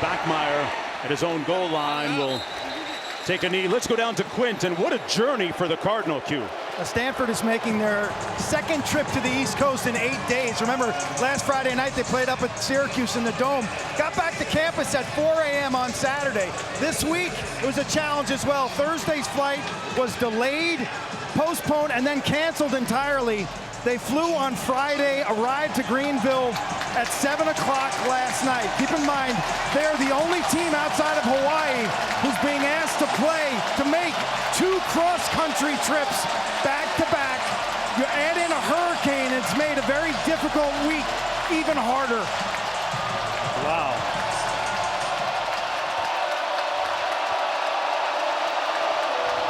Backmeyer at his own goal line will take a knee. Let's go down to Quint, and what a journey for the Cardinal, Q. Stanford is making their second trip to the East Coast in 8 days. Remember, last Friday night they played up at Syracuse in the Dome. Got back to campus at 4 a.m. on Saturday. This week, it was a challenge as well. Thursday's flight was delayed, postponed, and then canceled entirely. They flew on Friday, arrived to Greenville at 7 o'clock last night. Keep in mind, they're the only team outside of Hawaii who's being asked to play, to make 2 cross-country trips back-to-back. You add in a hurricane, it's made a very difficult week even harder. Wow.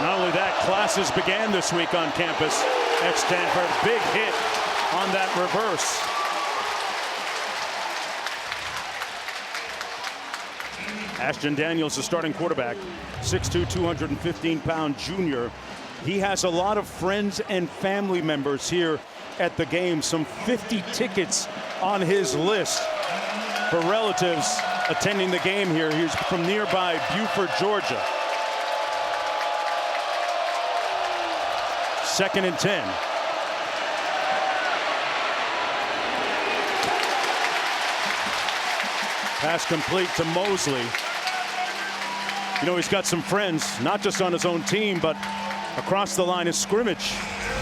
Not only that, classes began this week on campus at Stanford. Big hit on that reverse. Ashton Daniels, the starting quarterback, 6'2", 215-pound junior. He has a lot of friends and family members here at the game. Some 50 tickets on his list for relatives attending the game here. He's from nearby Beaufort, Georgia. 2nd and 10. Pass complete to Mosley. You know, he's got some friends, not just on his own team, but across the line of scrimmage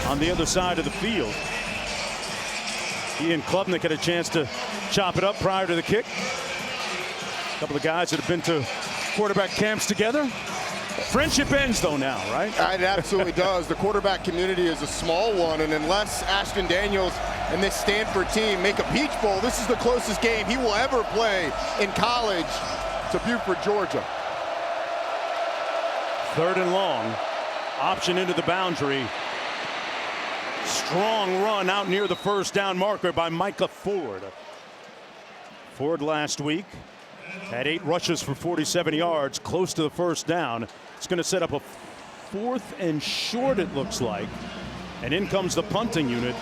on the other side of the field. He and Klubnik had a chance to chop it up prior to the kick. A couple of guys that have been to quarterback camps together. Friendship ends, though, now, right? It absolutely does. The quarterback community is a small one, and unless Ashton Daniels and this Stanford team make a Peach Bowl, this is the closest game he will ever play in college to Beaufort, Georgia. 3rd and long. Option into the boundary. Strong run out near the first down marker by Micah Ford. Ford last week had 8 rushes for 47 yards, close to the first down. It's going to set up a 4th and short, it looks like. And in comes the punting unit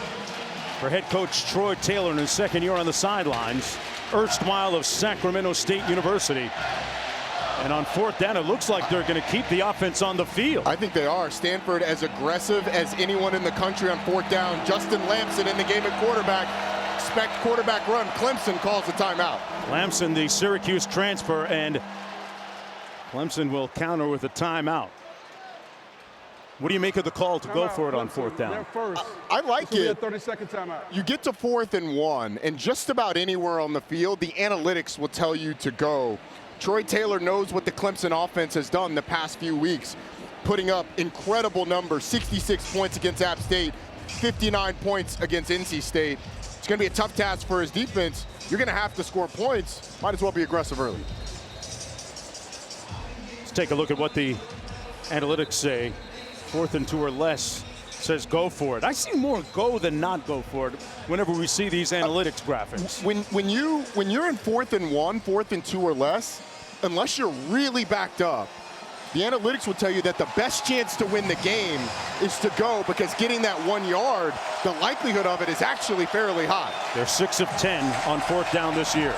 for head coach Troy Taylor in his 2nd year on the sidelines, erstwhile of Sacramento State University. And on 4th down, it looks like they're going to keep the offense on the field. I think they are. Stanford as aggressive as anyone in the country on 4th down. Justin Lamson in the game at quarterback. Expect quarterback run. Clemson calls a timeout. Lamson, the Syracuse transfer, and Clemson will counter with a timeout. What do you make of the call to go for it on 4th down? I like it. 30-second timeout. You get to 4th and 1, and just about anywhere on the field, the analytics will tell you to go. Troy Taylor knows what the Clemson offense has done the past few weeks, putting up incredible numbers, 66 points against App State, 59 points against NC State. It's going to be a tough task for his defense. You're going to have to score points. Might as well be aggressive early. Let's take a look at what the analytics say. 4th and 2 or less says go for it. I see more go than not go for it whenever we see these analytics graphics. When you're in 4th and 1, 4th and 2 or less, unless you're really backed up, the analytics will tell you that the best chance to win the game is to go, because getting that 1 yard, the likelihood of it is actually fairly high. They're 6 of 10 on 4th down this year.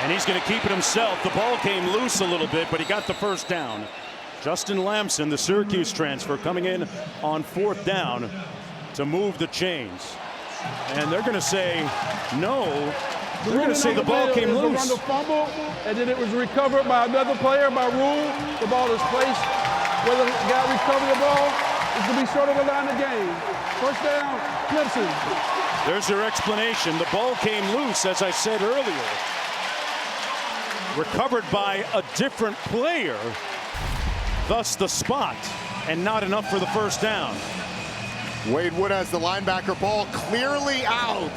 And he's going to keep it himself. The ball came loose a little bit, but he got the first down. Justin Lamson, the Syracuse transfer, coming in on 4th down to move the chains. And they're going to say no. They're going to say the ball came loose. The fumble, and then it was recovered by another player by rule. The ball is placed. Whether the guy recovered the ball, it's going to be short of the line of game. First down, Clemson. There's your explanation. The ball came loose, as I said earlier. Recovered by a different player. Thus the spot, and not enough for the first down. Wade Wood has the linebacker, ball clearly out.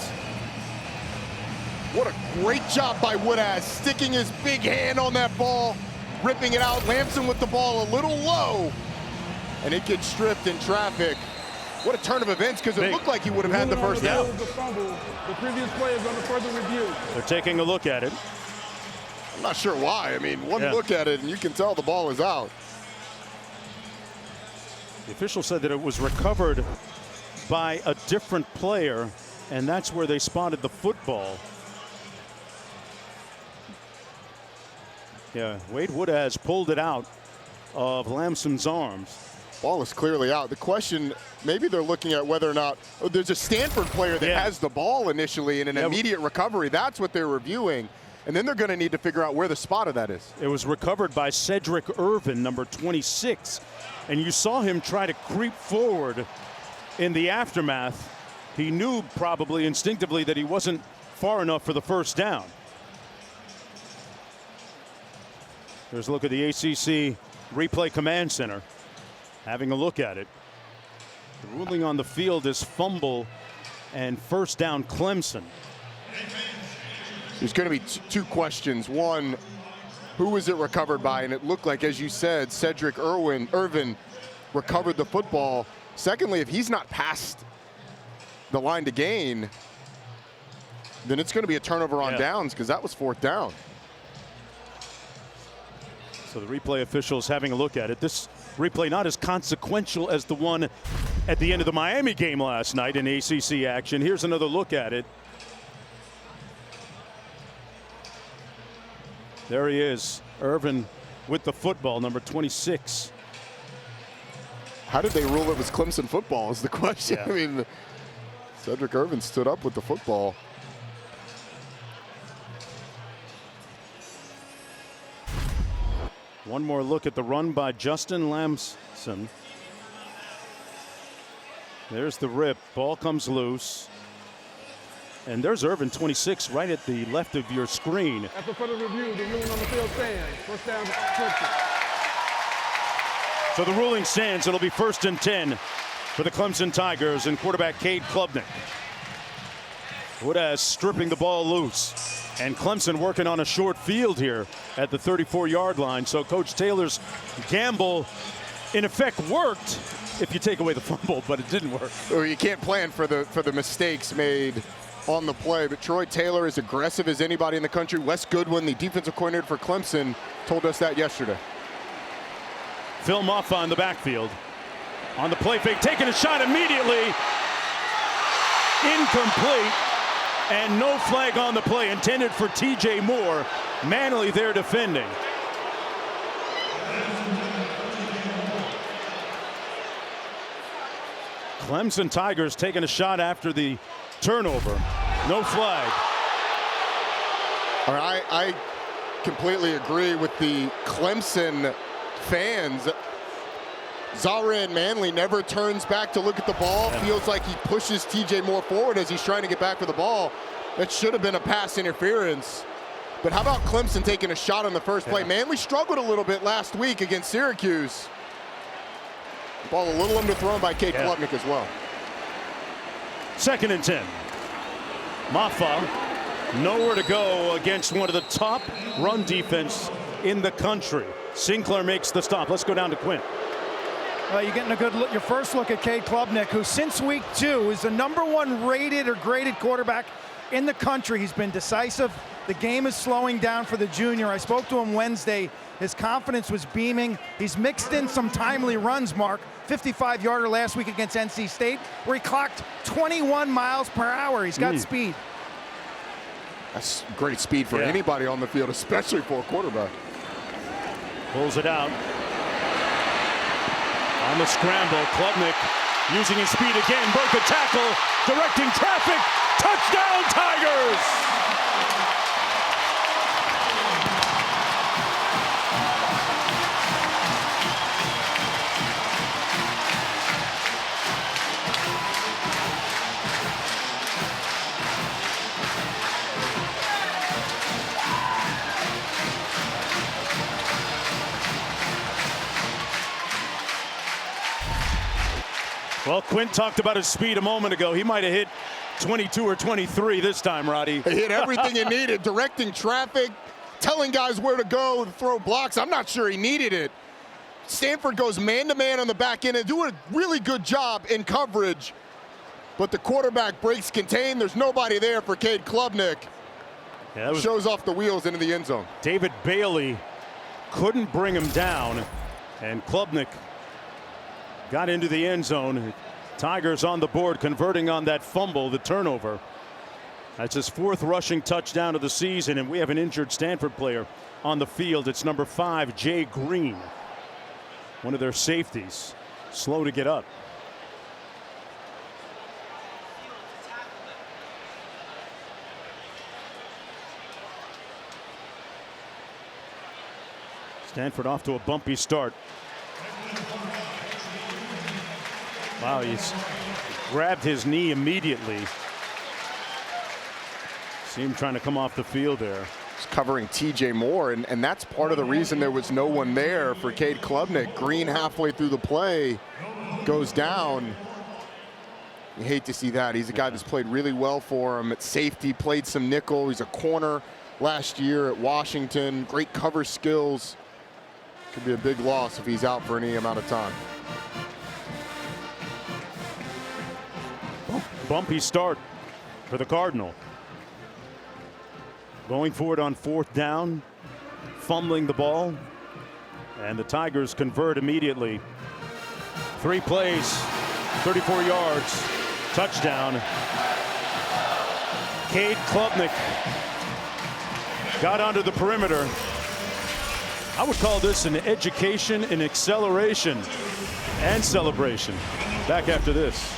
What a great job by Woodaz, sticking his big hand on that ball, ripping it out. Lamson with the ball a little low, and it gets stripped in traffic. What a turn of events, because it looked like he would have had the first down. The previous play is under further review. They're taking a look at it. I'm not sure why. I mean, one look at it, and you can tell the ball is out. The official said that it was recovered by a different player, and that's where they spotted the football. Yeah, Wade Wood has pulled it out of Lamson's arms. Ball is clearly out. The question, maybe they're looking at whether or not there's a Stanford player that has the ball initially in an immediate recovery. That's what they're reviewing. And then they're going to need to figure out where the spot of that is. It was recovered by Cedric Irvin, number 26. And you saw him try to creep forward in the aftermath. He knew probably instinctively that he wasn't far enough for the first down. There's a look at the ACC Replay Command Center. Having a look at it. The ruling on the field is fumble and first down Clemson. There's going to be two questions. One, who was it recovered by? And it looked like, as you said, Cedric Irvin recovered the football. Secondly, if he's not past the line to gain, then it's going to be a turnover on downs, because that was fourth down. So the replay officials having a look at it. This replay not as consequential as the one at the end of the Miami game last night in ACC action. Here's another look at it. There he is, Irvin with the football, number 26. How did they rule it was Clemson football is the question. I mean, Cedric Irvin stood up with the football. One more look at the run by Justin Lamson. There's the rip. Ball comes loose. And there's Irvin, 26, right at the left of your screen. After further review, the ruling on the field stands. First down, Clemson. So the ruling stands. It'll be 1st and 10 for the Clemson Tigers and quarterback Cade Klubnik. Woodaz stripping the ball loose. And Clemson working on a short field here at the 34-yard line. So Coach Taylor's gamble, in effect, worked if you take away the fumble, but it didn't work. Well, you can't plan for the mistakes made on the play, but Troy Taylor is aggressive as anybody in the country. Wes Goodwin, the defensive coordinator for Clemson, told us that yesterday. Phil Maffa in the backfield. On the play fake, taking a shot immediately. Incomplete. And no flag on the play, intended for TJ Moore. Manley there defending. Clemson Tigers taking a shot after the turnover. No flag. All right, I completely agree with the Clemson fans. Zarin Manley never turns back to look at the ball. Feels like he pushes TJ Moore forward as he's trying to get back for the ball. That should have been a pass interference. But how about Clemson taking a shot on the first play? Manley struggled a little bit last week against Syracuse. Ball a little underthrown by Cade Klubnik as well. 2nd and 10. Maffa nowhere to go against one of the top run defense in the country. Sinclair makes the stop. Let's go down to Quint. You're getting a good look, your first look at Cade Klubnik, who since week 2 is the #1 rated or graded quarterback in the country. He's been decisive. The game is slowing down for the junior. I spoke to him Wednesday. His confidence was beaming. He's mixed in some timely runs, Mark. 55-yarder last week against NC State, where he clocked 21 miles per hour. He's got speed. That's great speed for anybody on the field, especially for a quarterback. Pulls it out. On the scramble, Klubnik using his speed again, broke a tackle, directing traffic, touchdown Tigers! Well, Quint talked about his speed a moment ago. He might have hit 22 or 23 this time, Roddy. He hit everything he needed, directing traffic, telling guys where to go, throw blocks. I'm not sure he needed it. Stanford goes man-to-man on the back end and do a really good job in coverage. But the quarterback breaks contain. There's nobody there for Cade Klubnik. Yeah, that shows off the wheels into the end zone. David Bailey couldn't bring him down, and Klubnik got into the end zone. Tigers on the board, converting on that fumble, the turnover. That's his 4th rushing touchdown of the season, and we have an injured Stanford player on the field. It's number 5, Jay Green, one of their safeties, slow to get up. Stanford off to a bumpy start. Wow, he's grabbed his knee immediately. See him trying to come off the field there. He's covering TJ Moore, and that's part of the reason there was no one there for Cade Klubnik. Green halfway through the play goes down. You hate to see that. He's a guy that's played really well for him at safety, played some nickel. He's a corner last year at Washington. Great cover skills. Could be a big loss if he's out for any amount of time. Bumpy start for the Cardinal. Going for it on 4th down, fumbling the ball, and the Tigers convert immediately. 3 plays, 34 yards, touchdown. Cade Klubnik got onto the perimeter. I would call this an education in acceleration and celebration. Back after this.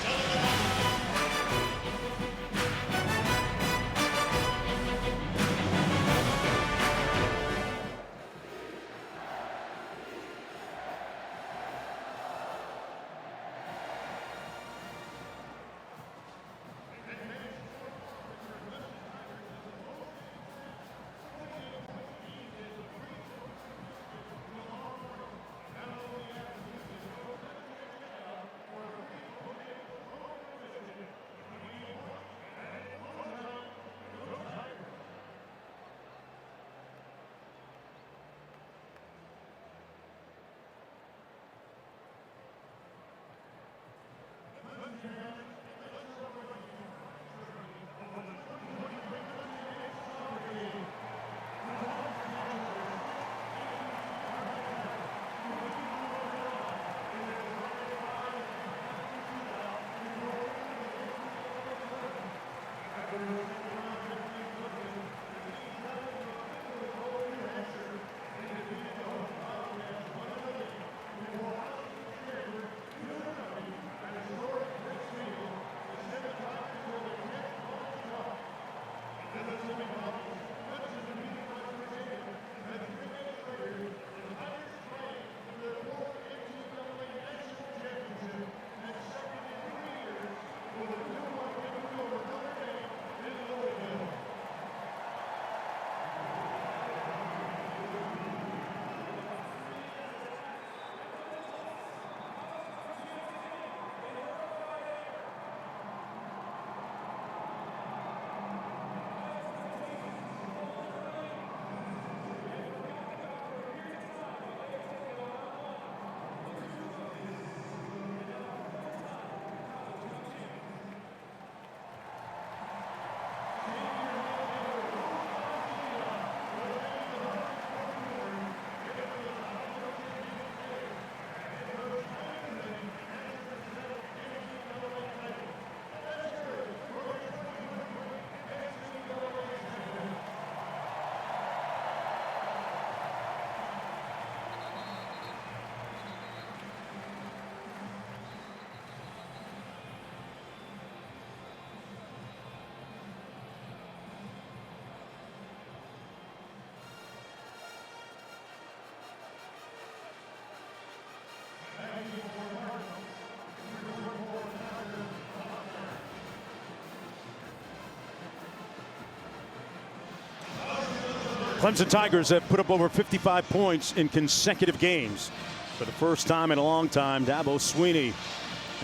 Clemson Tigers have put up over 55 points in consecutive games. For the first time in a long time, Dabo Swinney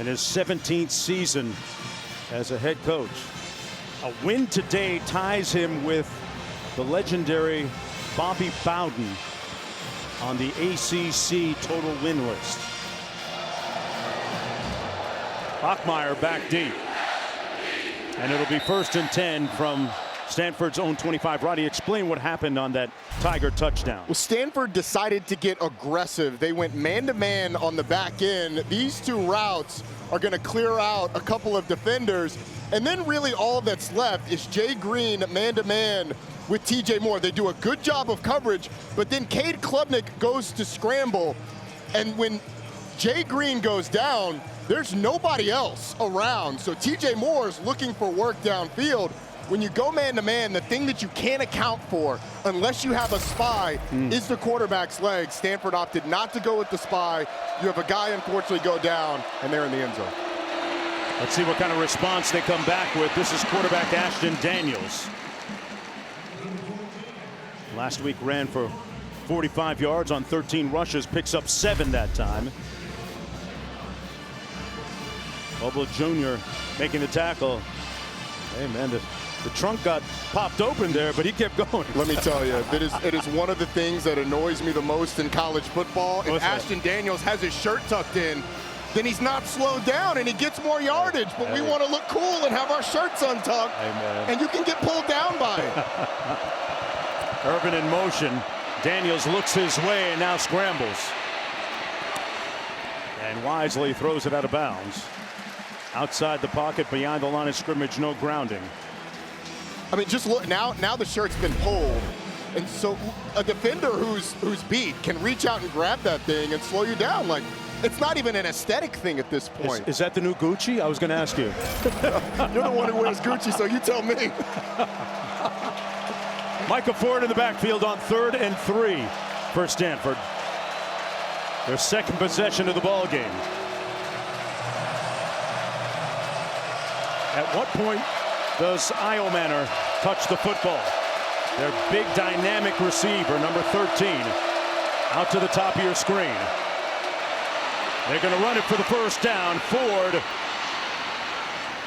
in his 17th season as a head coach. A win today ties him with the legendary Bobby Bowden on the ACC total win list. Bachmeier back deep. And it'll be 1st and 10 from Stanford's own 25. Roddy, explain what happened on that Tiger touchdown. Well, Stanford decided to get aggressive. They went man-to-man on the back end. These two routes are going to clear out a couple of defenders. And then really all that's left is Jay Green man-to-man with TJ Moore. They do a good job of coverage, but then Cade Klubnik goes to scramble. And when Jay Green goes down, there's nobody else around. So TJ Moore is looking for work downfield. When you go man-to-man, the thing that you can't account for, unless you have a spy, is the quarterback's legs. Stanford opted not to go with the spy. You have a guy, unfortunately, go down, and they're in the end zone. Let's see what kind of response they come back with. This is quarterback Ashton Daniels. Last week ran for 45 yards on 13 rushes, picks up 7 that time. Wesco Jr. making the tackle. Hey, man, the trunk got popped open there, but he kept going. Let me tell you, it is one of the things that annoys me the most in college football. If Ashton Daniels has his shirt tucked in, then he's not slowed down and he gets more yardage. But we want to look cool and have our shirts untucked. And you can get pulled down by it. Urban in motion. Daniels looks his way and now scrambles. And wisely throws it out of bounds. Outside the pocket, beyond the line of scrimmage, no grounding. I mean, just look, now the shirt's been pulled. And so a defender who's beat can reach out and grab that thing and slow you down. Like, it's not even an aesthetic thing at this point. Is that the new Gucci? I was going to ask you. You're the one who wears Gucci, so you tell me. Micah Ford in the backfield on 3rd and 3 for Stanford. Their second possession of the ball game. At what point does Iomanner touch the football? Their big dynamic receiver, number 13, out to the top of your screen. They're going to run it for the first down. Ford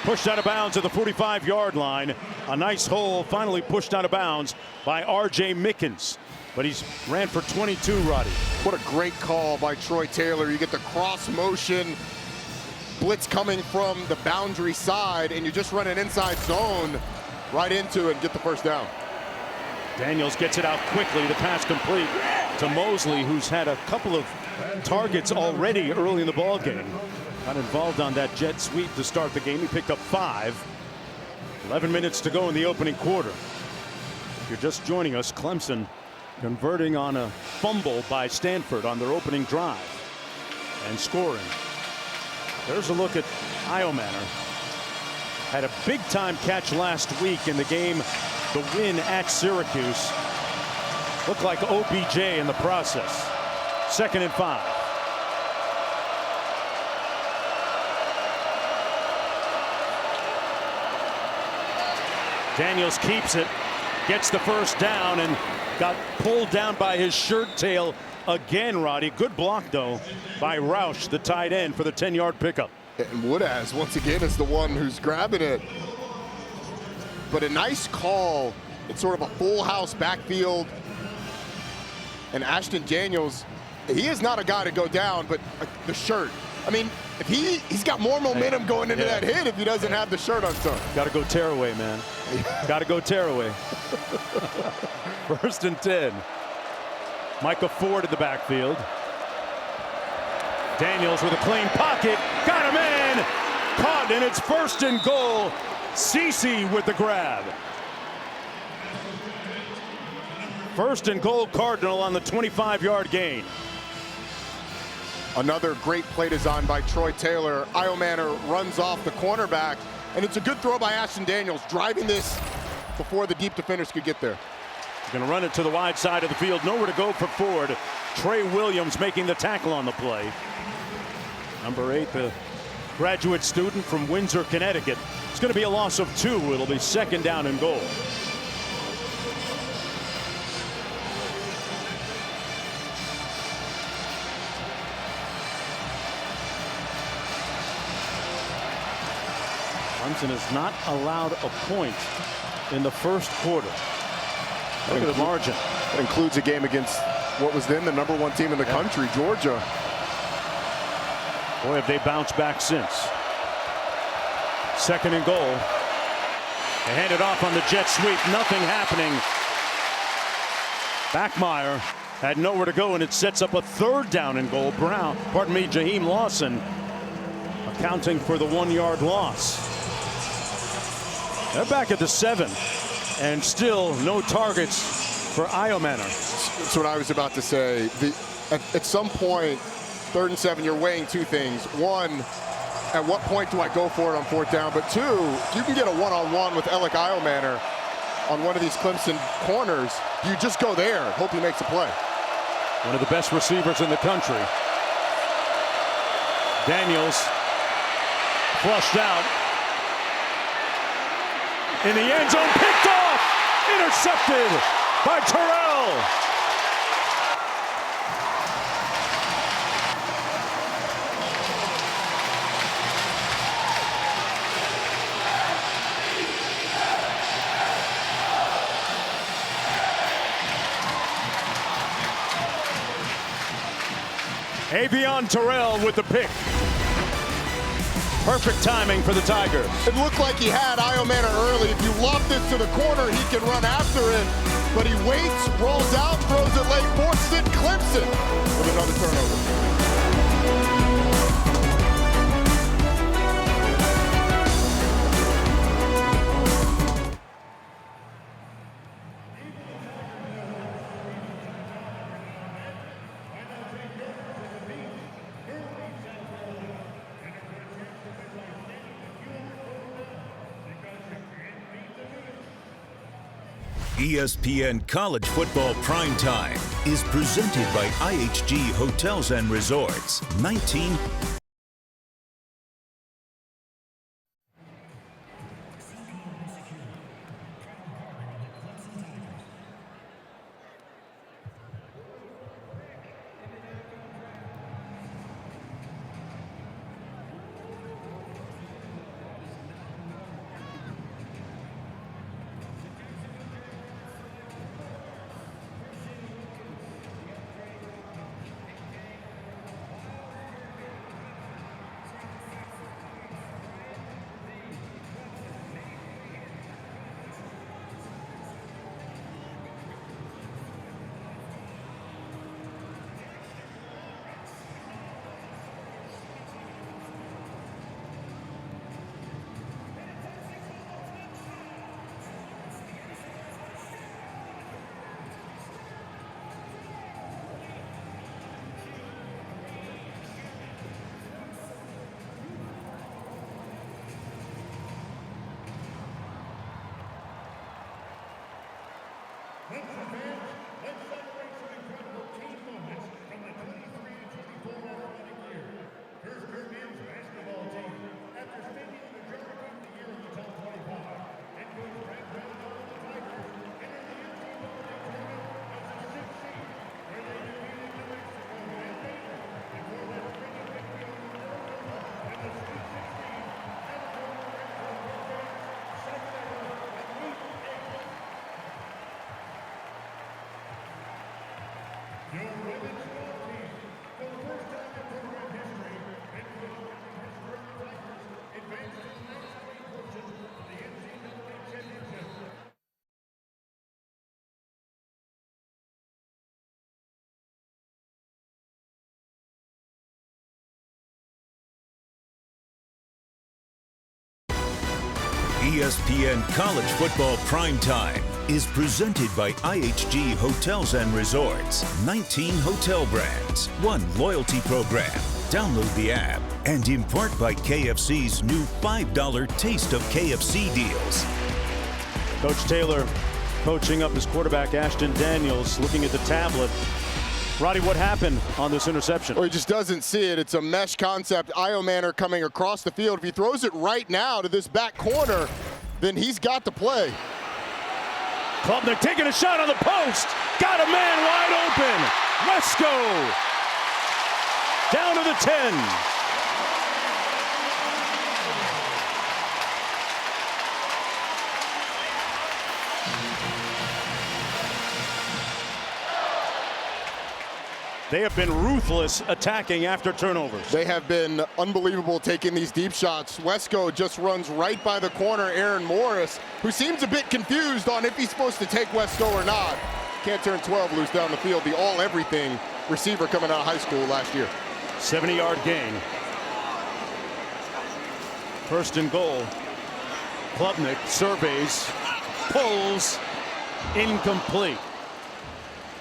pushed out of bounds at the 45-yard line. A nice hole, finally pushed out of bounds by R.J. Mickens. But he's ran for 22, Roddy. What a great call by Troy Taylor. You get the cross motion, blitz coming from the boundary side, and you just run an inside zone right into it and get the first down. Daniels gets it out quickly. The pass complete to Mosley, who's had a couple of targets already early in the ball game. Got involved on that jet sweep to start the game. He picked up 5. 11 minutes to go in the opening quarter. If you're just joining us, Clemson converting on a fumble by Stanford on their opening drive and scoring. There's a look at Iomanner. Had a big-time catch last week in the game, the win at Syracuse. Looked like OBJ in the process. 2nd and 5. Daniels keeps it, gets the first down, and got pulled down by his shirt tail again, Roddy. Good block, though, by Roush, the tight end, for the 10-yard pickup. And Woodaz, once again, is the one who's grabbing it. But a nice call. It's sort of a full house backfield. And Ashton Daniels, he is not a guy to go down, but the shirt. I mean, if he's got more momentum going into that hit if he doesn't have the shirt untucked. Got to go Tearaway, man. Got to go Tearaway. 1st and 10. Micah Ford in the backfield. Daniels with a clean pocket. Got him in. Caught, and it's 1st and goal. Cece with the grab. 1st and goal, Cardinal on the 25-yard gain. Another great play design by Troy Taylor. Iomanner runs off the cornerback, and it's a good throw by Ashton Daniels, driving this before the deep defenders could get there. He's going to run it to the wide side of the field. Nowhere to go for Ford. Trey Williams making the tackle on the play. Number 8, the graduate student from Windsor, Connecticut. It's going to be a loss of 2. It'll be 2nd down and goal. Clemson has not allowed a point in the 1st quarter. Look at the margin. That includes a game against what was then the number 1 team in the country, Georgia. Boy, have they bounced back since. 2nd and goal. They hand it off on the jet sweep. Nothing happening. Backmeyer had nowhere to go, and it sets up a 3rd down and goal. Jaheim Lawson accounting for the 1-yard loss. They're back at the 7, and still no targets for Iomanner. That's what I was about to say. At some point, 3rd and 7, you're weighing 2 things. One, at what point do I go for it on 4th down? But 2, if you can get a one-on-one with Alec Iomanner on one of these Clemson corners, you just go there and hope he makes a play. One of the best receivers in the country. Daniels flushed out. In the end zone, picked off! Intercepted by Terrell! Avion Terrell with the pick. Perfect timing for the Tigers. It looked like he had Iomanner early. If you lob this to the corner, he can run after it. But he waits, rolls out, throws it late, forces it. Clemson with another turnover. ESPN College Football Primetime is presented by IHG Hotels and Resorts. 19. ESPN College Football Primetime is presented by IHG Hotels and Resorts. 19 hotel brands, 1 loyalty program. Download the app. And in part by KFC's new $5 Taste of KFC deals. Coach Taylor coaching up his quarterback, Ashton Daniels, looking at the tablet. Roddy, what happened on this interception? Well, he just doesn't see it. It's a mesh concept. Iomanner coming across the field. If he throws it right now to this back corner, then he's got the play. Klubnik taking a shot on the post. Got a man wide open. Wesco down to the 10. They have been ruthless attacking after turnovers. They have been unbelievable taking these deep shots. Wesco just runs right by the corner. Aaron Morris, who seems a bit confused on if he's supposed to take Wesco or not. Can't turn 12 loose down the field. The all-everything receiver coming out of high school last year. 70-yard gain. First and goal. Klubnik surveys, pulls, incomplete.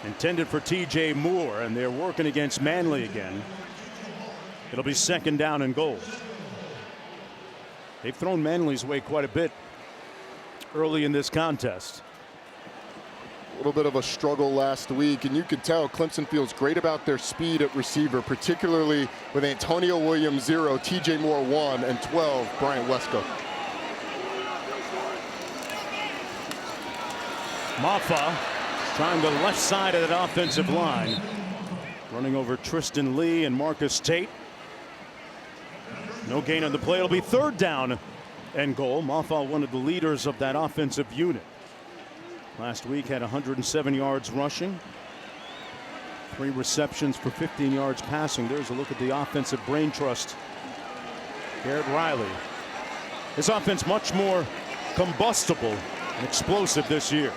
Intended for TJ Moore, and they're working against Manley again. It'll be second down and goal. They've thrown Manley's way quite a bit early in this contest. A little bit of a struggle last week, and you could tell Clemson feels great about their speed at receiver, particularly with Antonio Williams 0, TJ Moore 1, and 12, Bryant Wesco. Maffa trying the left side of that offensive line. Running over Tristan Lee and Marcus Tate. No gain on the play. It'll be third down and goal. Maffa, one of the leaders of that offensive unit. Last week had 107 yards rushing. 3 receptions for 15 yards passing. There's a look at the offensive brain trust. Garrett Riley. His offense much more combustible and explosive this year.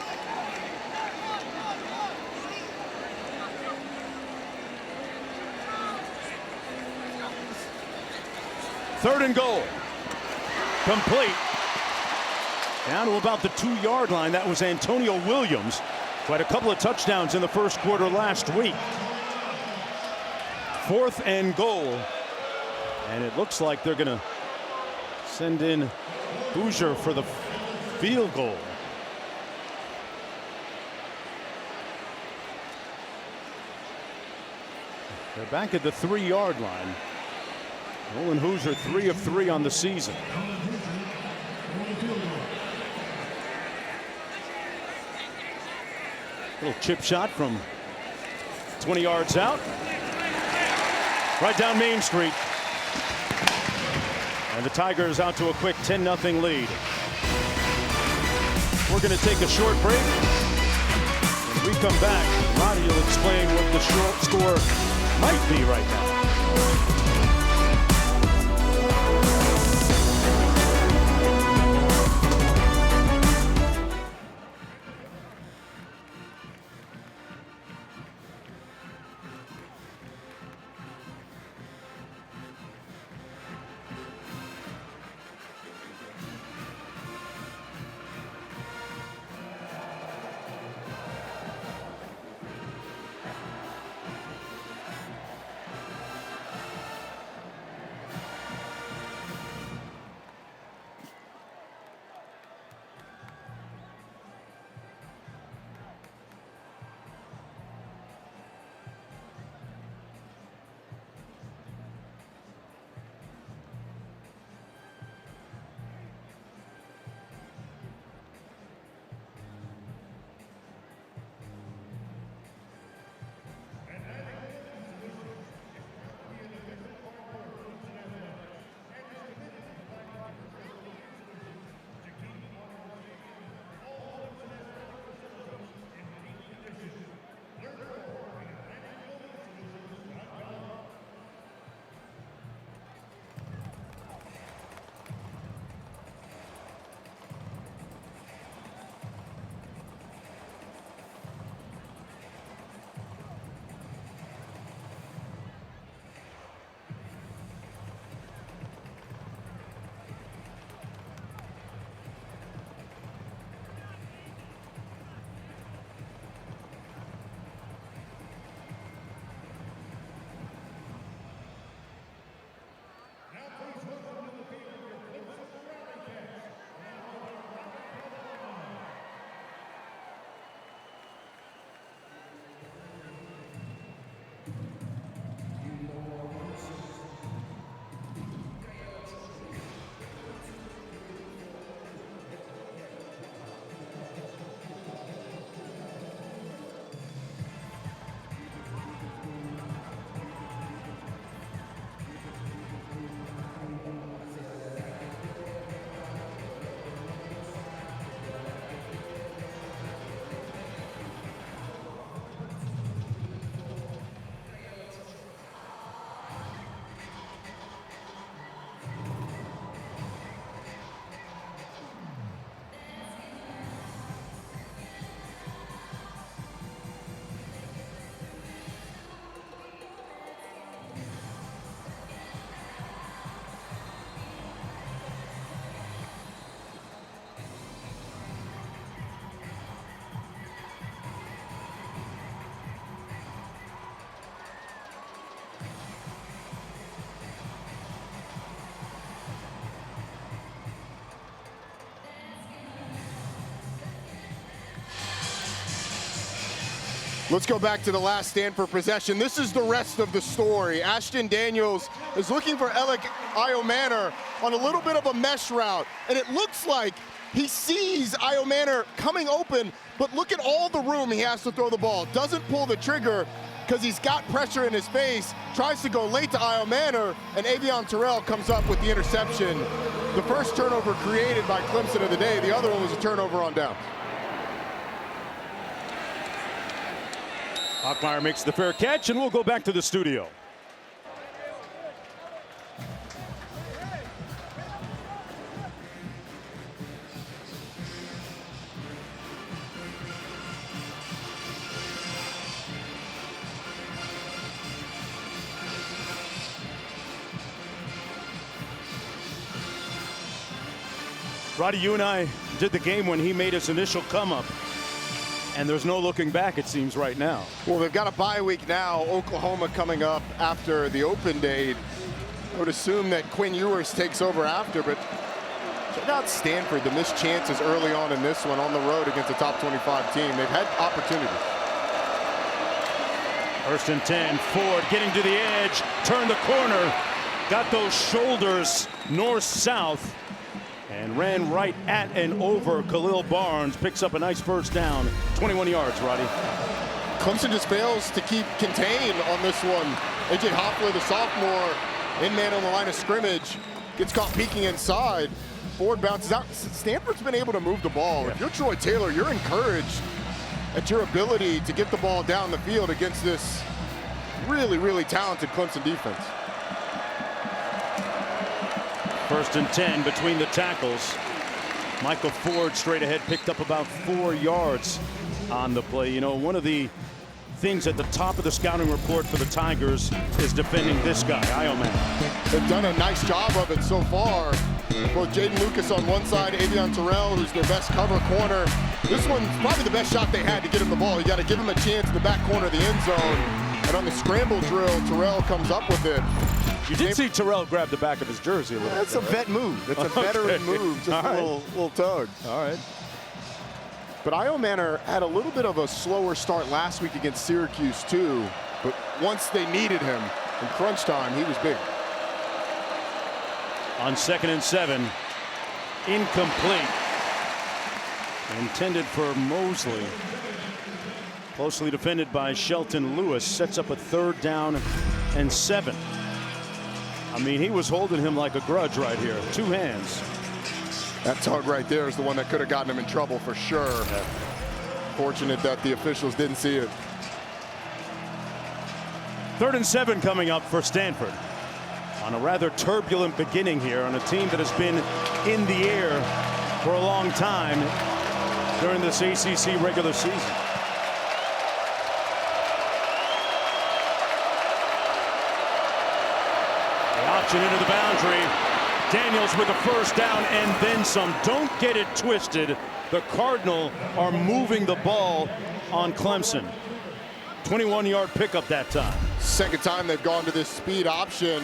Third and goal. Complete. Down to about the 2-yard line. That was Antonio Williams, who had a couple of touchdowns in the first quarter last week. Fourth and goal. And it looks like they're going to send in Hoosier for the field goal. They're back at the 3-yard line. Nolan Hoosier 3 of 3 on the season. Little chip shot from 20 yards out. Right down Main Street. And the Tigers out to a quick 10-0 lead. We're going to take a short break. When we come back, Roddy will explain what the short score might be right now. Let's go back to the last Stanford possession. This is the rest of the story. Ashton Daniels is looking for Alec Iomanner on a little bit of a mesh route, and it looks like he sees Iomanner coming open, but look at all the room he has to throw the ball. Doesn't pull the trigger because he's got pressure in his face, tries to go late to Iomanner, and Avion Terrell comes up with the interception. The first turnover created by Clemson of the day. The other one was a turnover on down. Hockmeyer makes the fair catch, and we'll go back to the studio. Roddy, you and I did the game when he made his initial come up. And there's no looking back, it seems, right now. Well, they've got a bye week now. Oklahoma coming up after the open day. I would assume that Quinn Ewers takes over after, but check out Stanford, the missed chances early on in this one on the road against a top 25 team. They've had opportunities. 1st and 10, Ford getting to the edge, turned the corner, got those shoulders north-south, and ran right at and over Khalil Barnes. Picks up a nice first down, 21 yards, Roddy. Clemson just fails to keep contained on this one. A.J. Hoffler, the sophomore, in man on the line of scrimmage, gets caught peeking inside. Ford bounces out. Stanford's been able to move the ball. Yeah. If you're Troy Taylor, you're encouraged at your ability to get the ball down the field against this really, really talented Clemson defense. 1st and 10 between the tackles. Micah Ford straight ahead, picked up about 4 yards on the play. You know, one of the things at the top of the scouting report for the Tigers is defending this guy, Iomanner. They've done a nice job of it so far. Both Jaden Lucas on one side, Avion Terrell, who's their best cover corner. This one's probably the best shot they had to get him the ball. You got to give him a chance in the back corner of the end zone. And on the scramble drill, Terrell comes up with it. You did see Terrell grab the back of his jersey a little That's bit. a vet move. That's a veteran move. Just a little tug. All right. But Iomanner had a little bit of a slower start last week against Syracuse too. But once they needed him in crunch time, he was big. On 2nd and 7, incomplete. Intended for Mosley. Closely defended by Shelton Lewis. Sets up a 3rd down and 7. I mean, he was holding him like a grudge right here. 2 hands. That tug right there is the one that could have gotten him in trouble for sure. Yeah. Fortunate that the officials didn't see it. 3rd and 7 coming up for Stanford. On a rather turbulent beginning here on a team that has been in the air for a long time during this ACC regular season. Option into the boundary. Daniels with a first down and then some. Don't get it twisted. The Cardinal are moving the ball on Clemson. 21-yard pickup that time. Second time they've gone to this speed option.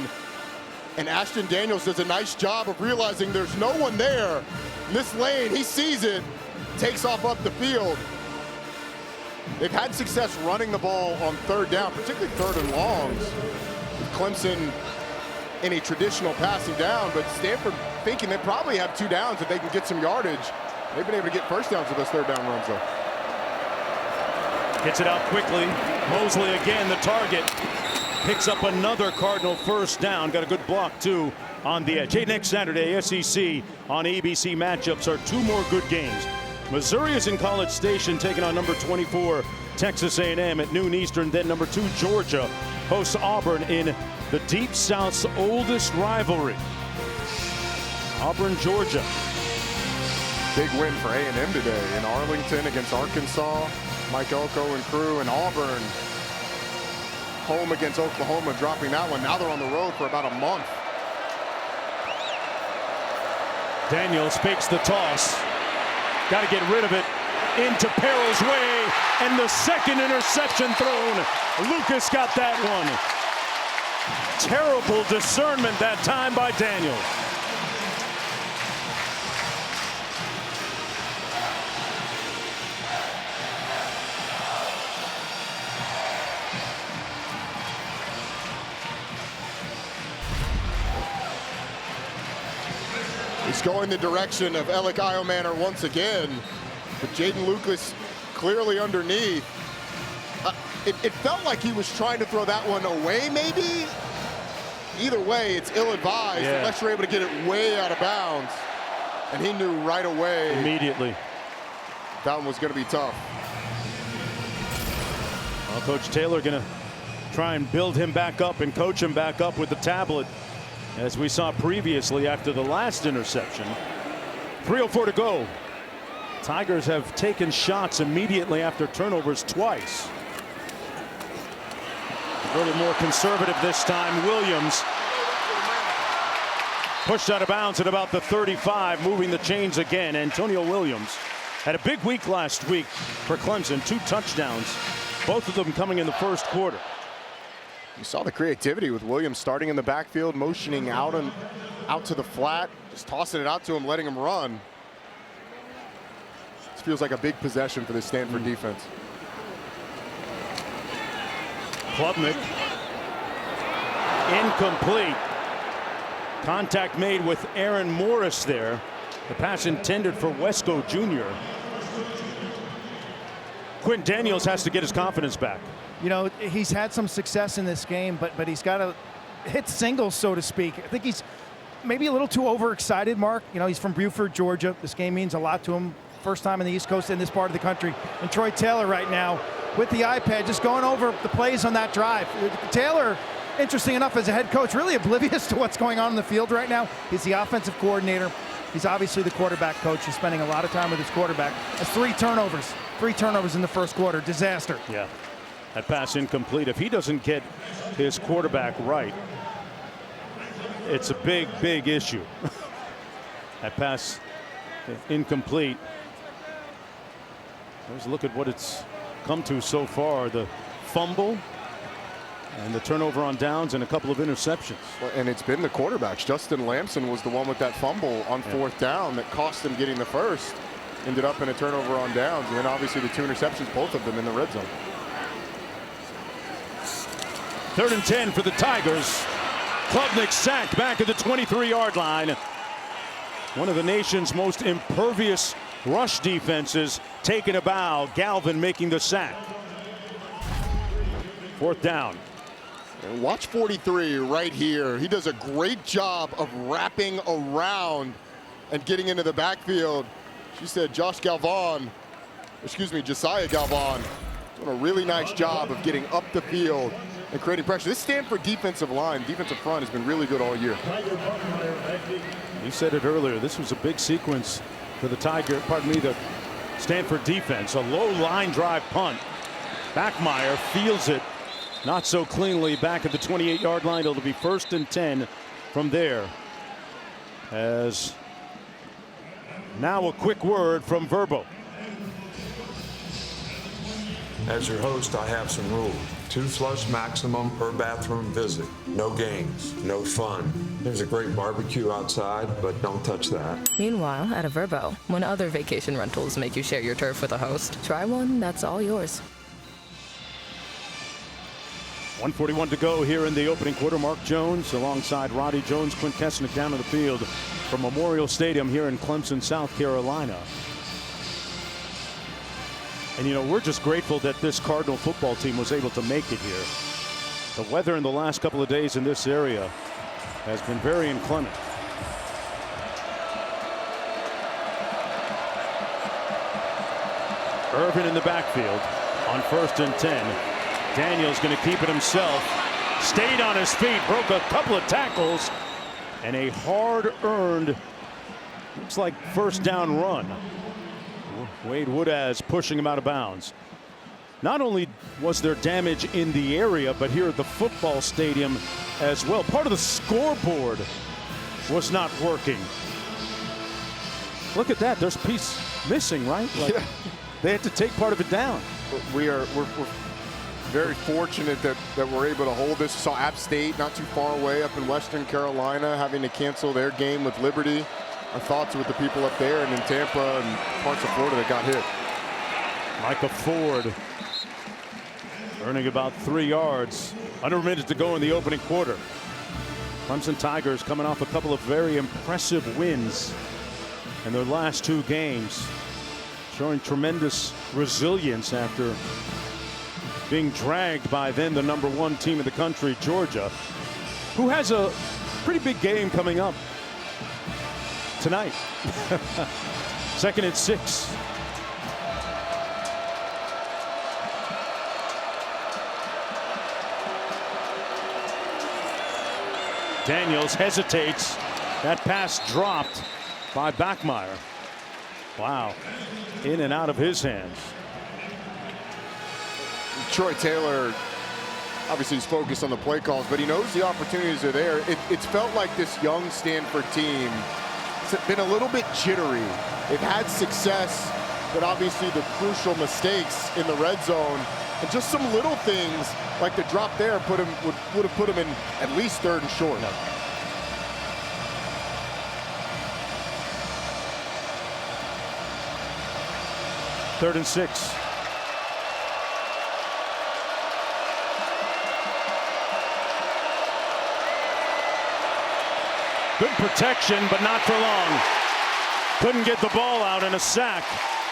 And Ashton Daniels does a nice job of realizing there's no one there. In this lane, he sees it, takes off up the field. They've had success running the ball on 3rd down, particularly 3rd and longs. With Clemson in a traditional passing down, but Stanford thinking they probably have 2 downs if they can get some yardage. They've been able to get first downs with those 3rd down runs though. Gets it out quickly. Mosley again the target. Picks up another Cardinal first down. Got a good block too on the edge. Hey, next Saturday, SEC on ABC matchups are 2 more good games. Missouri is in College Station taking on number 24 Texas A&M at noon Eastern. Then number 2 Georgia hosts Auburn in the Deep South's oldest rivalry. Auburn, Georgia. Big win for A&M today in Arlington against Arkansas. Mike Elko and crew, and Auburn home against Oklahoma, dropping that one. Now they're on the road for about a month. Daniels fakes the toss. Got to get rid of it. Into Perril's way, and the 2nd interception thrown. Lucas got that one. Terrible discernment that time by Daniels. He's going the direction of Alec Iomanor once again, but Jaden Lucas clearly underneath. It felt like he was trying to throw that one away, maybe. Either way, it's ill-advised unless you're able to get it way out of bounds. And he knew right away. Immediately. That one was going to be tough. Well, Coach Taylor going to try and build him back up and coach him back up with the tablet, as we saw previously after the last interception. 3:04 to go. Tigers have taken shots immediately after turnovers twice. A little more conservative this time. Williams pushed out of bounds at about the 35, moving the chains again. Antonio Williams had a big week last week for Clemson. 2 touchdowns, both of them coming in the first quarter. You saw the creativity with Williams starting in the backfield, motioning out to the flat, just tossing it out to him, letting him run. This feels like a big possession for the Stanford defense. Klubnik, incomplete. Contact made with Aaron Morris there. The pass intended for Wesco Jr. Quinn Daniels has to get his confidence back. You know, he's had some success in this game, but he's got to hit singles, so to speak. I think he's maybe a little too overexcited, Mark. You know, he's from Buford, Georgia. This game means a lot to him. First time in the East Coast in this part of the country. And Troy Taylor right now with the iPad just going over the plays on that drive. Taylor, interesting enough, as a head coach, really oblivious to what's going on in the field right now. He's the offensive coordinator. He's obviously the quarterback coach. He's spending a lot of time with his quarterback. That's 3 turnovers. 3 turnovers in the first quarter. Disaster. Yeah. That pass incomplete. If he doesn't get his quarterback right, it's a big, big issue. That pass incomplete. Let's look at what it's come to so far. The fumble and the turnover on downs and a couple of interceptions. Well, and it's been the quarterbacks. Justin Lamson was the one with that fumble on 4th down that cost him getting the first. Ended up in a turnover on downs, and then obviously the 2 interceptions, both of them in the red zone. 3rd and 10 for the Tigers. Klubnik sacked back at the 23-yard line. One of the nation's most impervious rush defenses taking a bow. Galvin making the sack. 4th down. And watch 43 right here. He does a great job of wrapping around and getting into the backfield. She said Josiah Galvan doing a really nice job of getting up the field and creating pressure. This Stanford defensive line, defensive front, has been really good all year. You said it earlier. This was a big sequence for the the Stanford defense. A low line drive punt. Backmeyer fields it not so cleanly back at the 28-yard line. It'll be 1st and 10 from there. As now a quick word from Verbo. As your host, I have some rules. 2 flush maximum per bathroom visit. No games, no fun. There's a great barbecue outside, but don't touch that. Meanwhile, at a Verbo, when other vacation rentals make you share your turf with a host, try one that's all yours. 1:41 to go here in the opening quarter. Mark Jones alongside Roddy Jones, Quint Kesnick down on the field from Memorial Stadium here in Clemson, South Carolina. And, you know, we're just grateful that this Cardinal football team was able to make it here. The weather in the last couple of days in this area has been very inclement. Irvin in the backfield on 1st and 10. Daniels going to keep it himself. Stayed on his feet, broke a couple of tackles, and a hard-earned, looks like 1st down run. Wade Woodaz pushing him out of bounds. Not only was there damage in the area, but here at the football stadium as well. Part of the scoreboard was not working. Look at that. There's a piece missing, right? Like, yeah. They had to take part of it down. We're very fortunate that we're able to hold this. Saw App State not too far away up in Western Carolina having to cancel their game with Liberty. Our thoughts with the people up there and in Tampa and parts of Florida that got hit. Micah Ford earning about 3 yards. Under a minute to go in the opening quarter. Clemson Tigers coming off a couple of very impressive wins in their last 2 games, showing tremendous resilience after being dragged by then the #1 team in the country, Georgia, who has a pretty big game coming up tonight. 2nd and 6. Daniels hesitates. That pass dropped by Backmeyer. Wow. In and out of his hands. Troy Taylor, obviously he's focused on the play calls, but he knows the opportunities are there. It's felt like this young Stanford team has been a little bit jittery. They've had success, but obviously the crucial mistakes in the red zone and just some little things like the drop there would have put him in at least 3rd and short. No. Third and 6. Good protection, but not for long. Couldn't get the ball out, and a sack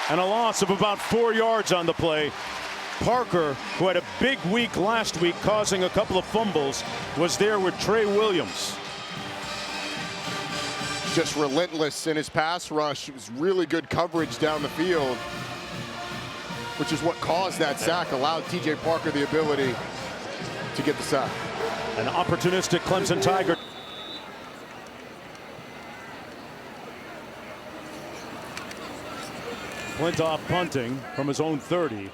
and a loss of about 4 yards on the play. Parker, who had a big week last week causing a couple of fumbles, was there with Trey Williams. Just relentless in his pass rush. It was really good coverage down the field, which is what caused that sack, allowed TJ Parker the ability to get the sack. An opportunistic Clemson Tiger. Flintoff punting from his own 30.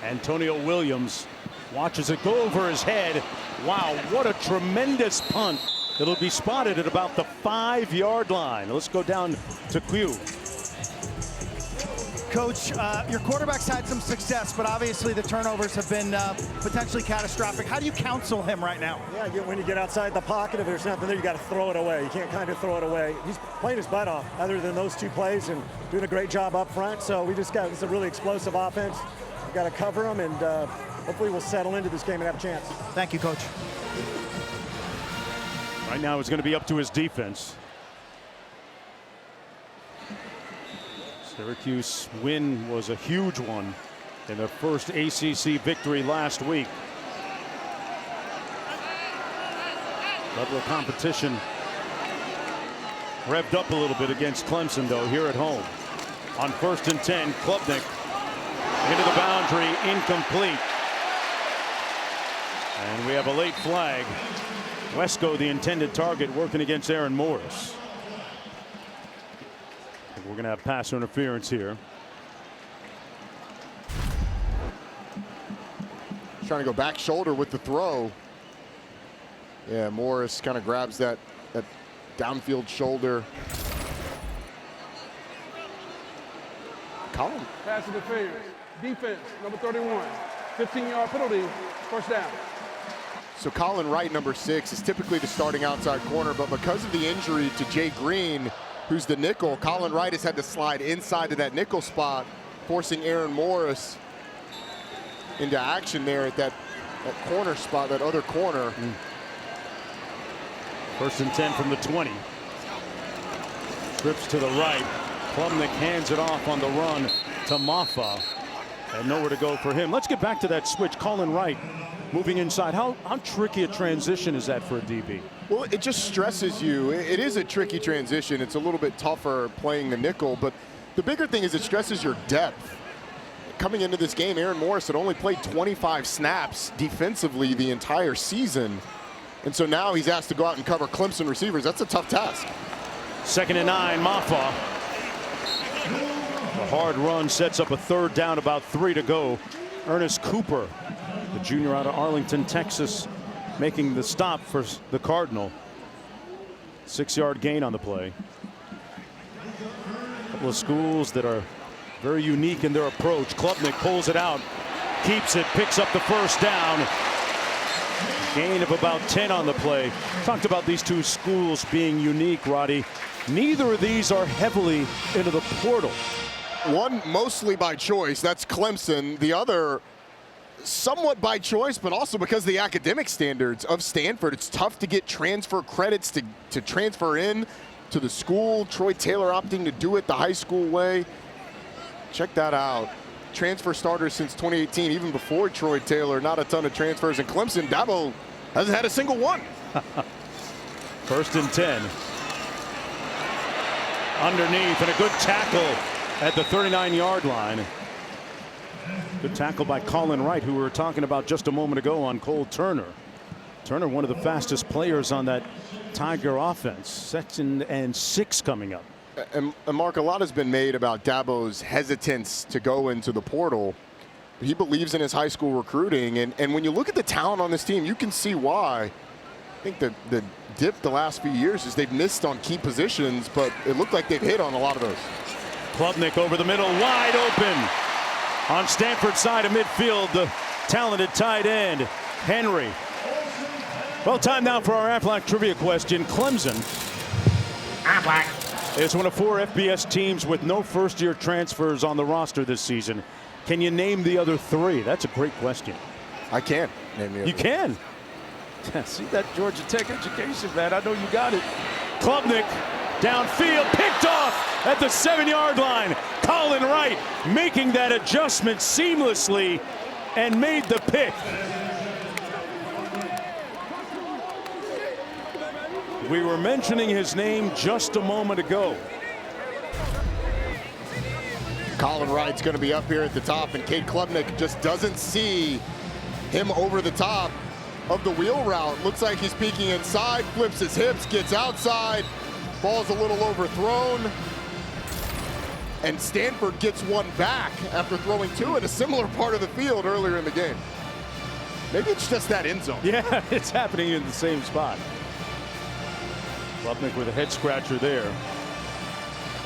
Antonio Williams watches it go over his head. Wow, what a tremendous punt. It'll be spotted at about the 5-yard line. Let's go down to Q. Coach, your quarterback's had some success, but obviously the turnovers have been potentially catastrophic. How do you counsel him right now? Yeah, when you get outside the pocket, if there's nothing there, you got to throw it away. You can't kind of throw it away. He's playing his butt off other than those 2 plays and doing a great job up front. So we just got, it's a really explosive offense. We've got to cover him, and hopefully we'll settle into this game and have a chance. Thank you, Coach. Right now it's going to be up to his defense. Syracuse win was a huge one in their first ACC victory last week. Level of competition revved up a little bit against Clemson, though, here at home. On 1st and 10, Klubnik into the boundary, incomplete. And we have a late flag. Wesco, the intended target, working against Aaron Morris. We're going to have pass interference here. Trying to go back shoulder with the throw. Yeah, Morris kind of grabs that downfield shoulder. Colin. Pass interference. Defense, number 31. 15-yard penalty, 1st down. So Colin Wright, number 6, is typically the starting outside corner, but because of the injury to Jay Green, who's the nickel, Colin Wright has had to slide inside of that nickel spot, forcing Aaron Morris into action there at that corner spot, that other corner. 1st and 10 from the 20. Trips to the right. Klubnik hands it off on the run to Maffa. And nowhere to go for him. Let's get back to that switch. Colin Wright moving inside. How tricky a transition is that for a DB? Well, it just stresses you. It is a tricky transition. It's a little bit tougher playing the nickel, but the bigger thing is it stresses your depth. Coming into this game, Aaron Morris had only played 25 snaps defensively the entire season. And so now he's asked to go out and cover Clemson receivers. That's a tough task. 2nd and 9, Maffa. A hard run sets up a 3rd down, about 3 to go. Ernest Cooper, the junior out of Arlington, Texas, making the stop for the Cardinal. 6-yard gain on the play. A couple of schools that are very unique in their approach. Klubnik pulls it out, keeps it, picks up the 1st down. Gain of about 10 on the play. Talked about these 2 schools being unique, Roddy. Neither of these are heavily into the portal. One mostly by choice, that's Clemson. The other somewhat by choice, but also because of the academic standards of Stanford. It's tough to get transfer credits to transfer in to the school. Troy Taylor opting to do it the high school way. Check that out. Transfer starters since 2018, even before Troy Taylor, not a ton of transfers. And Clemson, Dabo hasn't had a single one. 1st and 10. Underneath, and a good tackle at the 39-yard line. Good tackle by Colin Wright, who we were talking about just a moment ago on Cole Turner. Turner, one of the fastest players on that Tiger offense. 2nd and 6 coming up. And Mark, a lot has been made about Dabo's hesitance to go into the portal. He believes in his high school recruiting, and when you look at the talent on this team, you can see why. I think the dip the last few years is they've missed on key positions, but it looked like they've hit on a lot of those. Klubnik over the middle, wide open. On Stanford's side of midfield, the talented tight end, Henry. Well, time now for our Aflac trivia question. Clemson is one of 4 FBS teams with no first-year transfers on the roster this season. Can you name the other 3? That's a great question. I can name the other. You can. See that Georgia Tech education, man. I know you got it. Klubnik downfield, picked off at the 7-yard line. Colin Wright making that adjustment seamlessly and made the pick. We were mentioning his name just a moment ago. Colin Wright's going to be up here at the top, and Cade Klubnik just doesn't see him over the top of the wheel route. Looks like he's peeking inside, flips his hips, gets outside. Ball's a little overthrown. And Stanford gets one back after throwing 2 at a similar part of the field earlier in the game. Maybe it's just that end zone. Yeah, it's happening in the same spot. Klubnik with a head scratcher there.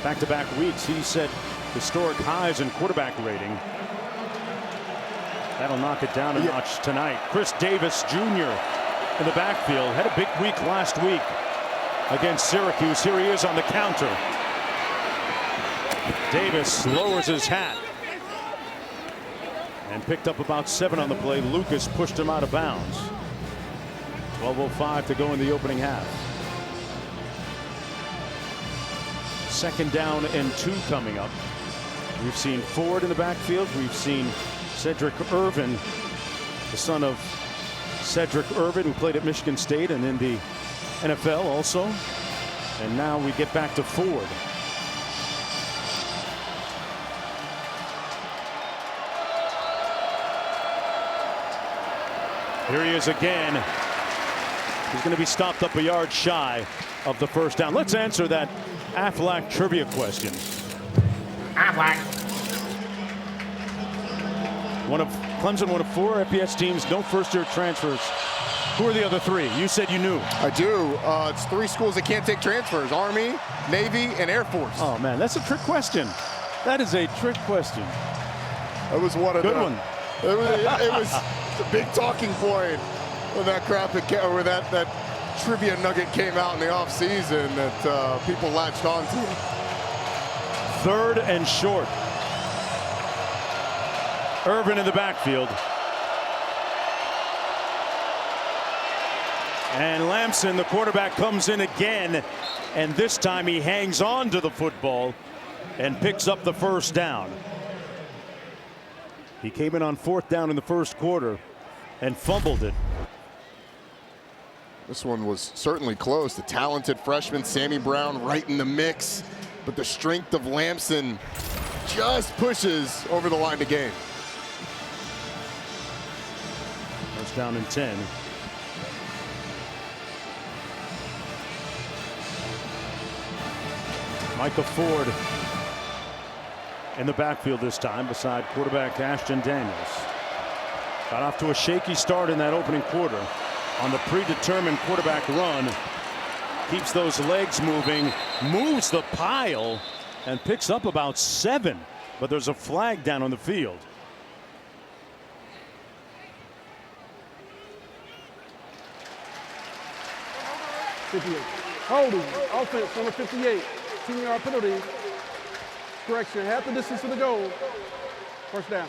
Back-to-back weeks, he set historic highs in quarterback rating. That'll knock it down a notch tonight. Chris Davis Jr. in the backfield. Had a big week last week against Syracuse. Here he is on the counter. Davis lowers his hat and picked up about 7 on the play. Lucas pushed him out of bounds. 12:05 to go in the opening half. 2nd down and 2 coming up. We've seen Ford in the backfield. We've seen Cedric Irvin, the son of Cedric Irvin, who played at Michigan State and in the NFL also. And now we get back to Ford. Here he is again. He's going to be stopped up a yard shy of the 1st down. Let's answer that Aflac trivia question. Aflac. Clemson, one of 4 FBS teams, no first-year transfers. Who are the other 3? You said you knew. I do. It's 3 schools that can't take transfers: Army, Navy, and Air Force. Oh man, that's a trick question. That is a trick question. That was one of Good one. It was a big talking point when that that trivia nugget came out in the offseason that people latched on to. 3rd and short. Irvin in the backfield. And Lamson, the quarterback, comes in again, and this time he hangs on to the football and picks up the 1st down. He came in on 4th down in the 1st quarter and fumbled it. This one was certainly close. The talented freshman Sammy Brown right in the mix, but the strength of Lamson just pushes over the line to gain. 1st down and 10. Micah Ford in the backfield this time beside quarterback Ashton Daniels. Got off to a shaky start in that opening quarter on the predetermined quarterback run. Keeps those legs moving, moves the pile, and picks up about 7. But there's a flag down on the field. Holding, offense, number 58. 10-yard penalty. Correction, half the distance to the goal. 1st down.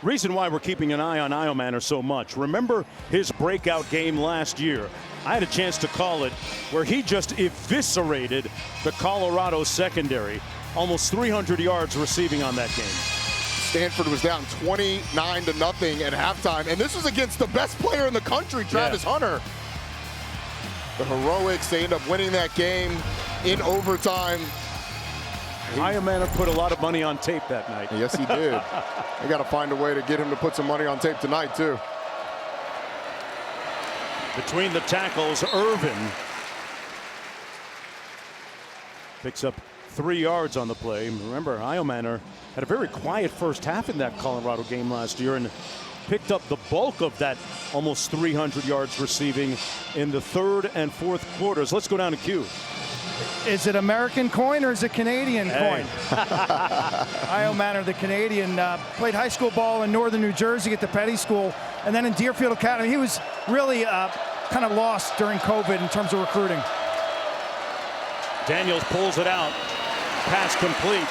reason why we're keeping an eye on Iomanner so much. Remember his breakout game last year? I had a chance to call it, where he just eviscerated the Colorado secondary. Almost 300 yards receiving on that game. Stanford was down 29-0 at halftime, and this was against the best player in the country, Travis Hunter. The heroics, they end up winning that game in overtime. Iomanner put a lot of money on tape that night. Yes, he did. They got to find a way to get him to put some money on tape tonight, too. Between the tackles, Irvin picks up 3 yards on the play. Remember, Iomanner had a very quiet first half in that Colorado game last year and picked up the bulk of that almost 300 yards receiving in the third and fourth quarters. Let's go down to Q. Is it American coin or is it Canadian coin? Iomanner, the Canadian, played high school ball in northern New Jersey at the Petty School, and then in Deerfield Academy. He was really kind of lost during COVID in terms of recruiting. Daniels pulls it out. Pass complete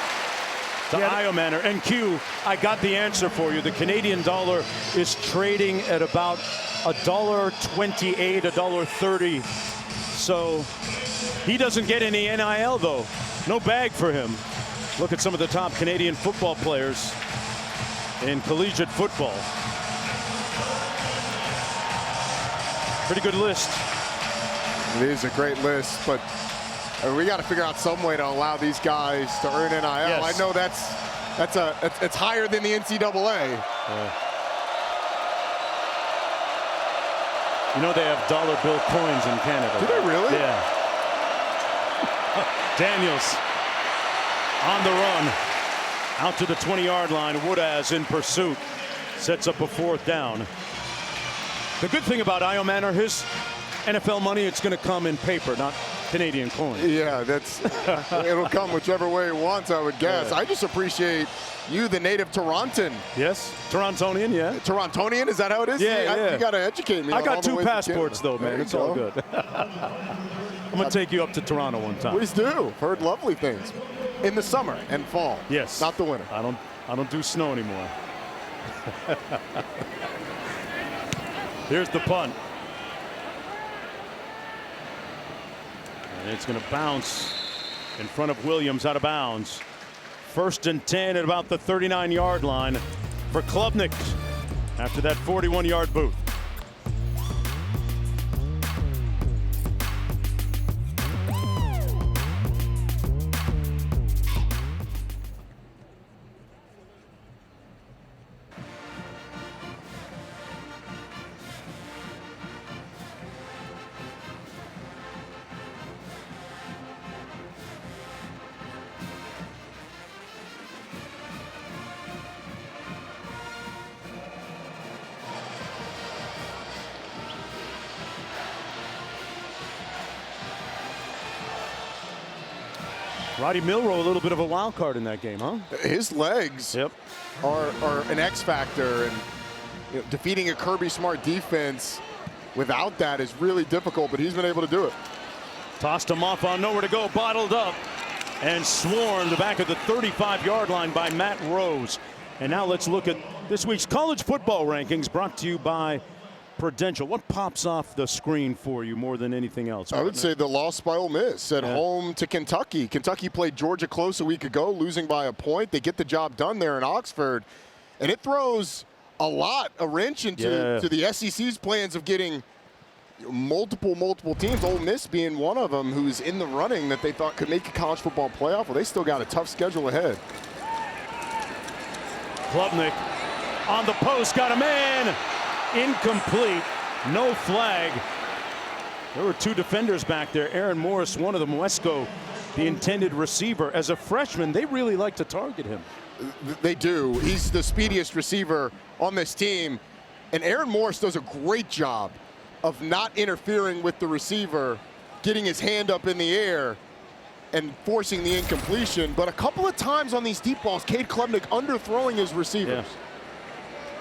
to Iomanner. And Q, I got the answer for you. The Canadian dollar is trading at about $1.28, $1.30. So he doesn't get any NIL, though. No bag for him. Look at some of the top Canadian football players in collegiate football. Pretty good list. It is a great list, but we got to figure out some way to allow these guys to earn NIL. Yes. I know it's higher than the NCAA. You know they have dollar bill coins in Canada. Do they really? Yeah. Daniels on the run. Out to the 20-yard line. Woodaz in pursuit. Sets up a fourth down. The good thing about Iomanner, his NFL money, it's going to come in paper, not Canadian coin. Yeah, it'll come whichever way it wants, I would guess. Yeah. I just appreciate you, the native Torontan. Yes, Torontonian, yeah. Torontonian, is that how it is? Yeah. You got to educate me. I got 2 passports, though, man. It's all good. I'm going to take you up to Toronto one time. Please do. Heard lovely things. In the summer and fall. Yes. Not the winter. I don't do snow anymore. Here's the punt. And it's going to bounce in front of Williams, out of bounds. 1st and 10 at about the 39-yard line for Klubnik after that 41-yard boot. Roddy Milroe, a little bit of a wild card in that game, huh? His legs are an X factor, and defeating a Kirby Smart defense without that is really difficult, but he's been able to do it. Tossed him off on nowhere to go, bottled up, and swarmed back at the 35-yard line by Matt Rose. And now let's look at this week's college football rankings, brought to you by Prudential. What pops off the screen for you more than anything else? I would say the loss by Ole Miss at home to Kentucky. Kentucky played Georgia close a week ago, losing by a point. They get the job done there in Oxford, and it throws a wrench into the SEC's plans of getting multiple teams, Ole Miss being one of them, who's in the running that they thought could make a college football playoff. Well, they still got a tough schedule ahead. Klubnik on the post, got a man. Incomplete, no flag. There were 2 defenders back there. Aaron Morris, one of them, Wesco, the intended receiver. As a freshman, they really like to target him. They do. He's the speediest receiver on this team. And Aaron Morris does a great job of not interfering with the receiver, getting his hand up in the air and forcing the incompletion. But a couple of times on these deep balls, Cade Klubnik underthrowing his receivers. Yeah.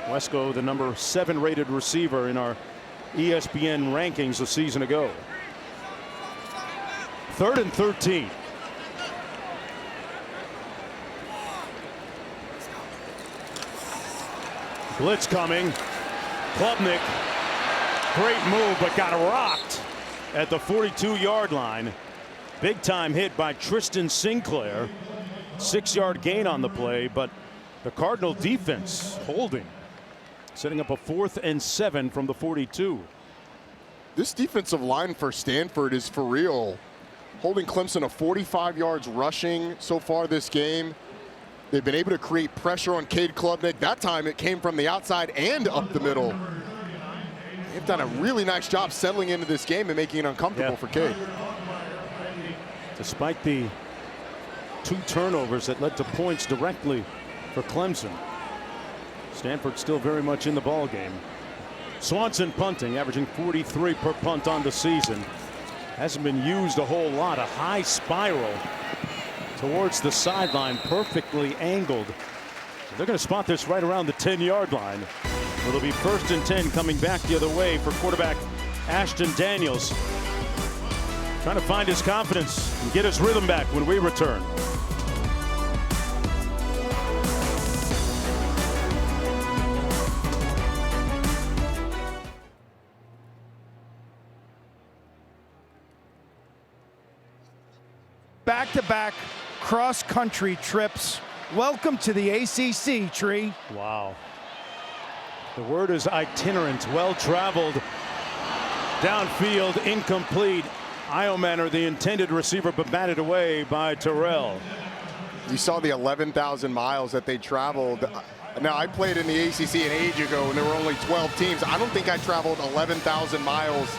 Wesco, the number 7 rated receiver in our ESPN rankings a season ago. 3rd and 13. Blitz coming. Klubnik, great move, but got rocked at the 42-yard line. Big time hit by Tristan Sinclair. 6-yard gain on the play, but the Cardinal defense holding, setting up a 4th and 7 from the 42. This defensive line for Stanford is for real. Holding Clemson to 45 yards rushing so far this game. They've been able to create pressure on Cade Klubnik. That time it came from the outside and up the middle. They've done a really nice job settling into this game and making it uncomfortable for Cade. Despite the 2 turnovers that led to points directly for Clemson, Stanford still very much in the ball game. Swanson punting, averaging 43 per punt on the season. Hasn't been used a whole lot. A high spiral towards the sideline, perfectly angled. They're going to spot this right around the 10-yard line. It'll be 1st and 10 coming back the other way for quarterback Ashton Daniels. Trying to find his confidence and get his rhythm back when we return. Back-to-back cross-country trips. Welcome to the ACC, Tree. Wow. The word is itinerant, well-traveled. Downfield, incomplete. Iomanner, the intended receiver, but batted away by Terrell. You saw the 11,000 miles that they traveled. Now, I played in the ACC an age ago when there were only 12 teams. I don't think I traveled 11,000 miles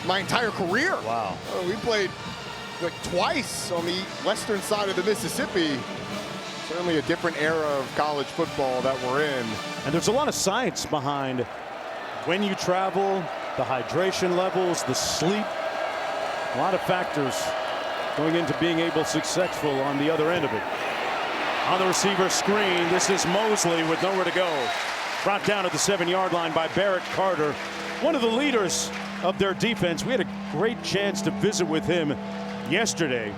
my entire career. Wow. We played like twice on the western side of the Mississippi. Certainly a different era of college football that we're in. And there's a lot of science behind when you travel, the hydration levels, the sleep. A lot of factors going into being able successful on the other end of it. On the receiver screen, this is Mosley with nowhere to go. Brought down at the 7-yard line by Barrett Carter, one of the leaders of their defense. We had a great chance to visit with him yesterday.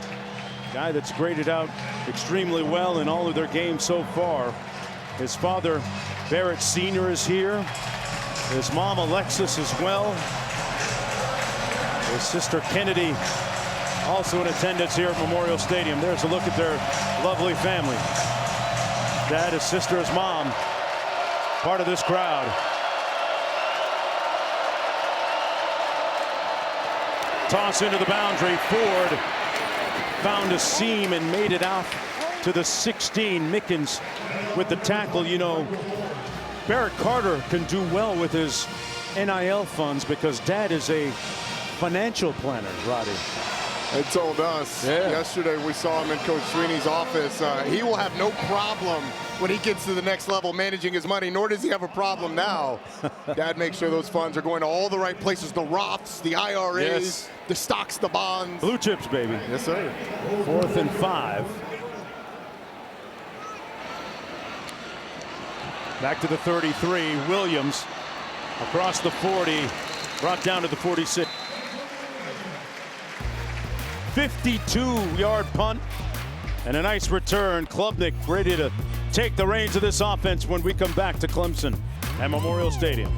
Guy that's graded out extremely well in all of their games so far. His father, Barrett Sr., is here. His mom, Alexis, as well. His sister, Kennedy, also in attendance here at Memorial Stadium. There's a look at their lovely family. Dad, his sister, his mom, part of this crowd. Toss into the boundary. Ford found a seam and made it out to the 16. Mickens with the tackle. You know, Barrett Carter can do well with his NIL funds because Dad is a financial planner, Roddy. They told us yesterday we saw him in Coach Sweeney's office. He will have no problem when he gets to the next level managing his money, nor does he have a problem now. Dad makes sure those funds are going to all the right places, the Roths, the IRAs, the stocks, the bonds. Blue chips, baby. Yes, sir. 4th and 5. Back to the 33. Williams across the 40, brought down to the 46. 52-yard punt and a nice return. Klubnik ready to take the reins of this offense when we come back to Clemson at Memorial Stadium.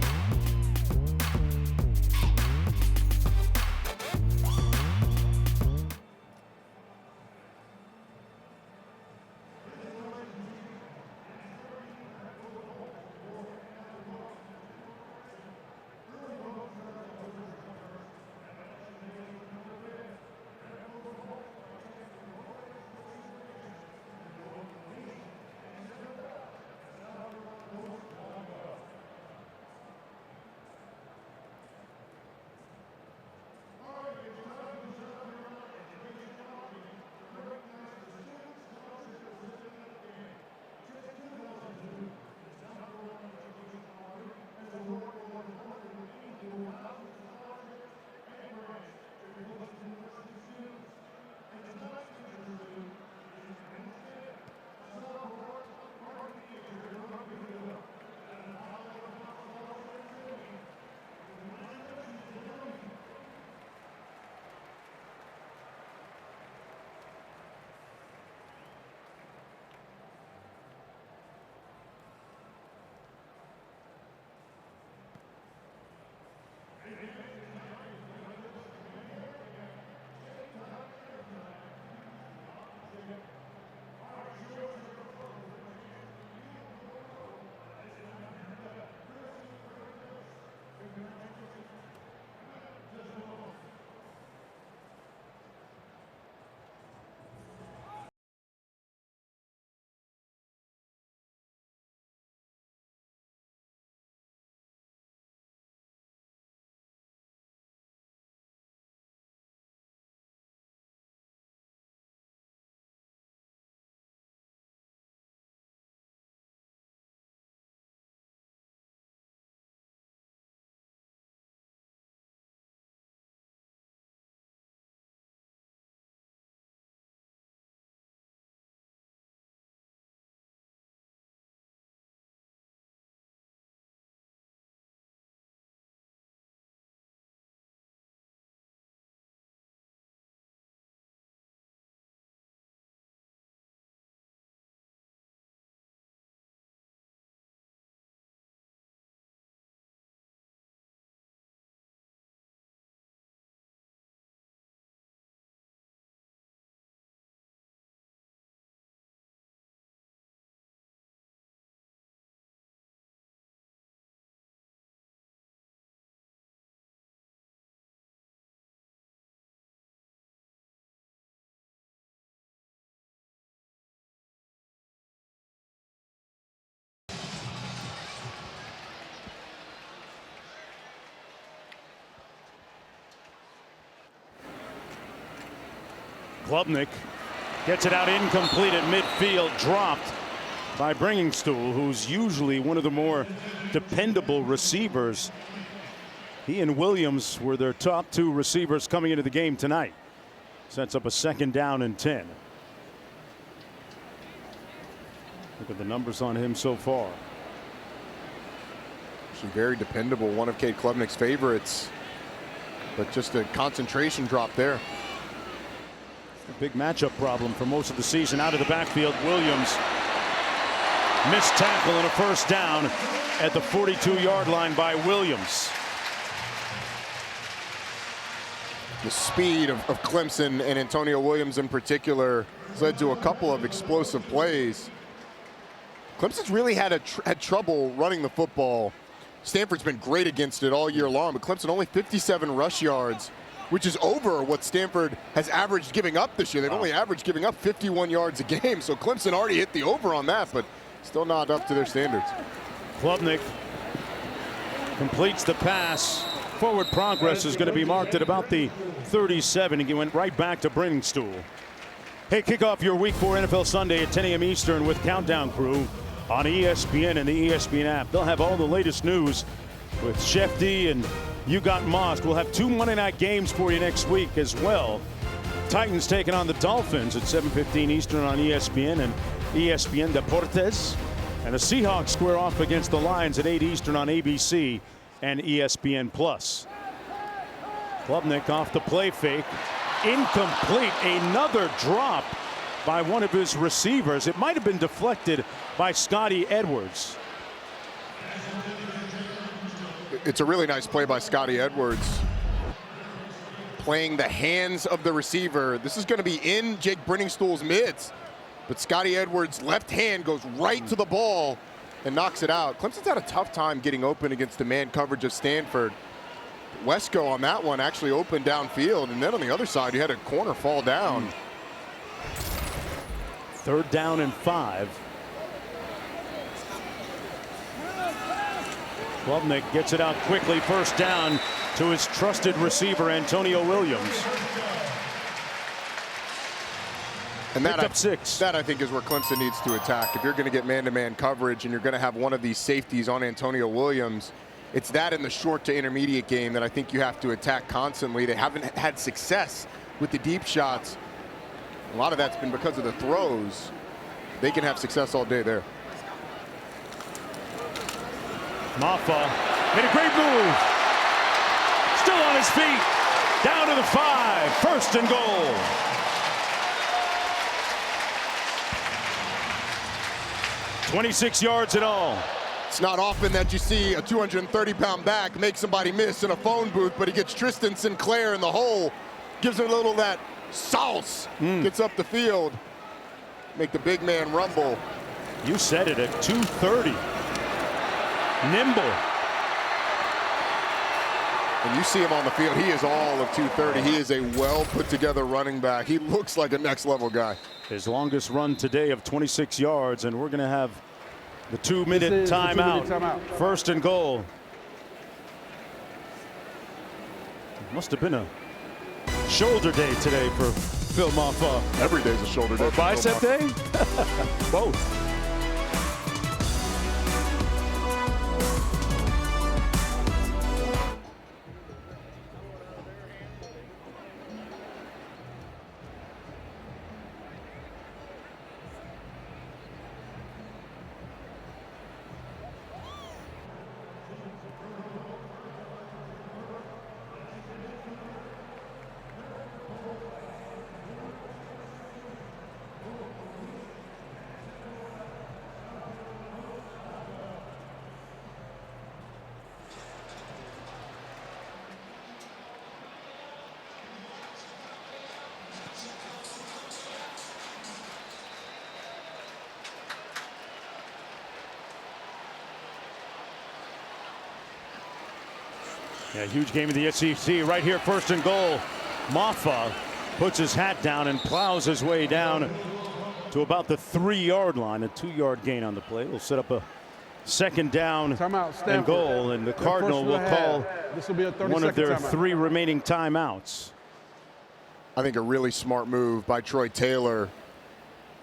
Klubnik gets it out incomplete at midfield, dropped by Bringingstool, who's usually one of the more dependable receivers. He and Williams were their top two receivers coming into the game tonight. Sets up a 2nd down and 10. Look at the numbers on him so far. Actually very dependable, one of Cade Klubnik's favorites, but just a concentration drop there. A big matchup problem for most of the season. Out of the backfield, Williams missed tackle and a 1st down at the 42-yard line by Williams. The speed of Clemson and Antonio Williams in particular has led to a couple of explosive plays. Clemson's really had trouble running the football. Stanford's been great against it all year long, but Clemson only 57 rush yards, which is over what Stanford has averaged giving up this year. They've only averaged giving up 51 yards a game, so Clemson already hit the over on that, but still not up to their standards. Klubnik completes the pass. Forward progress is going to be marked at about the 37. He went right back to Bringingstool. Hey, kick off your Week 4 NFL Sunday at 10 a.m. Eastern with Countdown Crew on ESPN and the ESPN app. They'll have all the latest news with Shefty and You Got Mosk. We'll have 2 Monday night games for you next week as well. Titans taking on the Dolphins at 7:15 Eastern on ESPN and ESPN Deportes. And the Seahawks square off against the Lions at 8 Eastern on ABC and ESPN Plus. Klubnik off the play fake. Incomplete. Another drop by one of his receivers. It might have been deflected by Scotty Edwards. It's a really nice play by Scotty Edwards. Playing the hands of the receiver. This is going to be in Jake Bringingstool's midst. But Scotty Edwards' left hand goes right to the ball and knocks it out. Clemson's had a tough time getting open against the man coverage of Stanford. Wesco on that one actually opened downfield, and then on the other side, you had a corner fall down. 3rd down and 5. Klubnik gets it out quickly. 1st down to his trusted receiver, Antonio Williams. And that, up 6. That I think is where Clemson needs to attack. If you're going to get man-to-man coverage and you're going to have one of these safeties on Antonio Williams, it's that in the short to intermediate game that I think you have to attack constantly. They haven't had success with the deep shots. A lot of that's been because of the throws. They can have success all day there. Maffa made a great move. Still on his feet. Down to the 5. 1st and goal. .26 yards in all. It's not often that you see a 230-pound back make somebody miss in a phone booth, but he gets Tristan Sinclair in the hole, gives him a little of that sauce, gets up the field, make the big man rumble. You said it at 230. Nimble. And you see him on the field, he is all of 230. He is a well put together running back. He looks like a next level guy. His longest run today of 26 yards, and we're going to have the 2-minute timeout. 1st and goal. It must have been a shoulder day today for Phil Maffa. Every day's a shoulder day. Or bicep day? Both. Yeah, huge game in the SEC. Right here, 1st and goal. Maffa puts his hat down and plows his way down to about the 3-yard line. A 2-yard gain on the play. We'll set up a 2nd down and goal. And the Cardinal will call one of their 3 remaining timeouts. I think a really smart move by Troy Taylor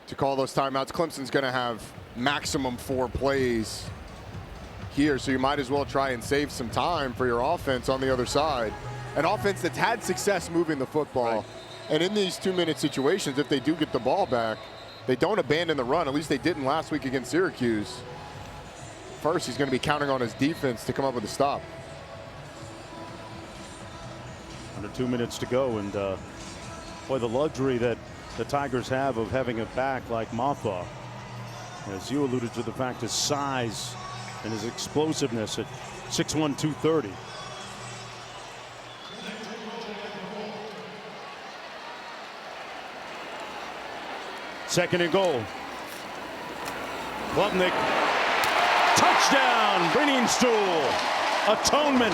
to call those timeouts. Clemson's going to have maximum 4 plays here, so you might as well try and save some time for your offense on the other side. An offense that's had success moving the football. Right. And in these 2-minute situations, if they do get the ball back, they don't abandon the run. At least they didn't last week against Syracuse. First, he's going to be counting on his defense to come up with a stop. Under 2 minutes to go, and boy, the luxury that the Tigers have of having a back like Maffa. As you alluded to, the fact his size and his explosiveness at 6'1", 230. Second and goal. Klubnik. Touchdown, Bryant Atonement.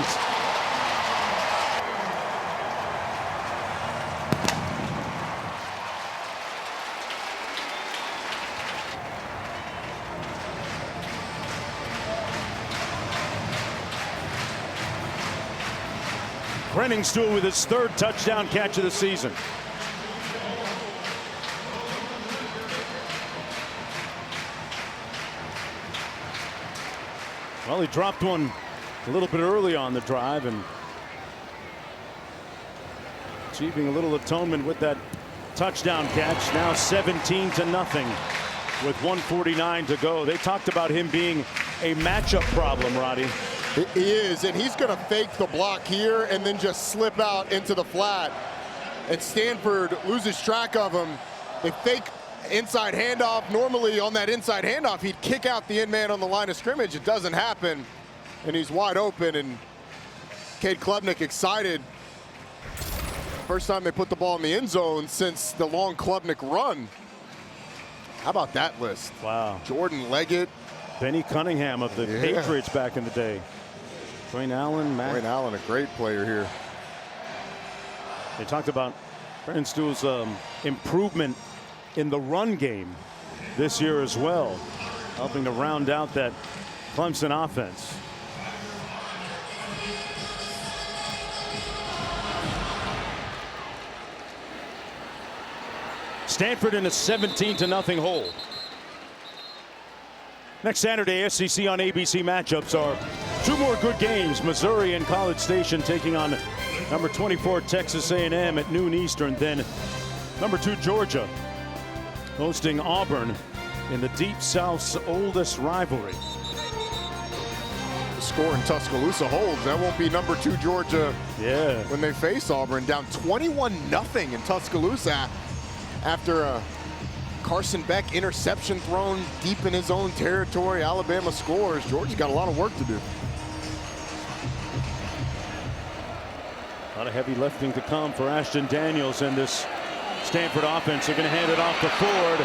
Brenningstool with his 3rd touchdown catch of the season. Well, he dropped one a little bit early on the drive and achieving a little atonement with that touchdown catch. Now 17-0 with 1:49 to go. They talked about him being a matchup problem, Roddy. He is, and he's going to fake the block here and then just slip out into the flat. And Stanford loses track of him. They fake inside handoff. Normally on that inside handoff, he'd kick out the end man on the line of scrimmage. It doesn't happen, and he's wide open. And Cade Klubnik excited. First time they put the ball in the end zone since the long Klubnik run. How about that list? Wow. Jordan Leggett. Benny Cunningham of the Patriots back in the day. Dwayne Allen. Dwayne Allen, a great player here. They talked about Brenningstool's improvement in the run game this year as well, helping to round out that Clemson offense. Stanford in a 17-0 hole. Next Saturday, SEC on ABC matchups are 2 more good games. Missouri and College Station taking on number 24 Texas A&M at noon Eastern. Then number 2 Georgia hosting Auburn in the Deep South's oldest rivalry. The score in Tuscaloosa holds. That won't be number 2 Georgia when they face Auburn. Down 21-0 in Tuscaloosa after a Carson Beck interception thrown deep in his own territory. Alabama scores. Georgia's got a lot of work to do. A lot of heavy lifting to come for Ashton Daniels and this Stanford offense. They're going to hand it off to Ford.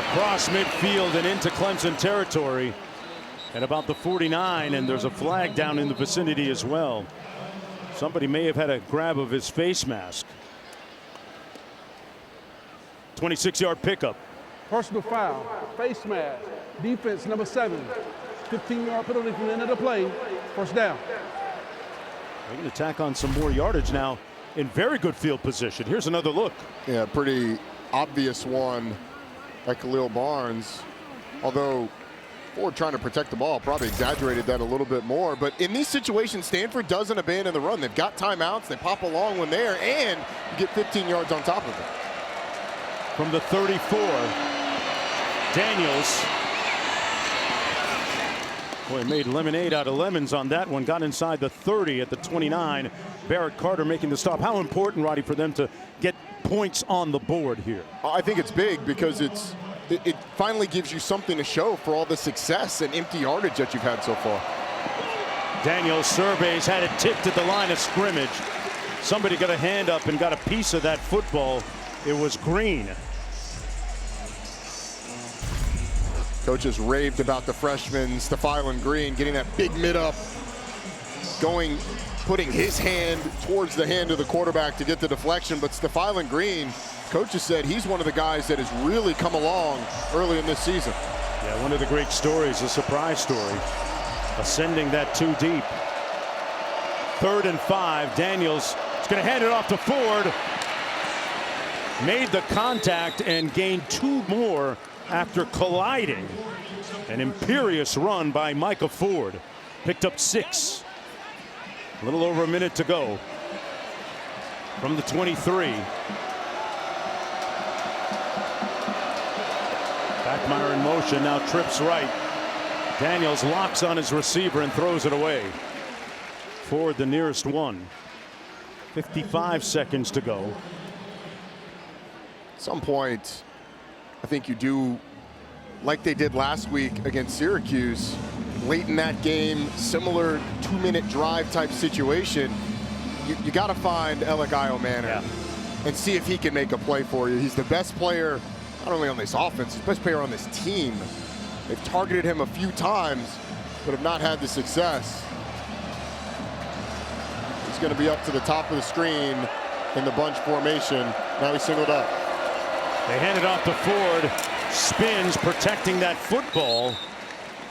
Across midfield and into Clemson territory. And about the 49, and there's a flag down in the vicinity as well. Somebody may have had a grab of his face mask. 26-yard pickup. Personal foul, face mask, defense number 7. 15-yard penalty from the end of the play. First down. They can attack on some more yardage now in very good field position. Here's another look. Yeah, pretty obvious one by Khalil Barnes. Although Ford trying to protect the ball probably exaggerated that a little bit more. But in these situations, Stanford doesn't abandon the run. They've got timeouts. They pop a long one there, and you get 15 yards on top of it. From the 34, Daniels. Boy, made lemonade out of lemons on that one. Got inside the 30 at the 29. Barrett Carter making the stop. How important, Roddy, for them to get points on the board here? I think it's big because it finally gives you something to show for all the success and empty yardage that you've had so far. Daniels surveys, had it tipped at the line of scrimmage. Somebody got a hand up and got a piece of that football. It was Green. Coaches raved about the freshman Stephylan Green getting that big mid up, putting his hand towards the hand of the quarterback to get the deflection. But Stephylan Green, coaches said he's one of the guys that has really come along early in this season. Yeah, one of the great stories, a surprise story, ascending that 2 deep. 3rd and 5. Daniels He's going to hand it off to Ford. Made the contact and gained 2 more after colliding. An imperious run by Micah Ford. Picked up 6. A little over a minute to go from the 23. Backmeyer in motion, now trips right. Daniels locks on his receiver and throws it away. Ford the nearest one. 55 seconds to go. At some point, I think you do like they did last week against Syracuse. Late in that game, similar 2-minute drive type situation. You got to find Alec Manor and see if he can make a play for you. He's the best player, not only on this offense, he's the best player on this team. They've targeted him a few times, but have not had the success. He's going to be up to the top of the screen in the bunch formation. Now he's singled up. They hand it off to Ford. Spins, protecting that football.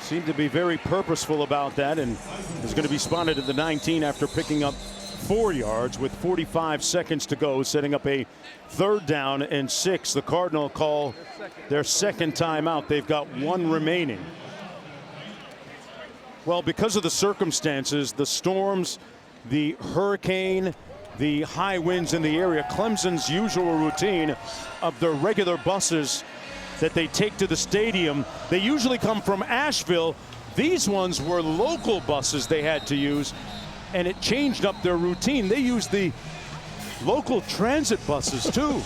Seemed to be very purposeful about that, and is going to be spotted at the 19 after picking up 4 yards with 45 seconds to go, setting up a 3rd down and 6. The Cardinal call their second timeout. They've got 1 remaining. Well, because of the circumstances, the storms, the hurricane, the high winds in the area, Clemson's usual routine of their regular buses that they take to the stadium, they usually come from Asheville. These ones were local buses they had to use, and it changed up their routine. They used the local transit buses too.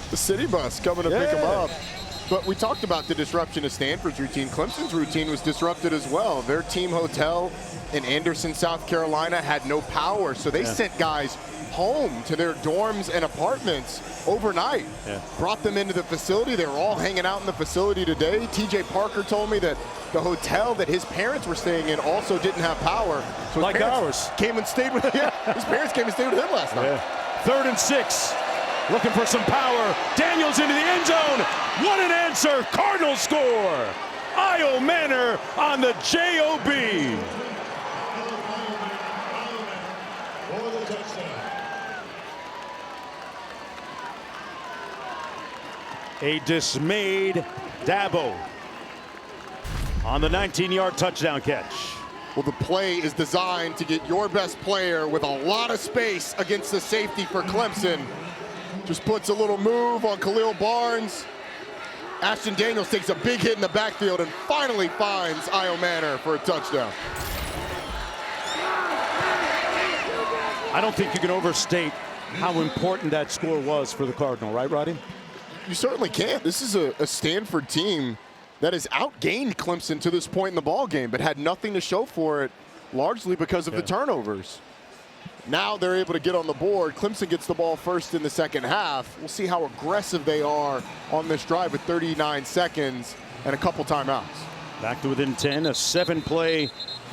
The city bus coming to pick them up. But we talked about the disruption of Stanford's routine. Clemson's routine was disrupted as well. Their team hotel in Anderson, South Carolina had no power, so they sent guys home to their dorms and apartments overnight. Brought them into the facility. They were all hanging out in the facility today. TJ Parker told me that the hotel that his parents were staying in also didn't have power. So like ours. Came and stayed with his parents came and stayed with him last night. 3rd and 6. Looking for some power. Daniels into the end zone. What an answer. Cardinal score. Io Manor on the JOB. A dismayed Dabo on the 19-yard touchdown catch. Well, the play is designed to get your best player with a lot of space against the safety for Clemson. Just puts a little move on Khalil Barnes. Ashton Daniels takes a big hit in the backfield and finally finds Io Manor for a touchdown. I don't think you can overstate how important that score was for the Cardinal, right, Roddy? You certainly can't. This is a Stanford team that has outgained Clemson to this point in the ball game, but had nothing to show for it, largely because of the turnovers. Now they're able to get on the board. Clemson gets the ball first in the second half. We'll see how aggressive they are on this drive with 39 seconds and a couple timeouts. Back to within 10, a 7-play,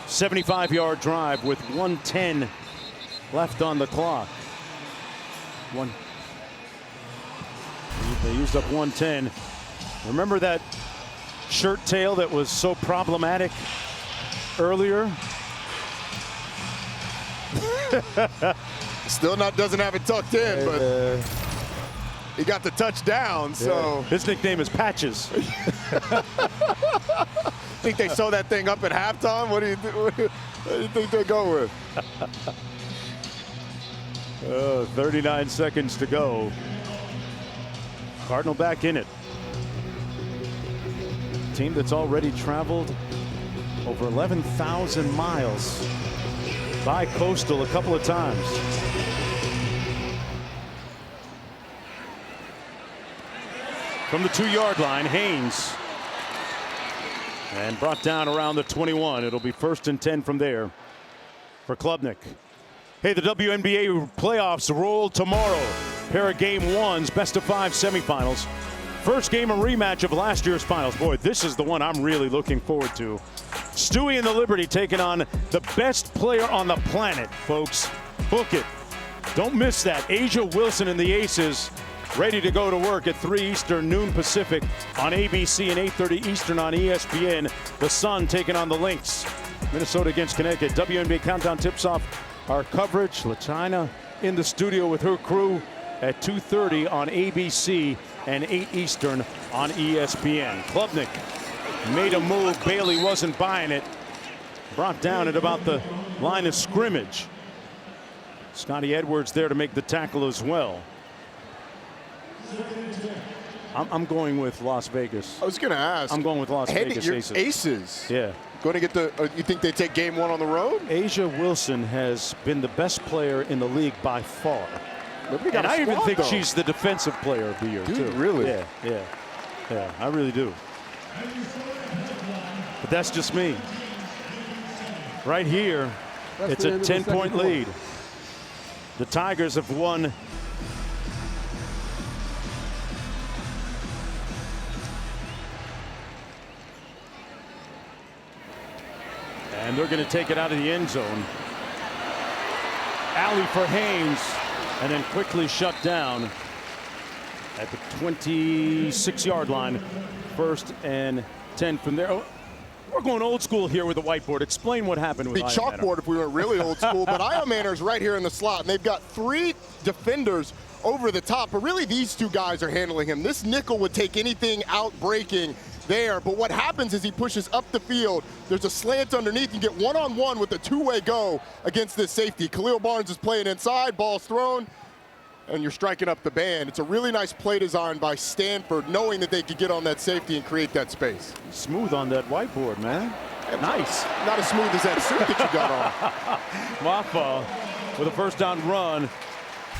75-yard drive with 1:10 left on the clock. They used up 1:10. Remember that shirt tail that was so problematic earlier? Still doesn't have it tucked in, but he got the touchdown, so. His nickname is Patches. Think they sew that thing up at halftime? What do you think they go with? 39 seconds to go. Cardinal back in it. Team that's already traveled over 11,000 miles by coastal a couple of times. From the 2-yard line, Haynes. And brought down around the 21. It'll be 1st and 10 from there for Klubnik. Hey, the WNBA playoffs roll tomorrow. Pair of game 1s, best of 5 semifinals. First game, a rematch of last year's finals. Boy, this is the one I'm really looking forward to. Stewie and the Liberty taking on the best player on the planet, folks. Book it. Don't miss that. Asia Wilson and the Aces ready to go to work at 3 Eastern, noon Pacific on ABC and 8:30 Eastern on ESPN. The Sun taking on the Lynx. Minnesota against Connecticut. WNBA Countdown tips off our coverage. LaChina in the studio with her crew at 2:30 on ABC and 8 Eastern on ESPN. Klubnik made a move. Bailey wasn't buying it. Brought down at about the line of scrimmage. Scotty Edwards there to make the tackle as well. I'm going with Las Vegas. I was going to ask. I'm going with Las Vegas Aces. Aces. Yeah. Going to get the. You think they take game 1 on the road? Asia Wilson has been the best player in the league by far. And I even think she's the defensive player of the year, too. Really? Yeah, I really do. But that's just me. Right here, it's a 10-point lead. The Tigers have won. And they're going to take it out of the end zone. Alley for Haynes, and then quickly shut down at the 26-yard line. 1st and 10 from there. Oh, we're going old school here with the whiteboard. Explain what happened with the chalkboard if we were really old school. But Manner's right here in the slot, and they've got 3 defenders over the top. But really, these 2 guys are handling him. This nickel would take anything out breaking there, but what happens is he pushes up the field. There's a slant underneath. You get one-on-one with a 2-way go against this safety. Khalil Barnes is playing inside, ball's thrown, and you're striking up the band. It's a really nice play design by Stanford, knowing that they could get on that safety and create that space. Smooth on that whiteboard, man. Nice. Not as smooth as that suit that you got on. Maffa with a 1st down run.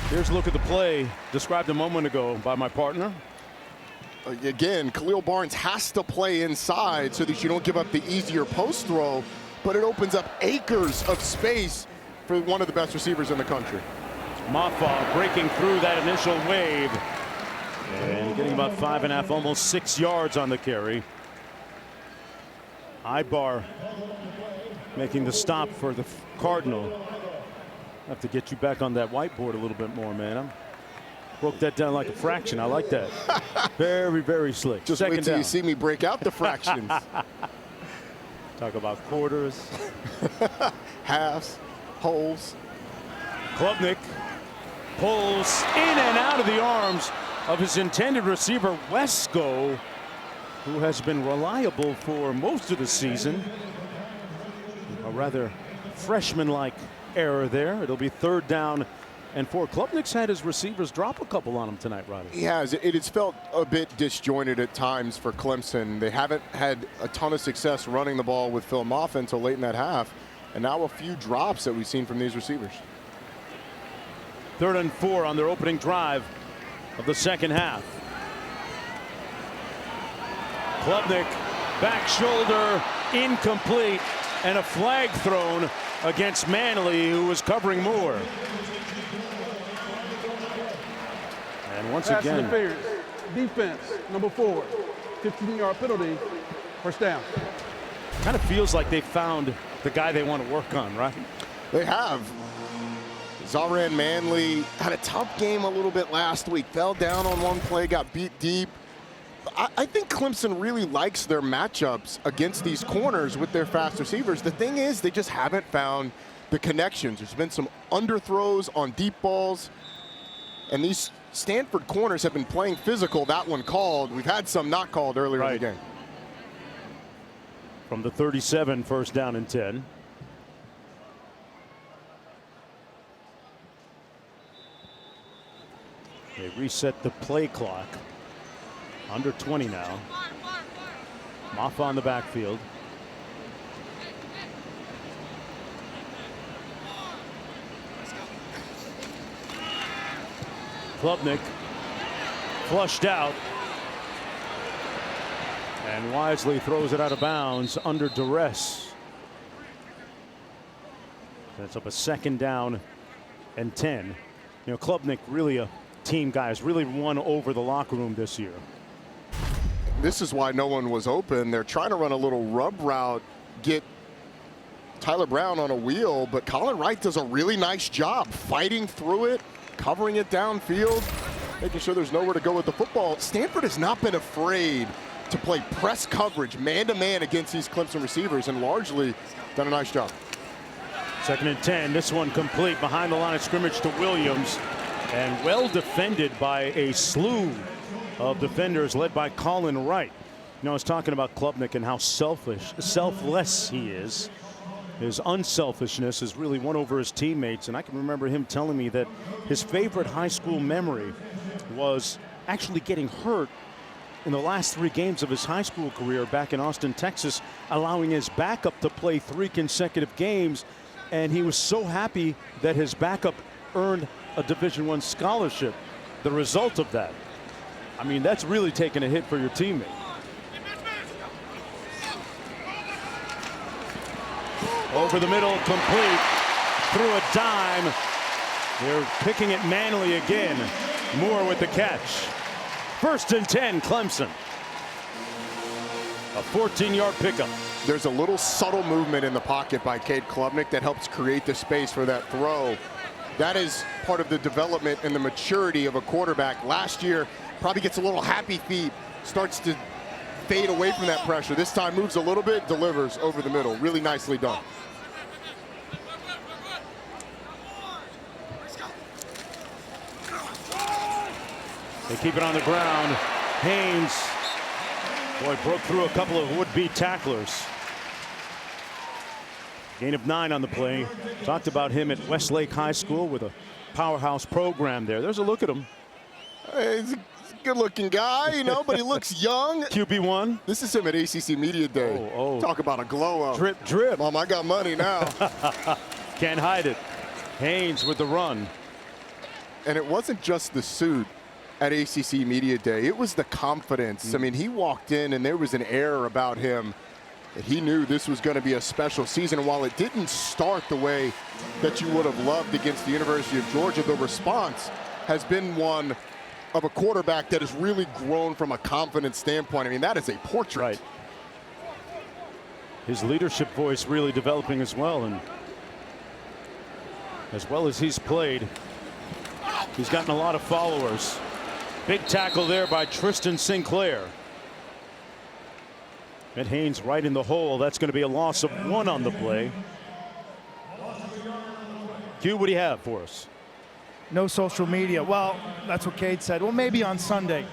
Here's a look at the play described a moment ago by my partner. Again, Khalil Barnes has to play inside so that you don't give up the easier post throw, but it opens up acres of space for one of the best receivers in the country. Maffa breaking through that initial wave and getting about 5.5, almost 6 yards on the carry. Ibar making the stop for the Cardinal. Have to get you back on that whiteboard a little bit more, man. Broke that down like a fraction. I like that. Very, very slick. Just wait till you see me break out the fractions. Talk about quarters. Halves, wholes. Klubnik pulls in and out of the arms of his intended receiver, Wesco, who has been reliable for most of the season. A rather freshman-like error there. It'll be 3rd down and 4. Klubnik's had his receivers drop a couple on him tonight, Roddy. He has. It has felt a bit disjointed at times for Clemson. They haven't had a ton of success running the ball with Phil Maffa until late in that half. And now a few drops that we've seen from these receivers. 3rd and 4 on their opening drive of the 2nd half. Klubnik, back shoulder, incomplete, and a flag thrown against Manley, who was covering Moore. And once Pass again, interference. Defense, number 4. 15-yard penalty. 1st down. Kind of feels like they found the guy they want to work on, right? They have. Zaran Manley had a tough game a little bit last week. Fell down on one play, got beat deep. I think Clemson really likes their matchups against these corners with their fast receivers. The thing is, they just haven't found the connections. There's been some underthrows on deep balls. And these Stanford corners have been playing physical. That one called. We've had some not called earlier in the game. From the 37, 1st down and 10. They reset the play clock. Under 20 now. Maffa on the backfield. Klubnik flushed out. And wisely throws it out of bounds under duress. That's up a 2nd down and 10. You know, Klubnik really a team guy, has really won over the locker room this year. This is why no one was open. They're trying to run a little rub route, get Tyler Brown on a wheel, but Colin Wright does a really nice job fighting through it, covering it downfield, making sure there's nowhere to go with the football. Stanford has not been afraid to play press coverage man-to-man against these Clemson receivers, and largely done a nice job. Second and 10. This one complete behind the line of scrimmage to Williams, and well defended by a slew of defenders led by Colin Wright. You know, I was talking about Klubnik and how selfless he is. His unselfishness has really won over his teammates, and I can remember him telling me that his favorite high school memory was actually getting hurt in the last 3 games of his high school career back in Austin, Texas, allowing his backup to play 3 consecutive games, and he was so happy that his backup earned a Division I scholarship. The result of that, I mean, that's really taking a hit for your teammate. Over the middle, complete, through a dime. They're picking it manually again. Moore with the catch. First and 10, Clemson. A 14-yard pickup. There's a little subtle movement in the pocket by Cade Klubnik that helps create the space for that throw. That is part of the development and the maturity of a quarterback. Last year, probably gets a little happy feet, starts to fade away from that pressure. This time moves a little bit, delivers over the middle. Really nicely done. They keep it on the ground. Haynes, boy, broke through a couple of would-be tacklers. Gain of 9 on the play. Talked about him at Westlake High School with a powerhouse program there. There's a look at him. He's a good-looking guy, you know, but he looks young. QB1. This is him at ACC Media Day. Talk about a glow-up. Drip, drip. Mom, I got money now. Can't hide it. Haynes with the run. And it wasn't just the suit at ACC Media Day. It was the confidence. I mean, he walked in and there was an air about him that he knew this was going to be a special season. And while it didn't start the way that you would have loved against the University of Georgia, the response has been one of a quarterback that has really grown from a confidence standpoint. I mean, that is a portrait. Right. His leadership voice really developing as well. And as well as he's played, he's gotten a lot of followers. Big tackle there by Tristan Sinclair. Met Haynes right in the hole. That's going to be a loss of 1 on the play. Q, what do you have for us? No social media. Well, that's what Cade said. Well, maybe on Sunday.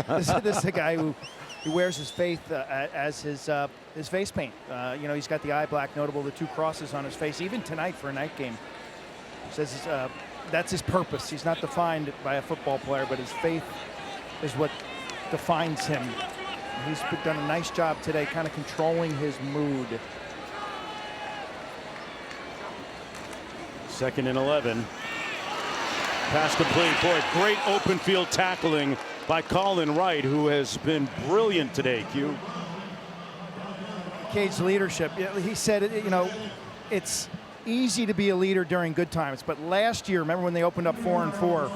This is a guy who wears his faith as his face paint. You know, he's got the eye black, notable the 2 crosses on his face. Even tonight for a night game, says that's his purpose. He's not defined by a football player, but his faith is what defines him. He's done a nice job today, kind of controlling his mood. Second and 11. Pass complete. Boy, great open field tackling by Colin Wright, who has been brilliant today, Q. Cade's leadership. He said, you know, it's easy to be a leader during good times, but last year, remember when they opened up 4-4,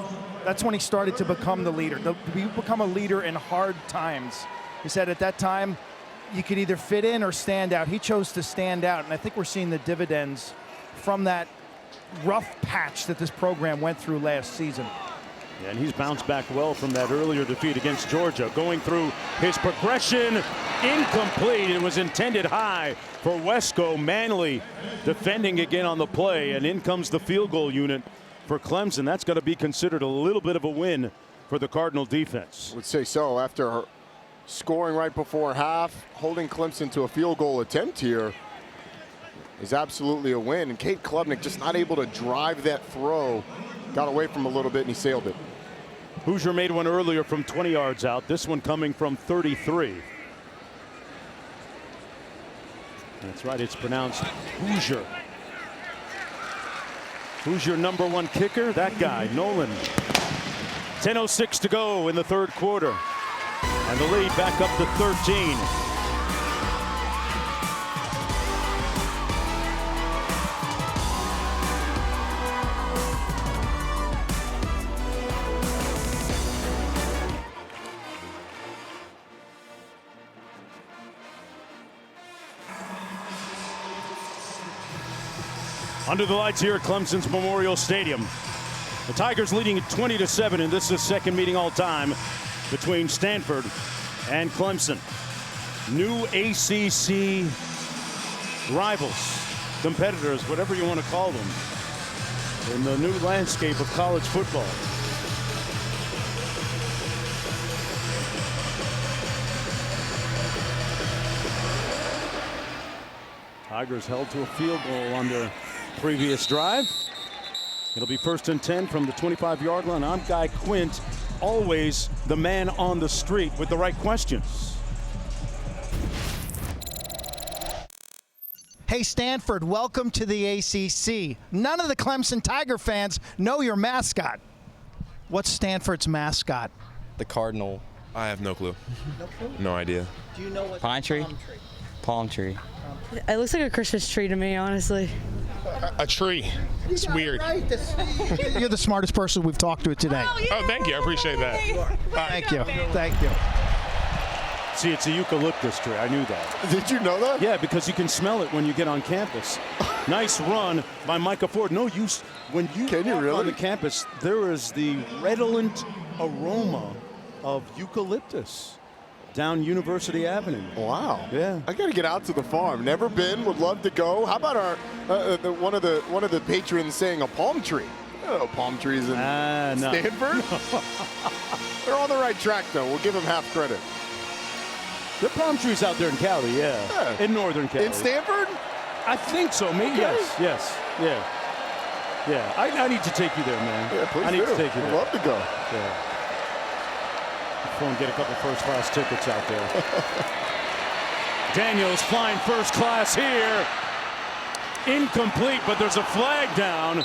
that's when he started to become the leader. You become a leader in hard times. He said at that time, you could either fit in or stand out. He chose to stand out, and I think we're seeing the dividends from that rough patch that this program went through last season. Yeah, and he's bounced back well from that earlier defeat against Georgia. Going through his progression, incomplete. It was intended high for Wesco. Manley defending again on the play, and in comes the field goal unit for Clemson. That's going to be considered a little bit of a win for the Cardinal defense. I would say so. After scoring right before half, holding Clemson to a field goal attempt here is absolutely a win. And Cade Klubnik just not able to drive that throw. Got away from a little bit and he sailed it. Hoosier made one earlier from 20 yards out. This one coming from 33. That's right, it's pronounced Hoosier. Who's your #1 kicker? That guy, Nolan. 10:06 to go in the 3rd quarter. And the lead back up to 13. Under the lights here at Clemson's Memorial Stadium. The Tigers leading at 20-7, and this is the second meeting all time between Stanford and Clemson. New ACC rivals. competitors, whatever you want to call them, in the new landscape of college football. Tigers held to a field goal on their previous drive. It'll be 1st and 10 from the 25-yard line. I'm Guy Quint, always the man on the street with the right questions. Hey, Stanford, welcome to the ACC. None of the Clemson Tiger fans know your mascot. What's Stanford's mascot? The Cardinal. I have no clue. No clue? No idea. Do you know what Pine tree? Palm tree. It looks like a Christmas tree to me, honestly. A tree. It's weird. Right. You're the smartest person we've talked to today. Oh, thank you. I appreciate that. Thank you. Thank you. See, it's a eucalyptus tree. I knew that. Did you know that? Yeah, because you can smell it when you get on campus. Nice run by Micah Ford. No use when you walk on the campus, there is the redolent aroma of eucalyptus down University Avenue. Wow. Yeah. I got to get out to the farm. Never been. Would love to go. How about our one of the patrons saying a palm tree? Oh, palm trees in Stanford. They're on the right track, though. We'll give them half credit. There are palm trees out there in Cali, yeah. In northern Cali. In Stanford? I think so. Maybe. Yes. Yeah. I need to take you there, man. Yeah, please I need to take you I'd there. love to go. Yeah. Go and get a couple first-class tickets out there. Daniels flying first class here. Incomplete, but there's a flag down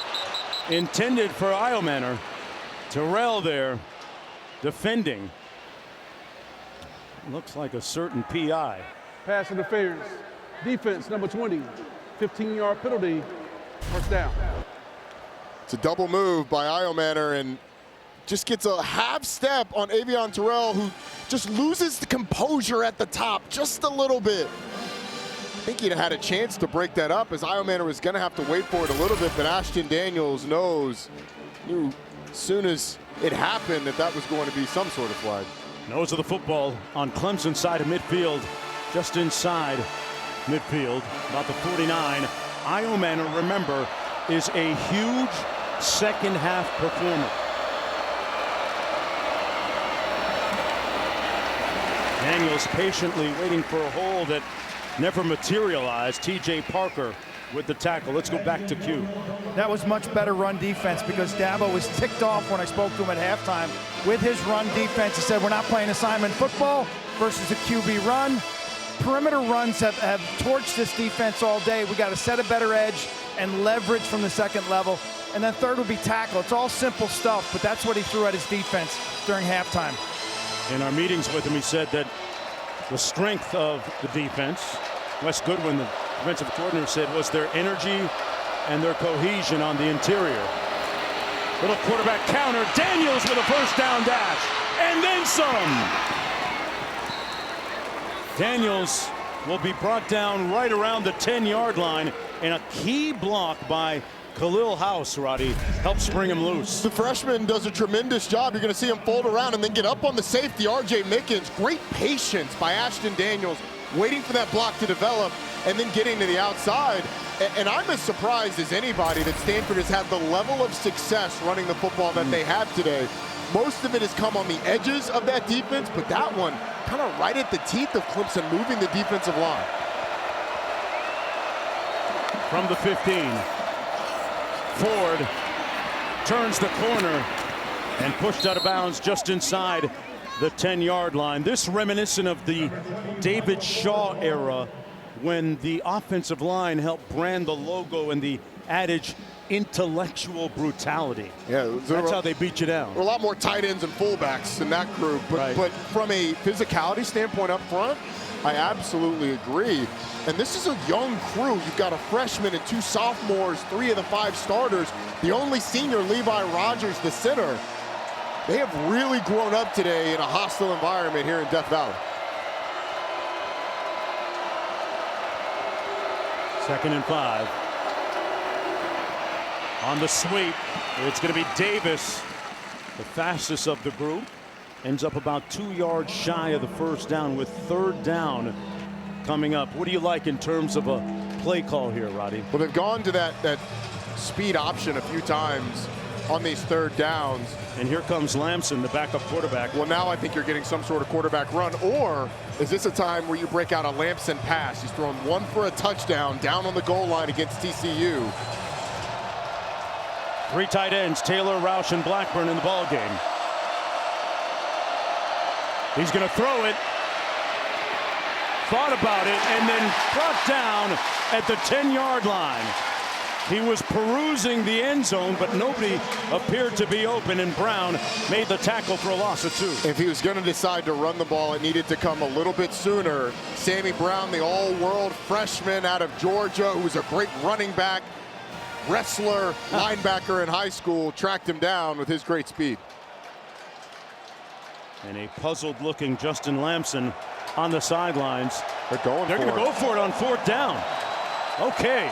intended for Iomanner. Terrell there defending. Looks like a certain PI. Pass interference. Defense, number 20. 15-yard penalty. First down. It's a double move by Iomanner and just gets a half step on Avion Terrell, who just loses the composure at the top just a little bit. I think he'd had a chance to break that up, as Iomanner was going to have to wait for it a little bit, but Ashton Daniels knew as soon as it happened that was going to be some sort of flag. Nose of the football on Clemson's side of midfield, just inside midfield, about the 49. Iomanner, remember, is a huge second half performer. Daniels patiently waiting for a hole that never materialized. TJ Parker with the tackle. Let's go back to Q. That was much better run defense because Dabo was ticked off when I spoke to him at halftime with his run defense. He said, we're not playing assignment football versus a QB run. Perimeter runs have torched this defense all day. We got to set a better edge and leverage from the second level. And then third would be tackle. It's all simple stuff, but that's what he threw at his defense during halftime. In our meetings with him, he said that the strength of the defense, Wes Goodwin, the defensive coordinator, said was their energy and their cohesion on the interior. Little quarterback counter. Daniels with a first down dash. And then some. Daniels will be brought down right around the 10-yard line, and a key block by Khalil House, Roddy, helps bring him loose. The freshman does a tremendous job. You're going to see him fold around and then get up on the safety, R.J. Mickens. Great patience by Ashton Daniels, waiting for that block to develop and then getting to the outside. And I'm as surprised as anybody that Stanford has had the level of success running the football that they have today. Most of it has come on the edges of that defense, but that one kind of right at the teeth of Clemson, moving the defensive line. From the 15, Ford turns the corner and pushed out of bounds just inside the 10-yard line. This reminiscent of the David Shaw era, when the offensive line helped brand the logo and the adage intellectual brutality. Yeah, that's how they beat you down. A lot more tight ends and fullbacks in that group, but from a physicality standpoint up front, I absolutely agree. And this is a young crew. You've got a freshman and two sophomores, 3 of the 5 starters. The only senior, Levi Rogers, the center. They have really grown up today in a hostile environment here in Death Valley. 2nd and 5. On the sweep, it's going to be Davis, the fastest of the group. Ends up about 2 yards shy of the first down with 3rd down coming up. What do you like in terms of a play call here, Roddy? Well, they've gone to that speed option a few times on these third downs. And here comes Lamson, the backup quarterback. Well, now I think you're getting some sort of quarterback run. Or is this a time where you break out a Lamson pass? He's thrown one for a touchdown down on the goal line against TCU. 3 tight ends, Taylor, Roush, and Blackburn in the ball game. He's going to throw it. Thought about it, and then brought down at the 10-yard line. He was perusing the end zone, but nobody appeared to be open, and Brown made the tackle for a loss of 2. If he was going to decide to run the ball, it needed to come a little bit sooner. Sammy Brown, the all-world freshman out of Georgia, who was a great running back, wrestler, linebacker in high school, tracked him down with his great speed. And a puzzled-looking Justin Lamson on the sidelines. They're going to go for it on 4th down. Okay.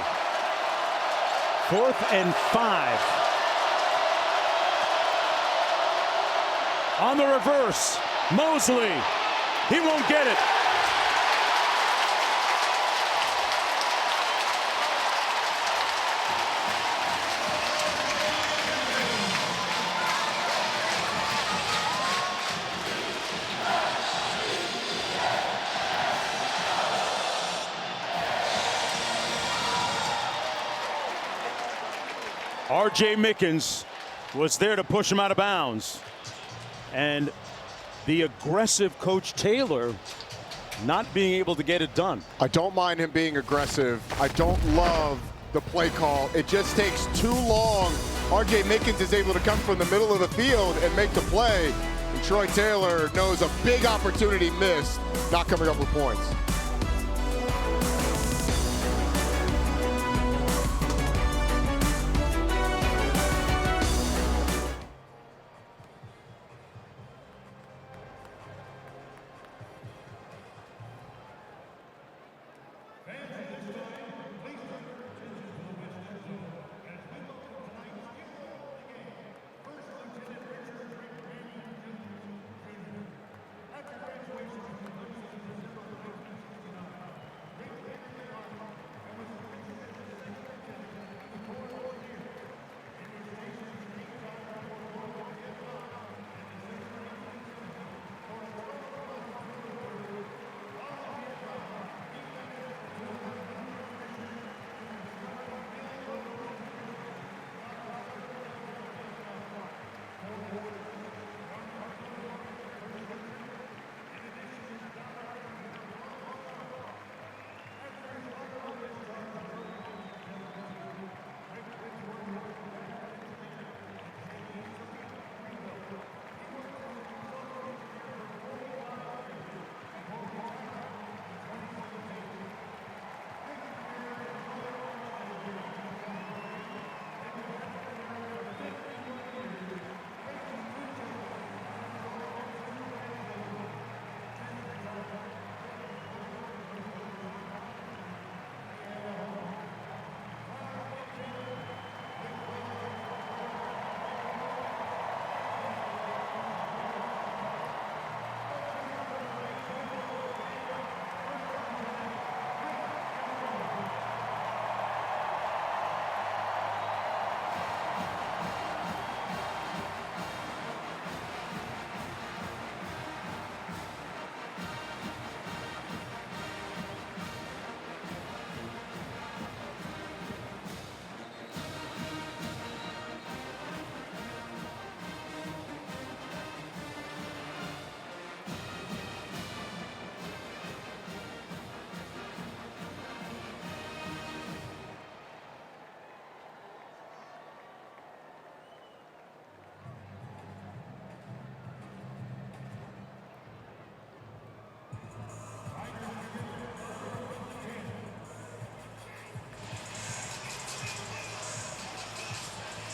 4th and 5. On the reverse, Mosley. He won't get it. R.J. Mickens was there to push him out of bounds. And the aggressive Coach Taylor not being able to get it done. I don't mind him being aggressive. I don't love the play call. It just takes too long. R.J. Mickens is able to come from the middle of the field and make the play. And Troy Taylor knows a big opportunity missed, not coming up with points.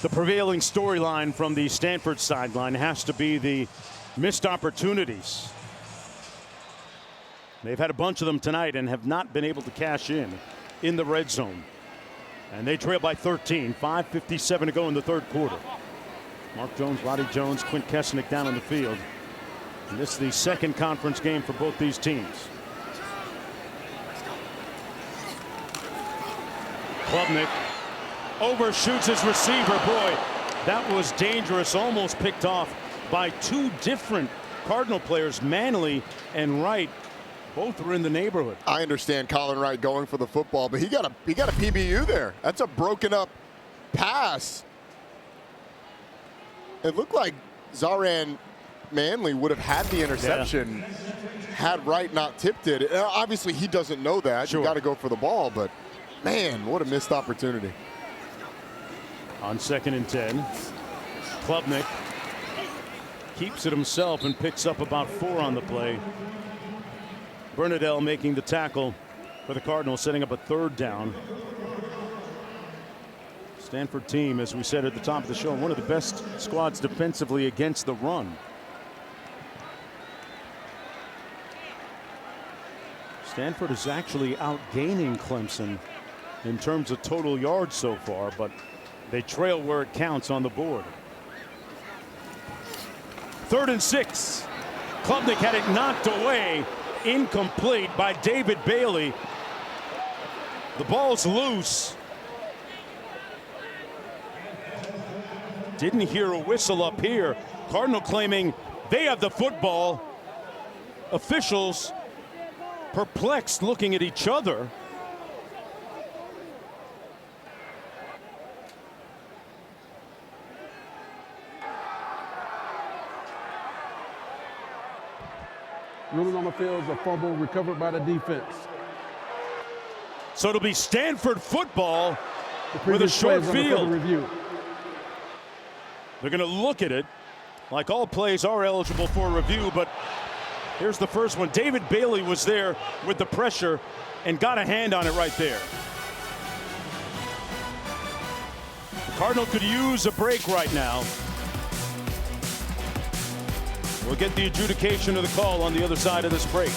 The prevailing storyline from the Stanford sideline has to be the missed opportunities. They've had a bunch of them tonight and have not been able to cash in the red zone. And they trail by 13, 5:57 to go in the 3rd quarter. Mark Jones, Roddy Jones, Quint Kesnick down on the field. And this is the 2nd conference game for both these teams. Klubnik overshoots his receiver. Boy, that was dangerous. Almost picked off by two different Cardinal players, Manley and Wright. Both were in the neighborhood. I understand Colin Wright going for the football, but he got a PBU there. That's a broken up pass. It looked like Zaran Manley would have had the interception had Wright not tipped it. Obviously, he doesn't know that. Sure. You got to go for the ball, but man, what a missed opportunity. On 2nd and 10, Klubnik keeps it himself and picks up about 4 on the play. Bernadelle making the tackle for the Cardinals, setting up a 3rd down. Stanford team, as we said at the top of the show, one of the best squads defensively against the run. Stanford is actually outgaining Clemson in terms of total yards so far, but they trail where it counts on the board. 3rd and 6. Klubnik had it knocked away, incomplete by David Bailey. The ball's loose. Didn't hear a whistle up here. Cardinal claiming they have the football. Officials perplexed, looking at each other. Ruling on the field is a fumble recovered by the defense. So it'll be Stanford football with a short field. They're going to look at it like all plays are eligible for review, but here's the first one. David Bailey was there with the pressure and got a hand on it right there. The Cardinal could use a break right now. We'll get the adjudication of the call on the other side of this break.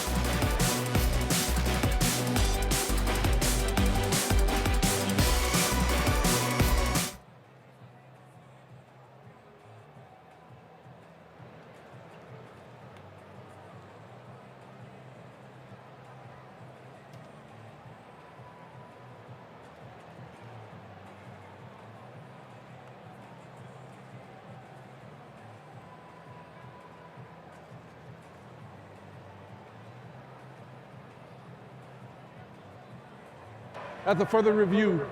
After further review,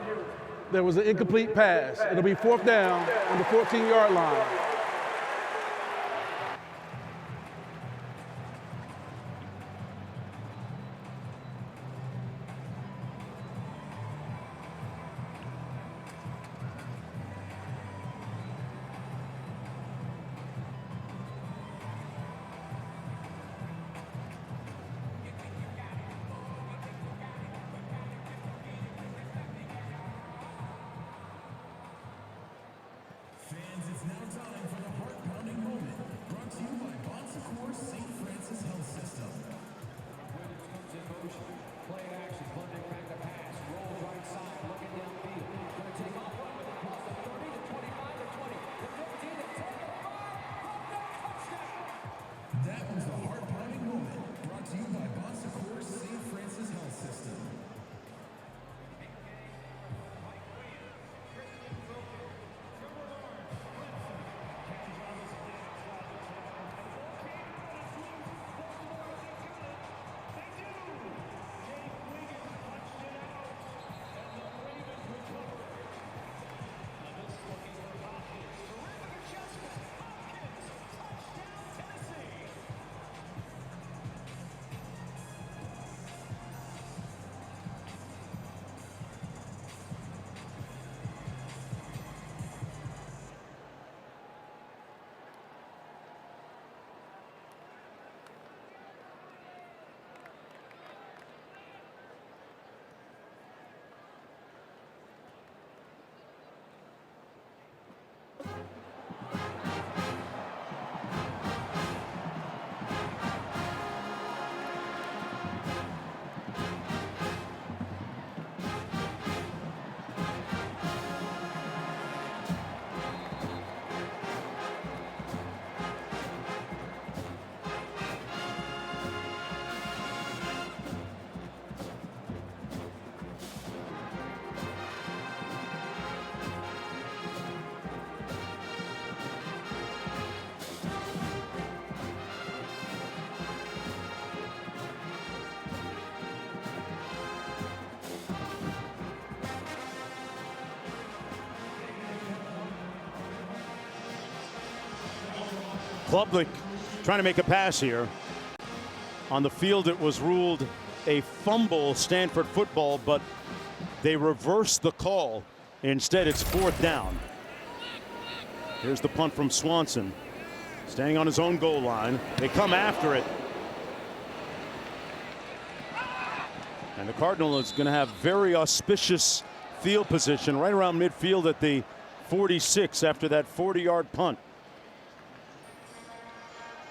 there was an incomplete pass. It'll be 4th down on the 14-yard line. Fans, it's now time for Klubnik trying to make a pass here. On the field, it was ruled a fumble, Stanford football, but they reversed the call. Instead, it's 4th down. Here's the punt from Swanson. Standing on his own goal line. They come after it. And the Cardinal is going to have very auspicious field position right around midfield at the 46 after that 40-yard punt.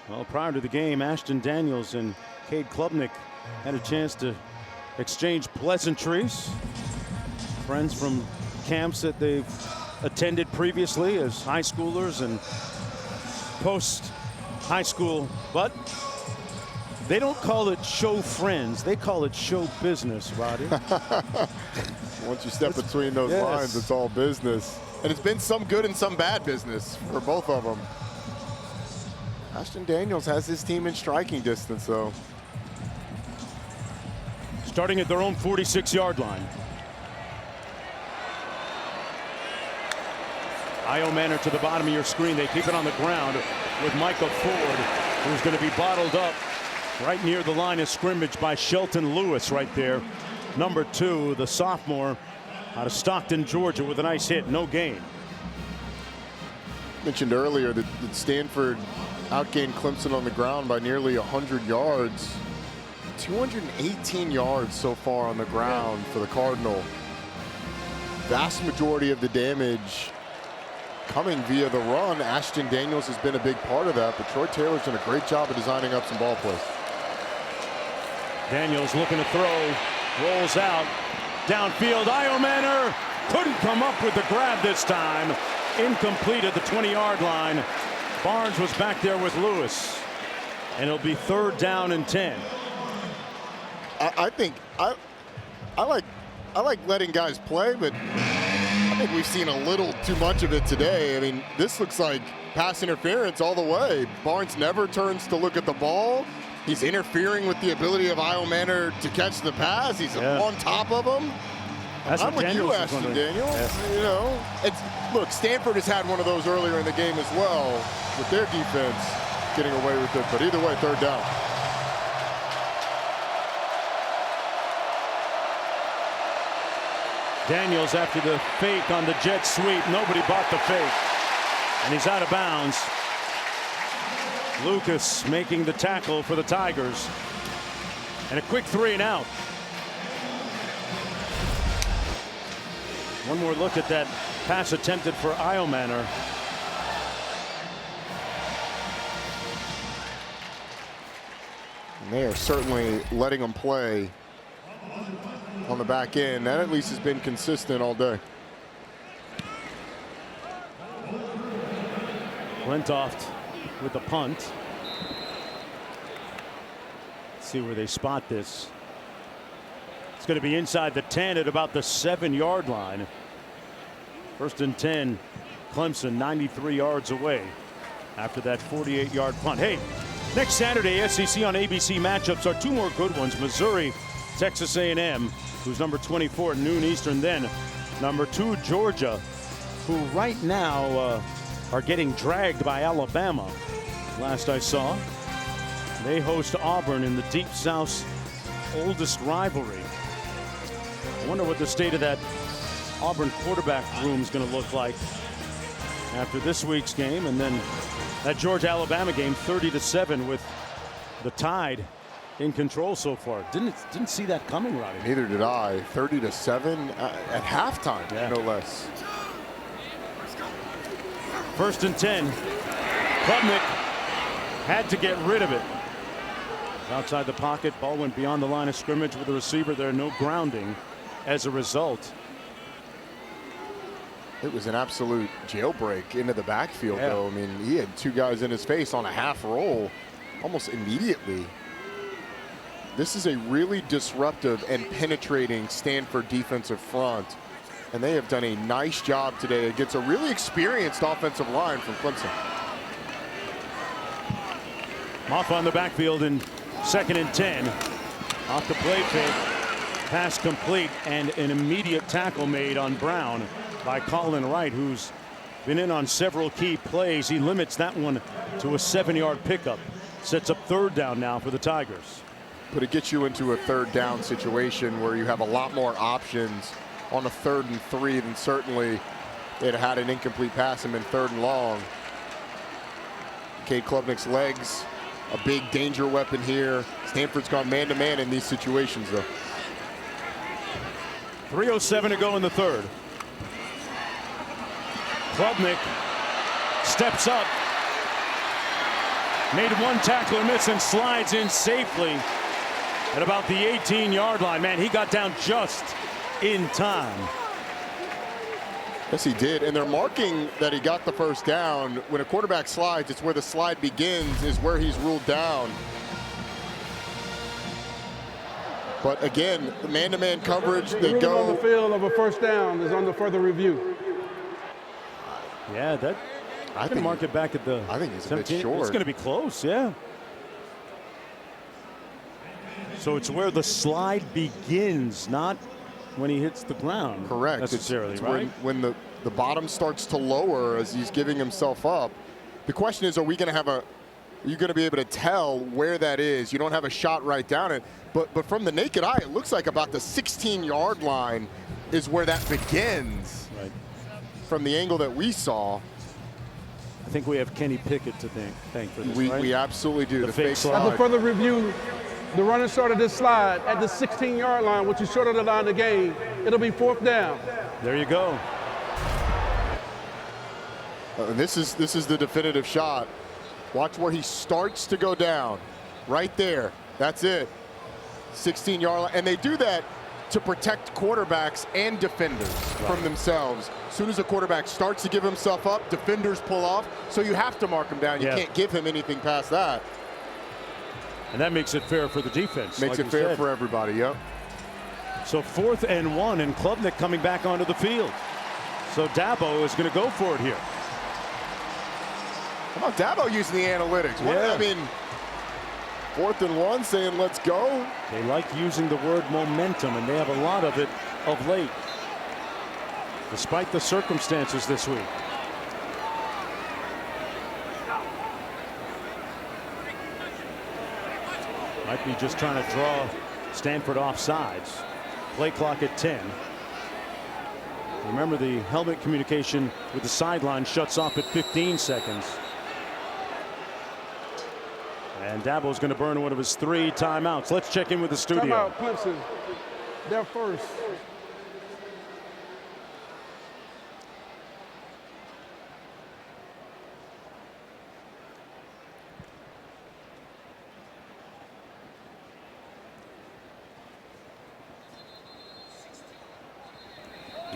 Well, prior to the game, Ashton Daniels and Cade Klubnik had a chance to exchange pleasantries. Friends from camps that they've attended previously as high schoolers and post high school, but they don't call it show friends, they call it show business, Roddy. Once you step between those lines, it's all business. And it's been some good and some bad business for both of them. Ashton Daniels has his team in striking distance, though. Starting at their own 46-yard line. Io Manor to the bottom of your screen. They keep it on the ground with Micah Ford, who's going to be bottled up right near the line of scrimmage by Shelton Lewis right there. Number 2, the sophomore out of Stockton, Georgia, with a nice hit. No gain. Mentioned earlier that Stanford outgained Clemson on the ground by nearly 100 yards. 218 yards so far on the ground for the Cardinal. Vast majority of the damage coming via the run. Ashton Daniels has been a big part of that, but Troy Taylor's done a great job of designing up some ball plays. Daniels looking to throw, rolls out, downfield. Io Manor couldn't come up with the grab this time. Incomplete at the 20-yard line. Barnes was back there with Lewis, and it'll be 3rd down and 10. I think I like letting guys play, but I think we've seen a little too much of it today. I mean, this looks like pass interference all the way. Barnes never turns to look at the ball. He's interfering with the ability of Io Manor to catch the pass. He's on top of him. I'm with you, Ashton Daniels. Yeah. You know, look, Stanford has had one of those earlier in the game as well with their defense getting away with it. But either way, 3rd down. Daniels after the fake on the jet sweep. Nobody bought the fake. And he's out of bounds. Lucas making the tackle for the Tigers. And a quick 3 and out. One more look at that pass attempted for Io Manor. And they are certainly letting them play on the back end. That at least has been consistent all day. Flintoft with the punt. Let's see where they spot this. It's going to be inside the 10 at about the 7-yard line. 1st and 10. Clemson 93 yards away after that 48-yard punt. Hey, next Saturday SEC on ABC matchups are 2 more good ones. Missouri, Texas A&M, who's number 24 at noon Eastern. Then number 2 Georgia, who right now are getting dragged by Alabama. Last I saw, they host Auburn in the Deep South's oldest rivalry. I wonder what the state of that Auburn quarterback room is going to look like after this week's game, and then that Georgia-Alabama game, 30-7, with the Tide in control so far. Didn't see that coming, Roddy. Neither did I. 30-7 at halftime, no less. 1st and 10. Klubnik had to get rid of it. Outside the pocket, ball went beyond the line of scrimmage with the receiver there. No grounding as a result. It was an absolute jailbreak into the backfield, though. I mean, he had 2 guys in his face on a half roll almost immediately. This is a really disruptive and penetrating Stanford defensive front, and they have done a nice job today against a really experienced offensive line from Clemson. Moff on the backfield in 2nd and 10. Off the play fake. Pass complete, and an immediate tackle made on Brown by Colin Wright, who's been in on several key plays. He limits that one to a 7-yard pickup. Sets up 3rd down now for the Tigers. But it gets you into a 3rd down situation where you have a lot more options on a 3rd and 3 than certainly it had an incomplete pass and been 3rd and long. Cade Klubnik's legs, a big danger weapon here. Stanford's gone man-to-man in these situations, though. 3:07 to go in the 3rd. Klubnik steps up. Made one tackler miss and slides in safely at about the 18-yard line. Man, he got down just in time. Yes, he did. And they're marking that he got the 1st down. When a quarterback slides, it's where the slide begins, is where he's ruled down. But again, the man-to-man coverage, they go on the field of a 1st down is under further review. Yeah, that. I think mark it back at the. I think he's 17. a bit short. It's going to be close, yeah. So it's where the slide begins, not when he hits the ground. Correct. Necessarily, it's right? when the bottom starts to lower as he's giving himself up. The question is, are we going to have a? Are you going to be able to tell where that is? You don't have a shot right down it, but from the naked eye, it looks like about the 16-yard line is where that begins. Right. From the angle that we saw. I think we have Kenny Pickett to thank for this, right? We absolutely do. The fake slide. After further review, the runner started this slide at the 16-yard line, which is short of the line of the game. It'll be 4th down. There you go. This is the definitive shot. Watch where he starts to go down. Right there. That's it. 16-yard line. And they do that to protect quarterbacks and defenders from themselves. As soon as a quarterback starts to give himself up, defenders pull off. So you have to mark him down. You can't give him anything past that. And that makes it fair for the defense. Makes it fair for everybody, yep. So 4th and 1, and Klubnik coming back onto the field. So Dabo is going to go for it here. How about Dabo using the analytics? Yeah. I mean, 4th and 1 saying let's go. They like using the word momentum, and they have a lot of it of late, despite the circumstances this week. Might be just trying to draw Stanford off sides. Play clock at 10. Remember, the helmet communication with the sideline shuts off at 15 seconds. And Dabo's going to burn one of his 3 timeouts. Let's check in with the studio. Timeout, Clemson. They're first.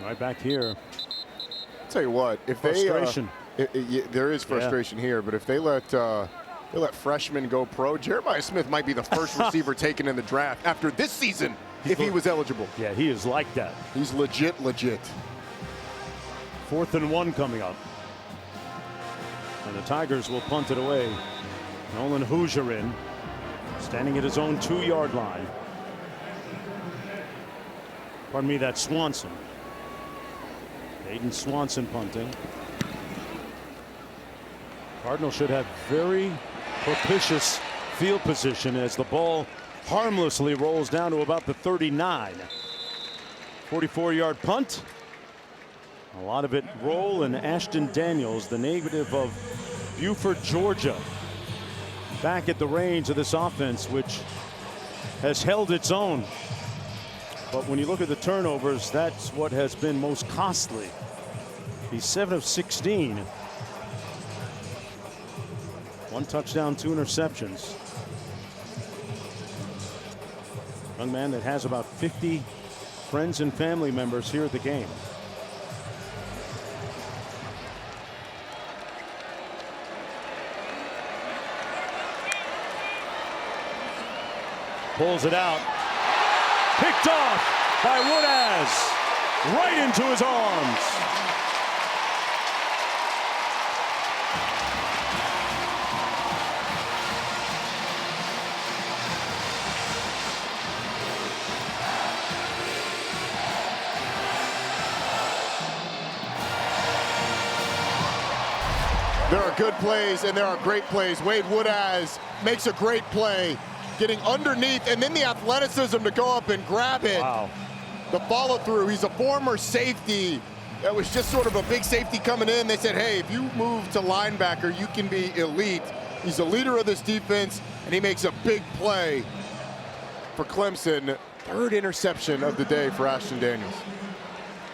Right back here. I'll tell you what, if frustration. There is frustration here, but if they let freshmen go pro, Jeremiah Smith might be the first receiver taken in the draft after this season if he was eligible. Yeah, he is like that. He's legit. 4th and 1 coming up. And the Tigers will punt it away. Nolan Hoosier in, standing at his own 2-yard line. Pardon me, that's Swanson. Aiden Swanson punting. Cardinal should have very propitious field position as the ball harmlessly rolls down to about the 39. 44-yard punt. A lot of it roll, and Ashton Daniels, the native of Beaufort, Georgia, back at the range of this offense, which has held its own. But when you look at the turnovers, that's what has been most costly. He's 7 of 16. 1 touchdown, 2 interceptions. Young man that has about 50 friends and family members here at the game. Pulls it out. Picked off by Woodaz. Right into his arms. There are good plays and there are great plays. Wade Woodaz makes a great play, getting underneath, and then the athleticism to go up and grab it. Wow. The follow through. He's a former safety. That was just sort of a big safety coming in. They said, hey, if you move to linebacker, you can be elite. He's a leader of this defense, and he makes a big play for Clemson. Third interception of the day for Ashton Daniels.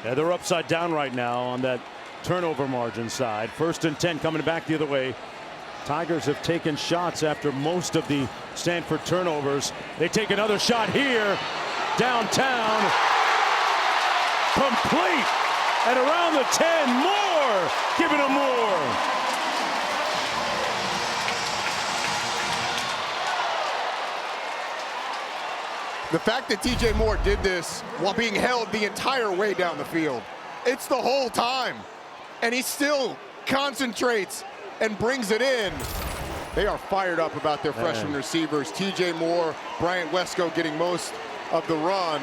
Yeah, they're upside down right now on that turnover margin side. 1st and 10 coming back the other way. Tigers have taken shots after most of the Stanford turnovers. They take another shot here, downtown. Complete, and around the 10, more, giving them more. The fact that TJ Moore did this while being held the entire way down the field, it's the whole time, and he still concentrates and brings it in. They are fired up about their freshman receivers. TJ Moore, Bryant Wesco getting most of the run.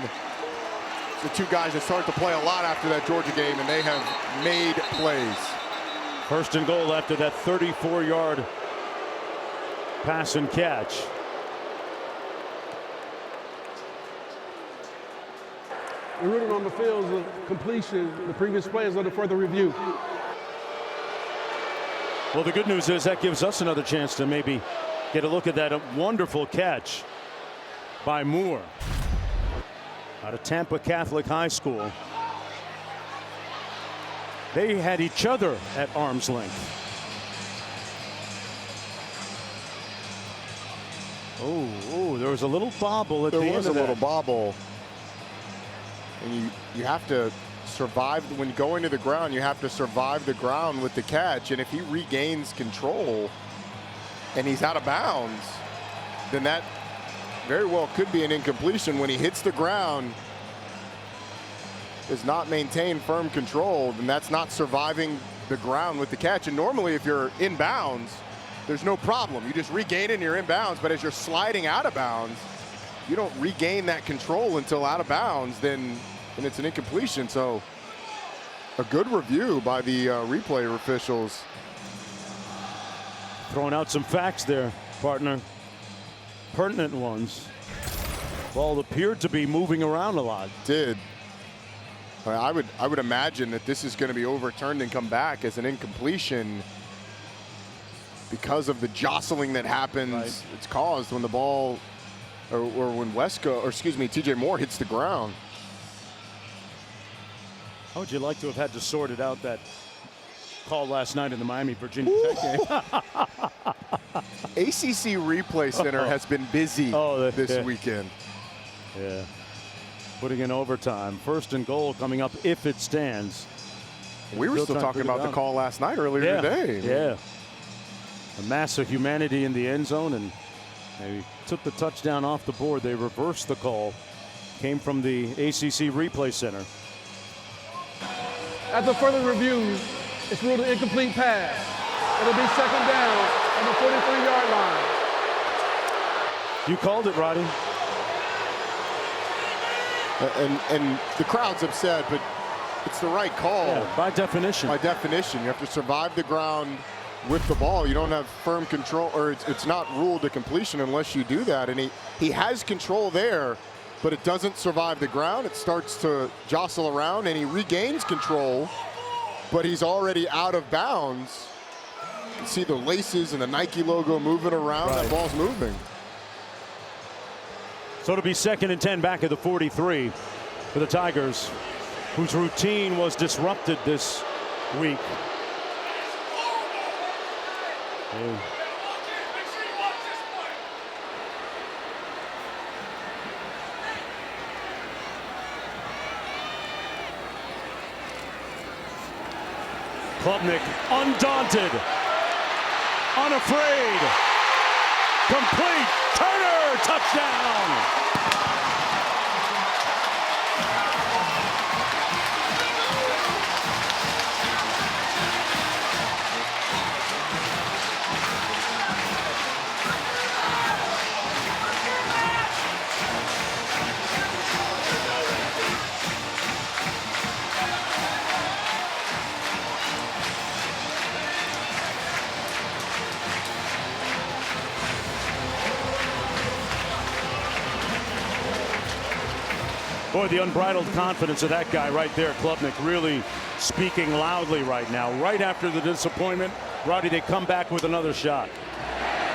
The two guys that started to play a lot after that Georgia game, and they have made plays. 1st and goal after that 34-yard pass and catch. The ruling on the field is a completion. The previous play is under further review. Well, the good news is that gives us another chance to maybe get a look at that wonderful catch by Moore out of Tampa Catholic High School. They had each other at arm's length. Oh, there was a little bobble at the end of that. There was a little bobble. And you have to survive when going to the ground. You have to survive the ground with the catch. And if he regains control and he's out of bounds, then that very well could be an incompletion. When he hits the ground, does not maintain firm control, then that's not surviving the ground with the catch. And normally if you're in bounds, there's no problem. You just regain it and you're in bounds. But as you're sliding out of bounds, you don't regain that control until out of bounds, then it's an incompletion. So a good review by the replay officials. Throwing out some facts there, partner. Pertinent ones. Ball appeared to be moving around a lot. Did. I would imagine that this is going to be overturned and come back as an incompletion because of the jostling that happens. It's caused when the ball, or when TJ Moore hits the ground. How would you like to have had to sort it out, that call last night in the Miami-Virginia Tech game? ACC Replay Center has been busy this weekend. Yeah. Putting in overtime. 1st and goal coming up if it stands. We were still talking about the call last night earlier today. Yeah. A mass of humanity in the end zone, and they took the touchdown off the board. They reversed the call. Came from the ACC Replay Center. After further review, it's ruled an incomplete pass. It'll be 2nd down on the 43-yard line. You called it, Roddy. And the crowd's upset, but it's the right call. Yeah, by definition. By definition, you have to survive the ground with the ball. You don't have firm control, or it's not ruled a completion unless you do that. And he has control there, but it doesn't survive the ground. It starts to jostle around, and he regains control, but he's already out of bounds. You can see the laces and the Nike logo moving around. That ball's moving. So it'll be 2nd and 10 back at the 43 for the Tigers, whose routine was disrupted this week. Klubnik, undaunted, unafraid, complete, Turner, touchdown! Boy, the unbridled confidence of that guy right there, Klubnik, really speaking loudly right now. Right after the disappointment, Roddy, they come back with another shot.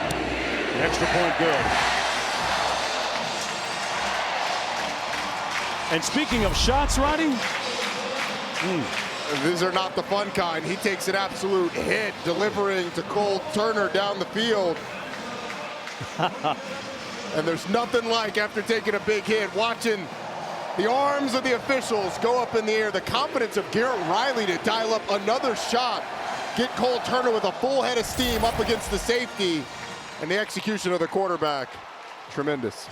The extra point good. And speaking of shots, Roddy. These are not the fun kind. He takes an absolute hit, delivering to Cole Turner down the field. And there's nothing like, after taking a big hit, watching the arms of the officials go up in the air. The confidence of Garrett Riley to dial up another shot. Get Cole Turner with a full head of steam up against the safety. And the execution of the quarterback, tremendous.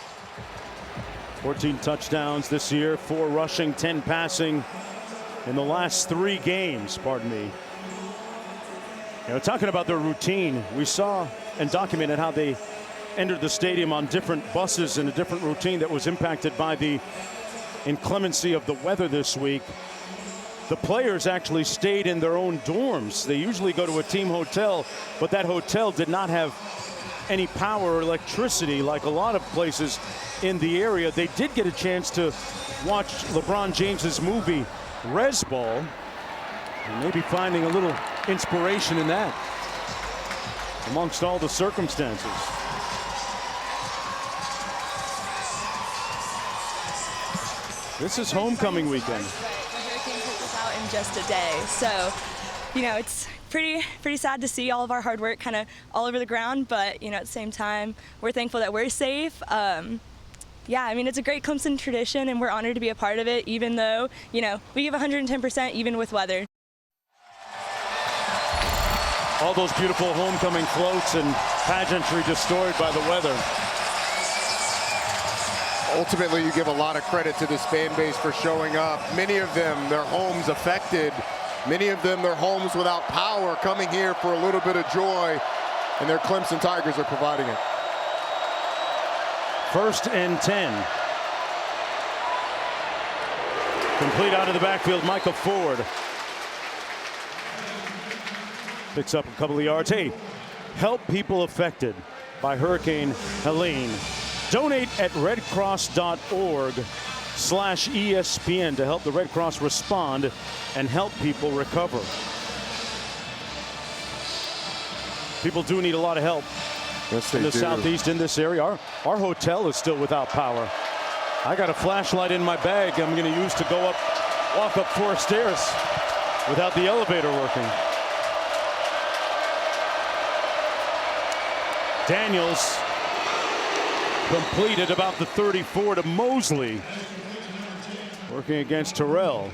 14 touchdowns this year, 4 rushing, 10 passing in the last 3 games, pardon me. You know, talking about their routine, we saw and documented how they entered the stadium on different buses in a different routine that was impacted by the inclemency of the weather this week. The players actually stayed in their own dorms. They usually go to a team hotel, but that hotel did not have any power or electricity like a lot of places in the area. They did get a chance to watch LeBron James's movie Res Ball, and maybe finding a little inspiration in that amongst all the circumstances. This is homecoming weekend. The hurricane took us out in just a day, so you know it's pretty sad to see all of our hard work kind of all over the ground, but you know at the same time we're thankful that we're safe. Yeah, I mean it's a great Clemson tradition and we're honored to be a part of it, even though you know we give 110% even with weather. All those beautiful homecoming floats and pageantry destroyed by the weather. Ultimately, you give a lot of credit to this fan base for showing up. Many of them, their homes affected. Many of them, their homes without power, coming here for a little bit of joy, and their Clemson Tigers are providing it. 1st and 10. Complete out of the backfield, Micah Ford. Picks up a couple of yards. Hey, help people affected by Hurricane Helene. Donate at redcross.org/ESPN to help the Red Cross respond and help people recover. People do need a lot of help. Yes, they in the do. Southeast in this area. Our hotel is still without power. I got a flashlight in my bag I'm going to use to go walk up 4 stairs without the elevator working. Daniels completed about the 34 to Mosley, working against Terrell.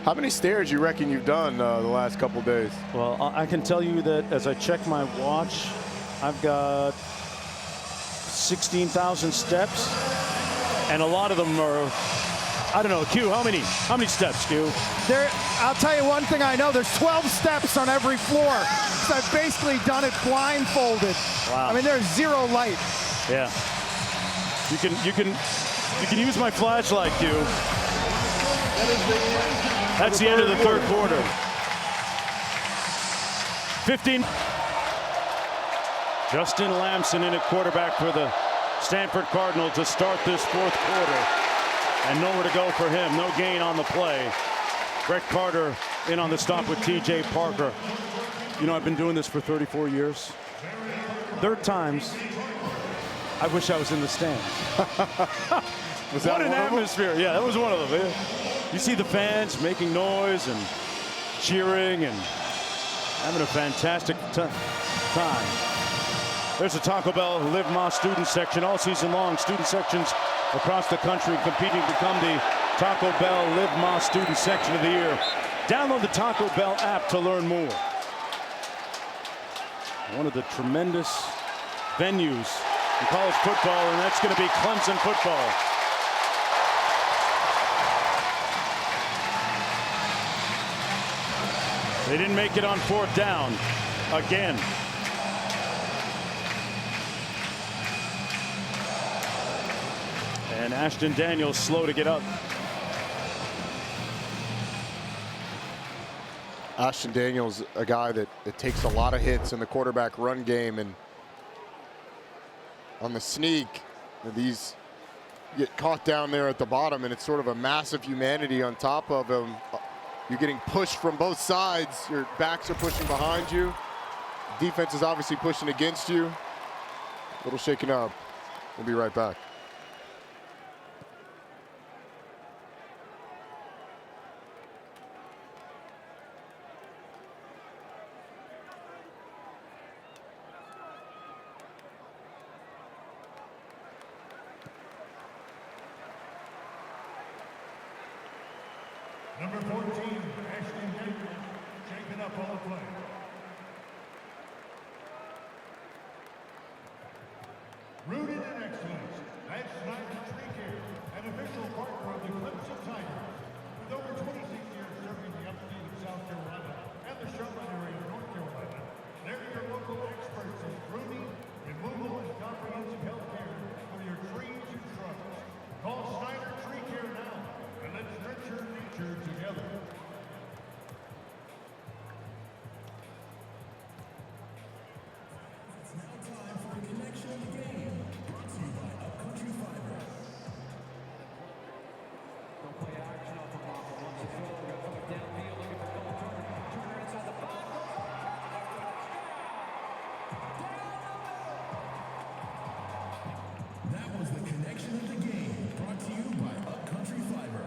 How many stairs you reckon you've done the last couple days? Well, I can tell you that as I check my watch, I've got 16,000 steps, and a lot of them are, I don't know, Q, how many steps, Q? I'll tell you one thing I know, there's 12 steps on every floor. So I've basically done it blindfolded. Wow. I mean, there's 0 light. Yeah. You can use my flashlight, Q. That's the end of the 3rd quarter. 15. Justin Lamson in at quarterback for the Stanford Cardinal to start this 4th quarter. And nowhere to go for him. No gain on the play. Brett Carter in on the stop with T.J. Parker. You know, I've been doing this for 34 years. There are times I wish I was in the stands. What an atmosphere. Yeah, that was one of them. You see the fans making noise and cheering and having a fantastic time. There's a Taco Bell Live Más student section all season long. Student sections across the country competing to become the Taco Bell Live Más student section of the year. Download the Taco Bell app to learn more. One of the tremendous venues in college football, and that's going to be Clemson football. They didn't make it on 4th down again. And Ashton Daniels slow to get up. Ashton Daniels, a guy that takes a lot of hits in the quarterback run game, and on the sneak, these get caught down there at the bottom, and it's sort of a massive humanity on top of him. You're getting pushed from both sides. Your backs are pushing behind you. Defense is obviously pushing against you. A little shaken up. We'll be right back. Number 14, Ashton Daniels, shaking up all play. Rooted in excellence, that's Snyder Tree Care, an official partner of the Clemson Tigers. With over 26 years serving the upstate of South Carolina and the Charlotte area of North Carolina, they're your local experts in grooming, removal, and comprehensive health care for your trees and shrubs. Call Snyder Tree Care now, and let's nurture nature together. It's now time for a connection game, brought to you by Upcountry Fiber. Don't play action off the ball. Once you throw, we're going to throw it downfield, looking for Cole Turner. Turner inside the box. That was the connection of the game, brought to you by Upcountry Fiber.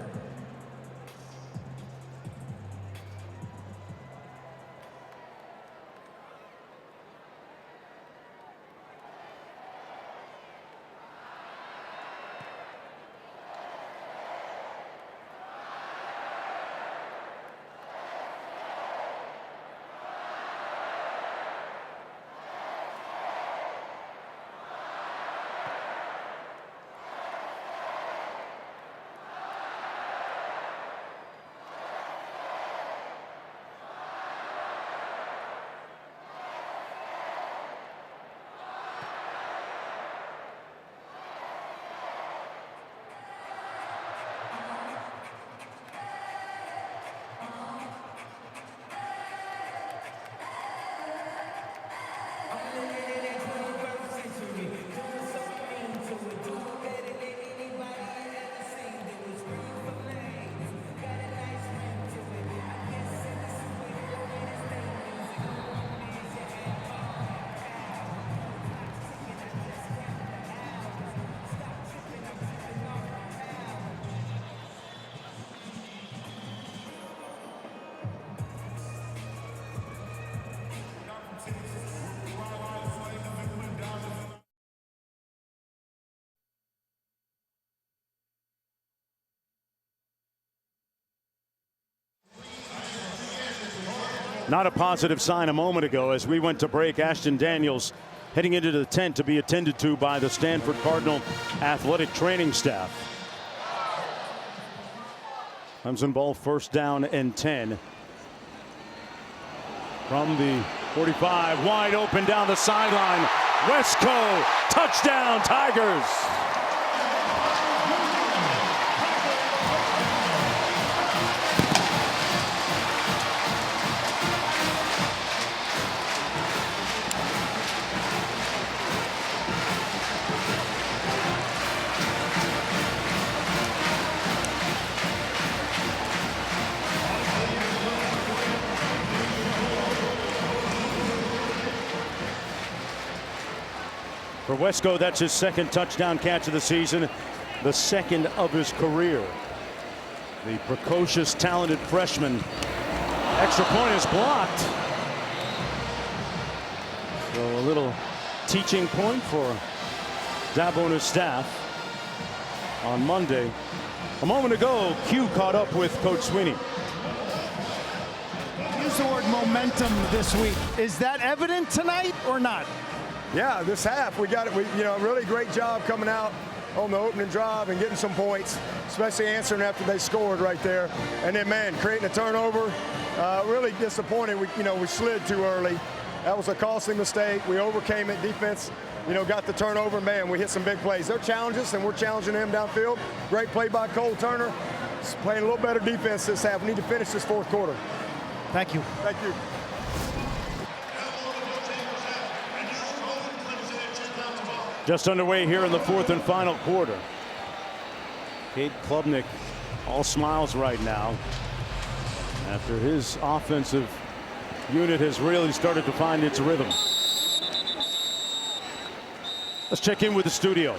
Not a positive sign a moment ago as we went to break. Ashton Daniels heading into the tent to be attended to by the Stanford Cardinal athletic training staff. Clemson ball, first down and 10. From the 45, wide open down the sideline. Wesco, touchdown Tigers. For Wesco, that's his second touchdown catch of the season, the second of his career. The precocious, talented freshman. Extra point is blocked. So a little teaching point for Dabo and his staff on Monday. A moment ago, Q caught up with Coach Sweeney. Use the word momentum this week. Is that evident tonight or not? Yeah, this half we got it. Really great job coming out on the opening drive and getting some points, especially answering after they scored right there. And then, man, creating a turnover. Really disappointed. We slid too early. That was a costly mistake. We overcame it. Defense, got the turnover. Man, we hit some big plays. They're challenging us, and we're challenging them downfield. Great play by Cole Turner. Just playing a little better defense this half. We need to finish this fourth quarter. Thank you. Thank you. Just underway here in the fourth and final quarter. Cade Klubnik all smiles right now after his offensive unit has really started to find its rhythm. Let's check in with the studio.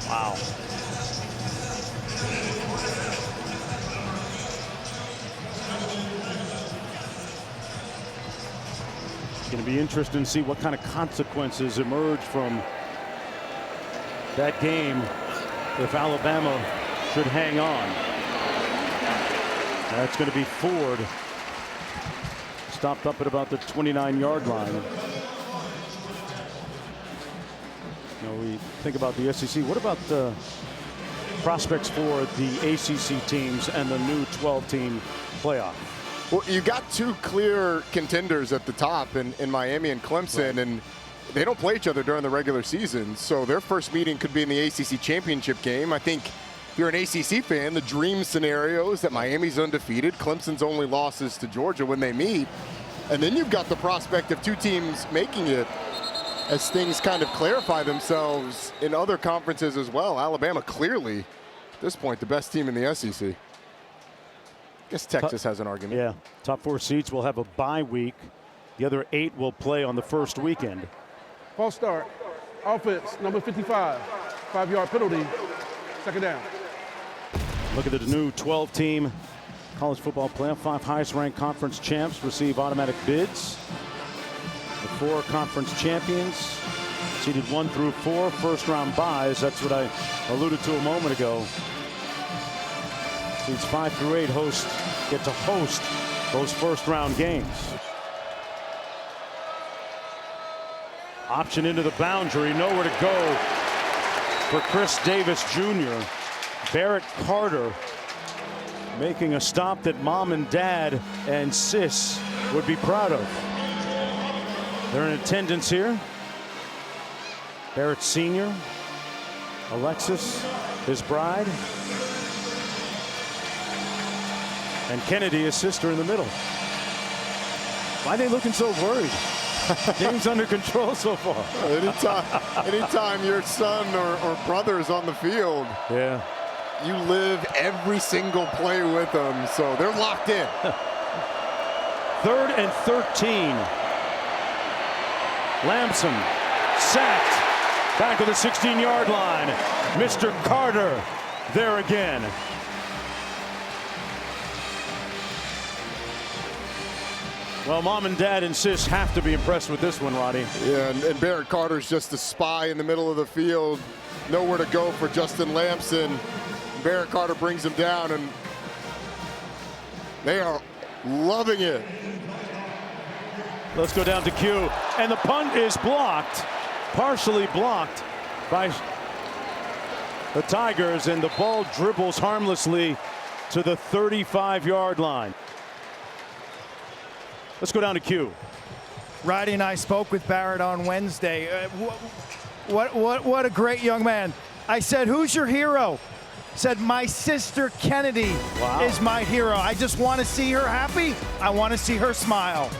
Wow. It's going to be interesting to see what kind of consequences emerge from that game if Alabama should hang on. That's going to be Ford, stopped up at about the 29-yard line. You know, we think about the SEC. What about the prospects for the ACC teams and the new 12-team playoff? Well, you got two clear contenders at the top in Miami and Clemson, right, and they don't play each other during the regular season, so their first meeting could be in the ACC championship game. I think if you're an ACC fan, the dream scenario is that Miami's undefeated, Clemson's only losses to Georgia when they meet, and then you've got the prospect of two teams making it as things kind of clarify themselves in other conferences as well. Alabama clearly, at this point, the best team in the SEC. I guess Texas has an argument. Yeah, top 4 seeds will have a bye week. The other 8 will play on the first weekend. False start. Offense, number 55. 5-yard penalty. Second down. Look at the new 12-team college football playoff. 5 highest-ranked conference champs receive automatic bids. The 4 conference champions, seeded 1 through 4, first-round buys. That's what I alluded to a moment ago. Seeds 5 through 8 get to host those first-round games. Option into the boundary, nowhere to go for Chris Davis Jr. Barrett Carter making a stop that mom and dad and sis would be proud of. They're in attendance here. Barrett Sr., Alexis, his bride, and Kennedy, his sister, in the middle. Why are they looking so worried? Game's under control so far. Anytime your son or brother is on the field, yeah, you live every single play with them, so they're locked in. 3rd and 13. Lamson sacked back of the 16-yard line. Mr. Carter there again. Well, mom and dad and sis have to be impressed with this one, Roddy. Yeah, and Barrett Carter's just a spy in the middle of the field. Nowhere to go for Justin Lamson. Barrett Carter brings him down, and they are loving it. Let's go down to Q, and the punt is blocked, partially blocked by the Tigers, and the ball dribbles harmlessly to the 35-yard line. Let's go down to Q. Roddy and I spoke with Barrett on Wednesday. What a great young man. I said, who's your hero? Said, my sister Kennedy is my hero. I just want to see her happy. I want to see her smile.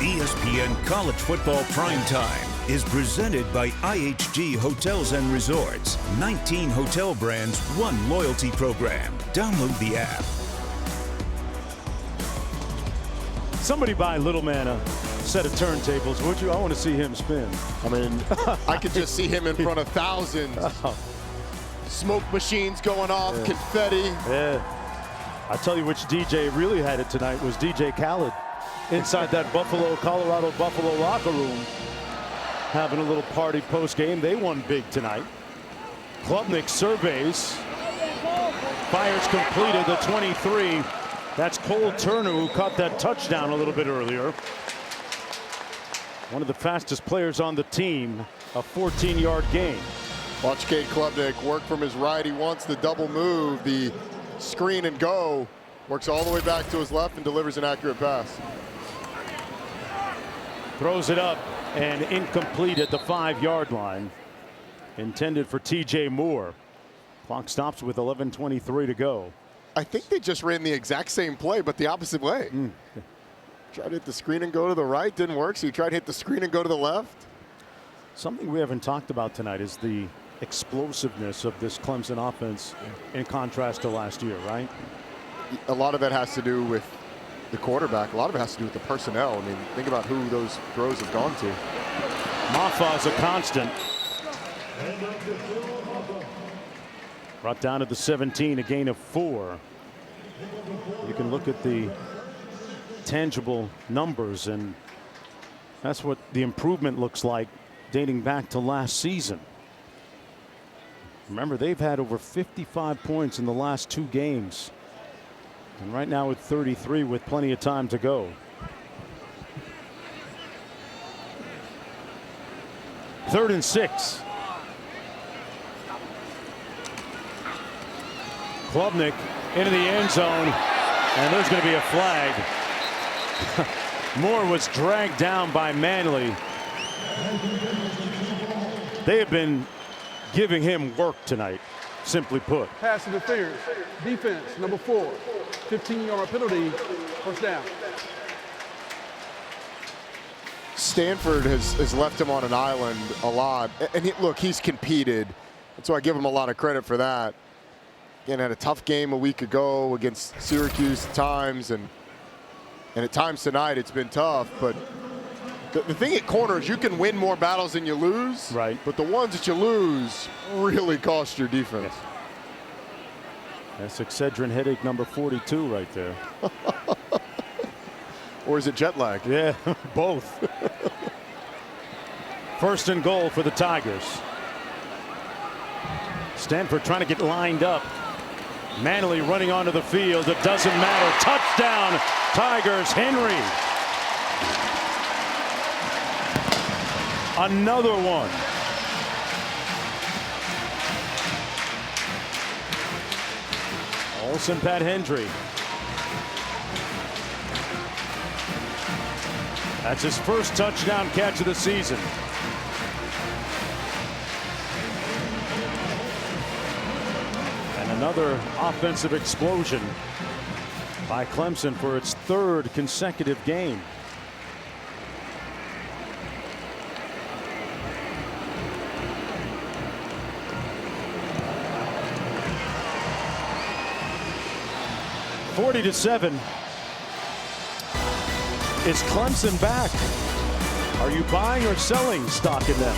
ESPN College Football Primetime is presented by IHG Hotels and Resorts. 19 hotel brands, 1 loyalty program. Download the app. Somebody buy Little Man a set of turntables, would you? I want to see him spin. I mean, I could just see him in front of thousands. Smoke machines going off, confetti. Yeah. I tell you which DJ really had it tonight was DJ Khaled. Inside that Colorado Buffalo locker room, having a little party post-game. They won big tonight. Klubnik surveys, fires completed, the 23. That's Cole Turner, who caught that touchdown a little bit earlier. One of the fastest players on the team. a 14-yard gain. Watch Cade Klubnik work from his right. He wants the double move, the screen and go. Works all the way back to his left and delivers an accurate pass. Throws it up and incomplete at the 5-yard line. Intended for TJ Moore. Clock stops with 11:23 to go. I think they just ran the exact same play, but the opposite way. Tried to hit the screen and go to the right, didn't work, so you tried to hit the screen and go to the left. Something we haven't talked about tonight is the explosiveness of this Clemson offense in contrast to last year, right? A lot of that has to do with the quarterback. A lot of it has to do with the personnel. I mean, think about who those throws have gone to. Maffa is a constant. Brought down to the 17, a gain of 4. You can look at the tangible numbers, and that's what the improvement looks like dating back to last season. Remember, they've had over 55 points in the last 2 games. And right now with 33 with plenty of time to go. Third and 6. Klubnik into the end zone, and there's going to be a flag. Moore was dragged down by Manley. They have been giving him work tonight, simply put. Pass interference. Defense, number 4. 15-yard penalty. First down. Stanford has left him on an island a lot. And look, he's competed. And so I give him a lot of credit for that. Again, had a tough game a week ago against Syracuse at times. And at times tonight it's been tough. But the thing at corner is you can win more battles than you lose. Right. But the ones that you lose really cost your defense. That's Excedrin headache number 42 right there. Or is it jet lag? Yeah, both. First and goal for the Tigers. Stanford trying to get lined up. Manley running onto the field. It doesn't matter. Touchdown, Tigers. Henry. Another one. Olsen Pat Hendry. That's his first touchdown catch of the season. And another offensive explosion by Clemson for its 3rd consecutive game. (40-7). Is Clemson back? Are you buying or selling stock in them?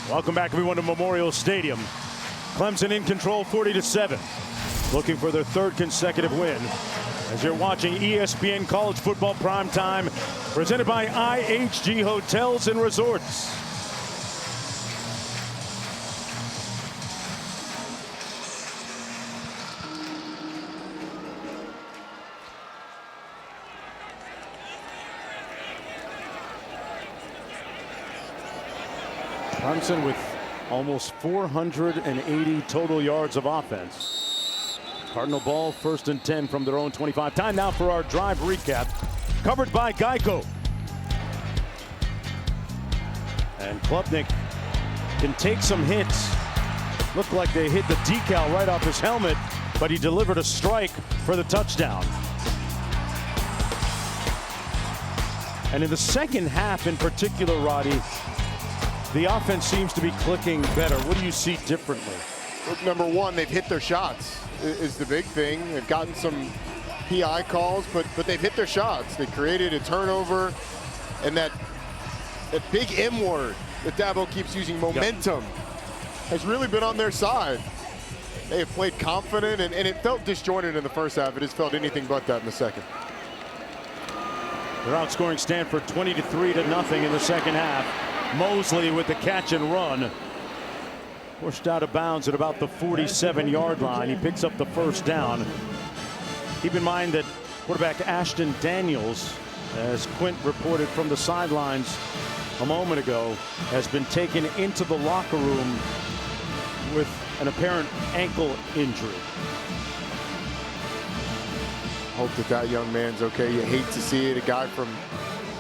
Welcome back, everyone, to Memorial Stadium. Clemson in control, 40-7. Looking for their 3rd consecutive win. As you're watching ESPN College Football Primetime, presented by IHG Hotels and Resorts. Clemson with almost 480 total yards of offense. Cardinal ball, 1st and 10 from their own 25. Time now for our drive recap, covered by Geico. And Klubnik can take some hits. Looked like they hit the decal right off his helmet, but he delivered a strike for the touchdown. And in the second half in particular, Roddy, the offense seems to be clicking better. What do you see differently? Look, number one, they've hit their shots is the big thing. They've gotten some PI calls, but they've hit their shots. They created a turnover, and that big M word that Dabo keeps using, momentum, has really been on their side. They have played confident, and it felt disjointed in the first half. It has felt anything but that in the second. They're outscoring Stanford 20-3 in the second half. Mosley with the catch and run. Pushed out of bounds at about the 47-yard line. He picks up the first down. Keep in mind that quarterback Ashton Daniels, as Quint reported from the sidelines a moment ago, has been taken into the locker room with an apparent ankle injury. Hope that young man's okay. You hate to see it. A guy from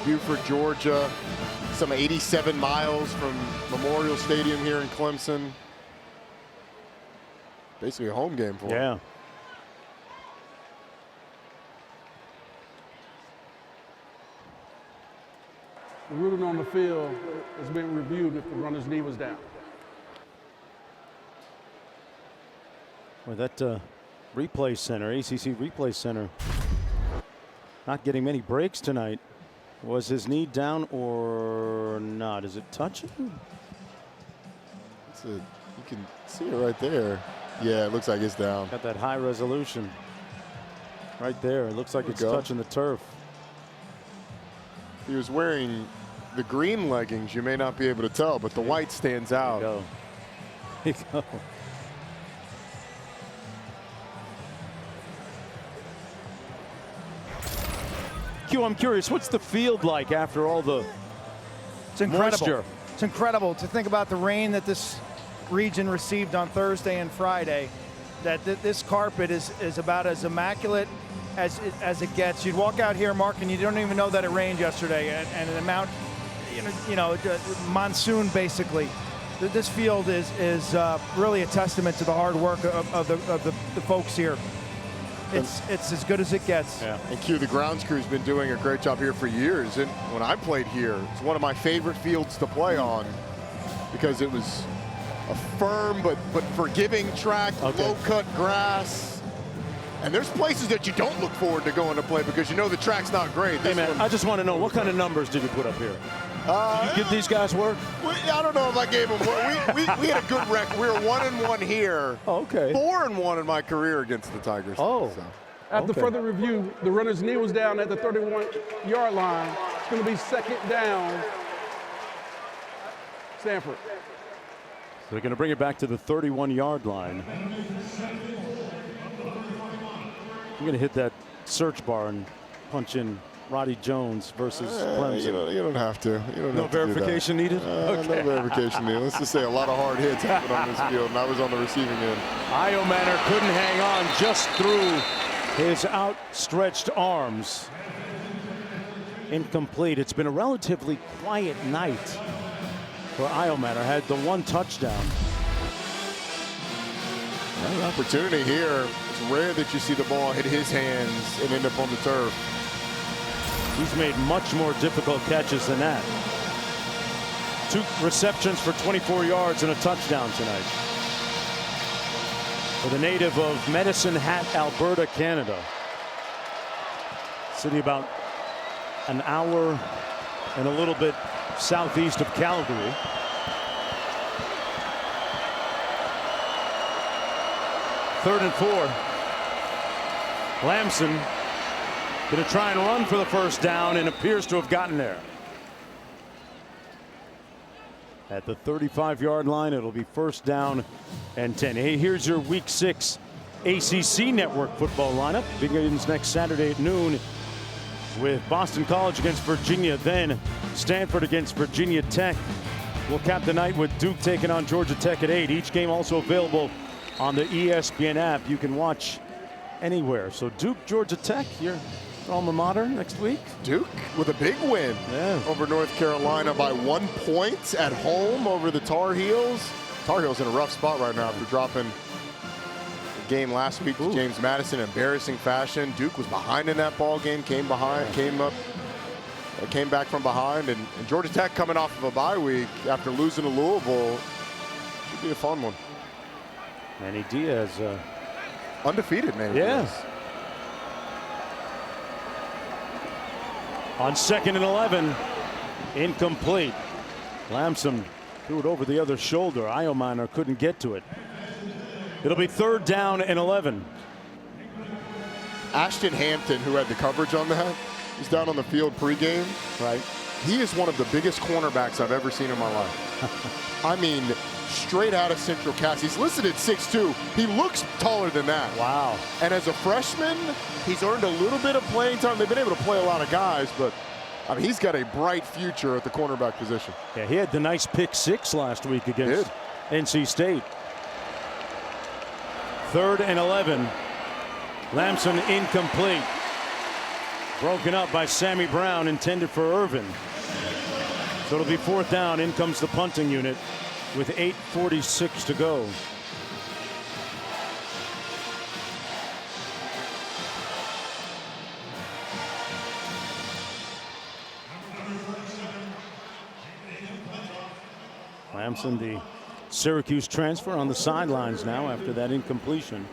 Beaufort, Georgia, some 87 miles from Memorial Stadium here in Clemson. Basically a home game for him. Yeah. The ruling on the field is being reviewed if the runner's knee was down. Well, that replay center, ACC replay center, not getting many breaks tonight. Was his knee down or not? Is it touching? You can see it right there. Yeah, it looks like it's down. Got that high resolution right there. It looks like it's touching the turf. He was wearing the green leggings. You may not be able to tell, but the white stands out. There you go. Q, I'm curious, what's the field like after all the moisture? It's incredible to think about the rain that this region received on Thursday and Friday, that this carpet is about as immaculate as it gets. You'd walk out here, Mark, and you don't even know that it rained yesterday, and an amount, monsoon basically. This field is really a testament to the hard work of the folks here. It's as good as it gets. Yeah. And Q, the grounds crew's been doing a great job here for years. And when I played here, it's one of my favorite fields to play on because it was a firm but forgiving track, low-cut grass. And there's places that you don't look forward to going to play because you know the track's not great. Hey, man, I just want to know, what kind of numbers did you put up here? Did you give these guys work? I don't know if I gave them work. We had a good record. We were 1-1 here. Oh, okay. 4-1 in my career against the Tigers. Oh. So. After further review, the runner's knee was down at the 31-yard line. It's going to be second down. Stanford. So they're going to bring it back to the 31-yard line. I'm going to hit that search bar and punch in Roddy Jones versus Clemson. You don't have to. No verification needed? No verification needed. Let's just say a lot of hard hits happened on this field, and I was on the receiving end. Iomanner couldn't hang on, just through his outstretched arms. Incomplete. It's been a relatively quiet night for Iomanner. Had the one touchdown. An opportunity here. It's rare that you see the ball hit his hands and end up on the turf. He's made much more difficult catches than that. 2 receptions for 24 yards and a touchdown tonight. For the native of Medicine Hat, Alberta, Canada. City about an hour and a little bit southeast of Calgary. Third and 4. Lamson going to try and run for the first down and appears to have gotten there. At the 35-yard line, it'll be first down and 10. Hey, here's your Week 6 ACC Network football lineup. Begins next Saturday at noon with Boston College against Virginia, then Stanford against Virginia Tech We'll cap the night with Duke taking on Georgia Tech at 8. Each game also available on the ESPN app. You can watch anywhere. So Duke, Georgia Tech, your alma mater next week. Duke with a big win over North Carolina by 1 point at home over the Tar Heels. Tar Heels in a rough spot right now after dropping the game last week to James Madison in embarrassing fashion. Duke was behind in that ball game, came back from behind, and Georgia Tech coming off of a bye week after losing to Louisville. Should be a fun one. Manny Diaz. Undefeated, Manny Diaz. On 2nd and 11, incomplete. Lamson threw it over the other shoulder. Iominer couldn't get to it. It'll be 3rd down and 11. Ashton Hampton, who had the coverage on that, was down on the field pregame. Right. He is one of the biggest cornerbacks I've ever seen in my life. I mean, straight out of Central Cass. He's listed at 6'2". He looks taller than that. Wow. And as a freshman, he's earned a little bit of playing time. They've been able to play a lot of guys, but I mean, he's got a bright future at the cornerback position. Yeah, he had the nice pick 6 last week against NC State. 3rd and 11. Lamson incomplete. Broken up by Sammy Brown, intended for Irvin. So it'll be 4th down. In comes the punting unit with 8:46 to go. Lamson, the Syracuse transfer, on the sidelines now after that incompletion.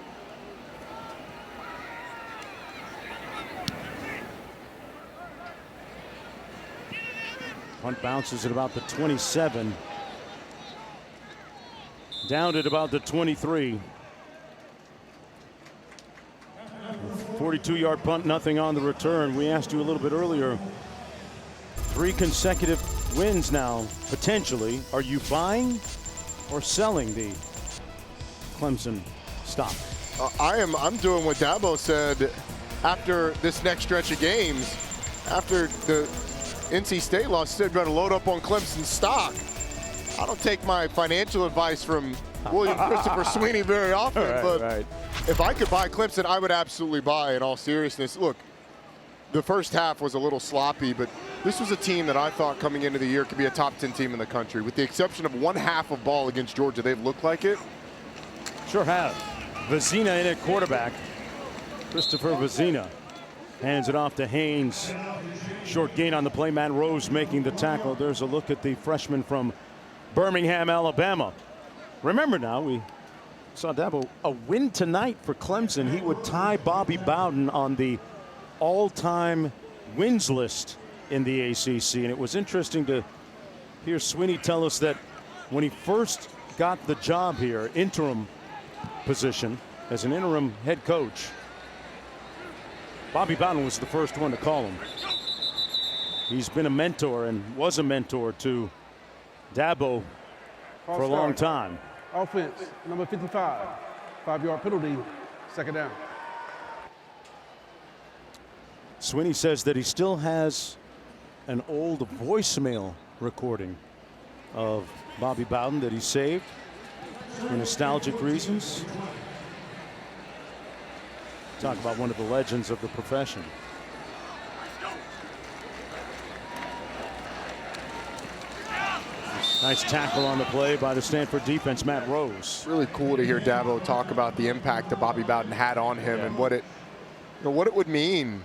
Punt bounces at about the 27. Down at about the 23. 42-yard punt, nothing on the return. We asked you a little bit earlier. 3 consecutive wins now, potentially. Are you buying or selling the Clemson stock? I'm doing what Dabo said after this next stretch of games. After the NC State loss, said going to load up on Clemson stock. I don't take my financial advice from William Christopher Sweeney very often, but if I could buy Clemson, I would absolutely buy, in all seriousness. Look, the first half was a little sloppy, but this was a team that I thought coming into the year could be a top 10 team in the country. With the exception of 1 half of ball against Georgia, they've looked like it. Sure have. Vizina in at quarterback. Christopher Vizina hands it off to Haynes. Short gain on the play. Matt Rose making the tackle. There's a look at the freshman from Birmingham, Alabama. Remember now, we saw Dabo, a win tonight for Clemson. He would tie Bobby Bowden on the all-time wins list in the ACC. And it was interesting to hear Sweeney tell us that when he first got the job here, interim position as an interim head coach, Bobby Bowden was the first one to call him. He's been a mentor and was a mentor to Dabo for a long time. Offense, number 55. 5-yard penalty, 2nd down. Sweeney says that he still has an old voicemail recording of Bobby Bowden that he saved for nostalgic reasons. Talk about one of the legends of the profession. Nice tackle on the play by the Stanford defense, Matt Rose. Really cool to hear Dabo talk about the impact that Bobby Bowden had on him and what it would mean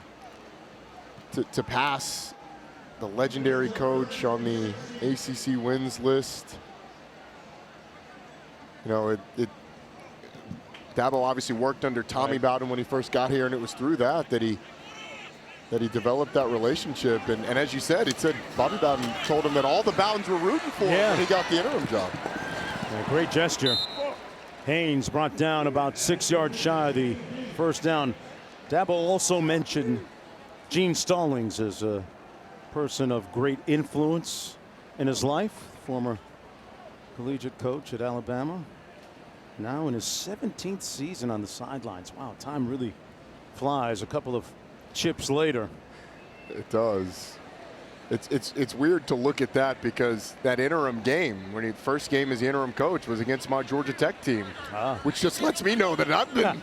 to pass the legendary coach on the ACC wins list. You know, Dabo obviously worked under Tommy Bowden when he first got here, and it was through that he developed that relationship. And as you said, Bobby Bowden told him that all the Bowdens were rooting for him when he got the interim job. Yeah, great gesture. Haynes brought down about 6 yards shy of the 1st down. Dabo also mentioned Gene Stallings as a person of great influence in his life, former collegiate coach at Alabama. Now in his 17th season on the sidelines. Wow, time really flies. A couple of chips later. It does. It's weird to look at that because that interim game, when he first game as the interim coach, was against my Georgia Tech team, which just lets me know that I've been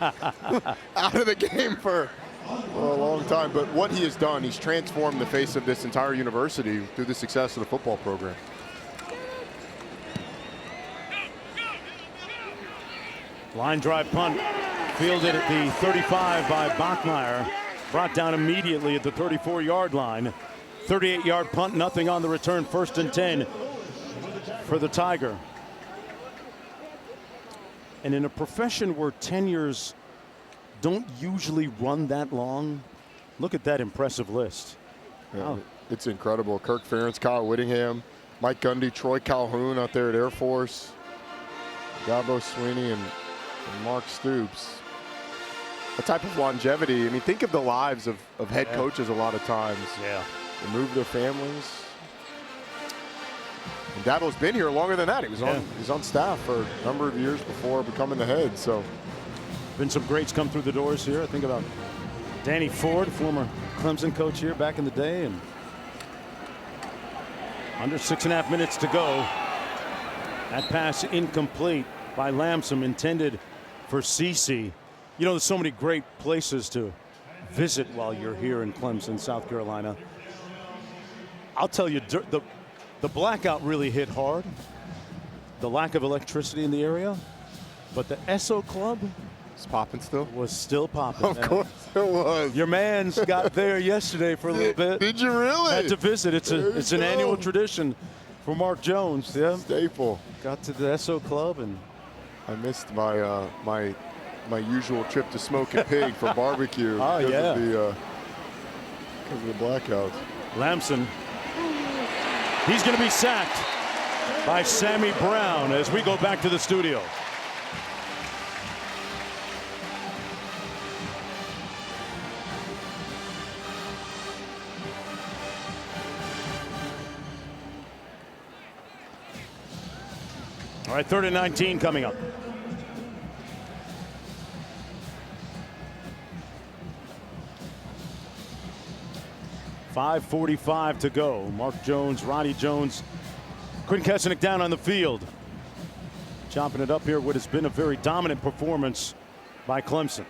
out of the game for a long time. But what he has done, he's transformed the face of this entire university through the success of the football program. Line drive punt fielded at the 35 by Bachmeier, brought down immediately at the 34-yard line. 38-yard punt, nothing on the return, 1st and 10 for the Tiger. And in a profession where tenures don't usually run that long, look at that impressive list. Yeah, it's incredible. Kirk Ferentz, Kyle Whittingham, Mike Gundy, Troy Calhoun out there at Air Force, Dabo Sweeney, and Mark Stoops. A type of longevity. I mean, think of the lives of head coaches a lot of times. Yeah. They move their families. And Dabo's been here longer than that. He was on staff for a number of years before becoming the head. So, been some greats come through the doors here. I think about Danny Ford, former Clemson coach here back in the day, and under 6.5 minutes to go. That pass incomplete by Lamson, intended for CeCe. You know, there's so many great places to visit while you're here in Clemson, South Carolina. I'll tell you, the blackout really hit hard. The lack of electricity in the area. But the Esso Club is popping still? Was still popping. Of course it was. Your man's got there yesterday for a little bit. Did you really? Had to visit. It's an annual tradition for Mark Jones. Yeah. Staple. Got to the Esso Club, and I missed my my usual trip to Smoke and Pig for barbecue because of the blackout. Lamson. He's going to be sacked by Sammy Brown as we go back to the studio. All right, 3rd and 19 coming up. .5:45 to go. Mark Jones, Ronnie Jones, Quinn Kessenich down on the field. Chopping it up here, what has been a very dominant performance by Clemson.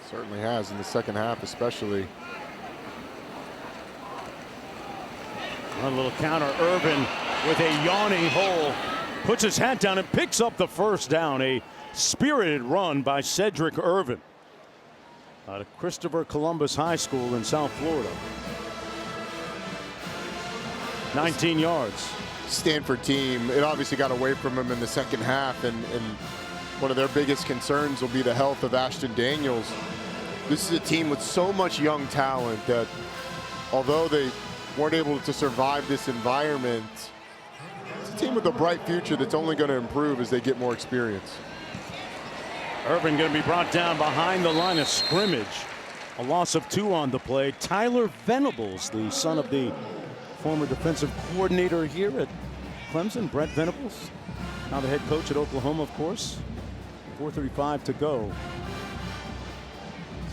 Certainly has in the second half, especially. A little counter. Irvin with a yawning hole, puts his hat down and picks up the first down. A spirited run by Cedric Irvin out of Christopher Columbus High School in South Florida. 19 yards. Stanford team, it obviously got away from him in the second half, and one of their biggest concerns will be the health of Ashton Daniels. This is a team with so much young talent that although they weren't able to survive this environment, it's a team with a bright future that's only going to improve as they get more experience. Irvin going to be brought down behind the line of scrimmage. A loss of 2 on the play. Tyler Venables, the son of the former defensive coordinator here at Clemson, Brett Venables, now the head coach at Oklahoma, of course. 4:35 to go.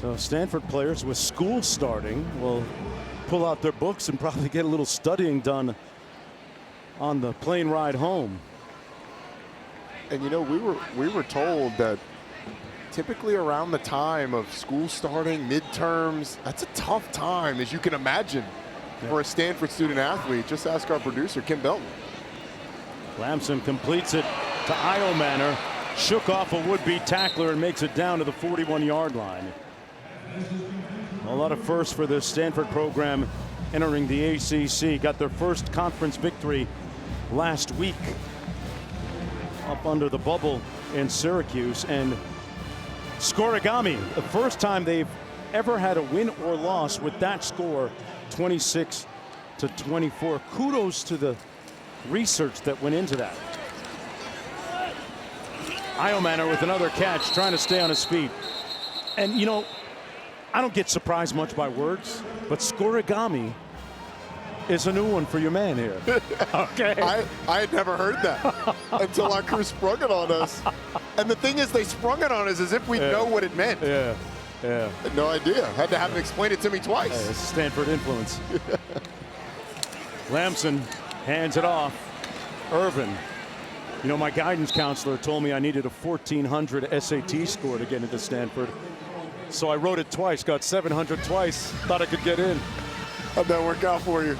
So Stanford players with school starting will pull out their books and probably get a little studying done on the plane ride home. And you know, we were told that typically around the time of school starting, midterms, that's a tough time, as you can imagine, for a Stanford student athlete. Just ask our producer, Kim Belton. Lamson completes it to Iomanner, shook off a would-be tackler and makes it down to the 41-yard line. A lot of firsts for the Stanford program entering the ACC. Got their first conference victory last week up under the bubble in Syracuse. And Scorigami, the first time they've ever had a win or loss with that score, 26-24. Kudos to the research that went into that. Iomanner with another catch, trying to stay on his feet. And you know, I don't get surprised much by words, but Scorigami is a new one for your man here. Okay. I had never heard that until our crew sprung it on us. And the thing is, they sprung it on us as if we know what it meant. Yeah. Yeah. No idea. Had to have him explain it to me twice. Hey, it's Stanford influence. Lamson hands it off. Irvin. You know, my guidance counselor told me I needed a 1400 SAT score to get into Stanford. So I wrote it twice, got 700 twice, thought I could get in. How'd that work out for you?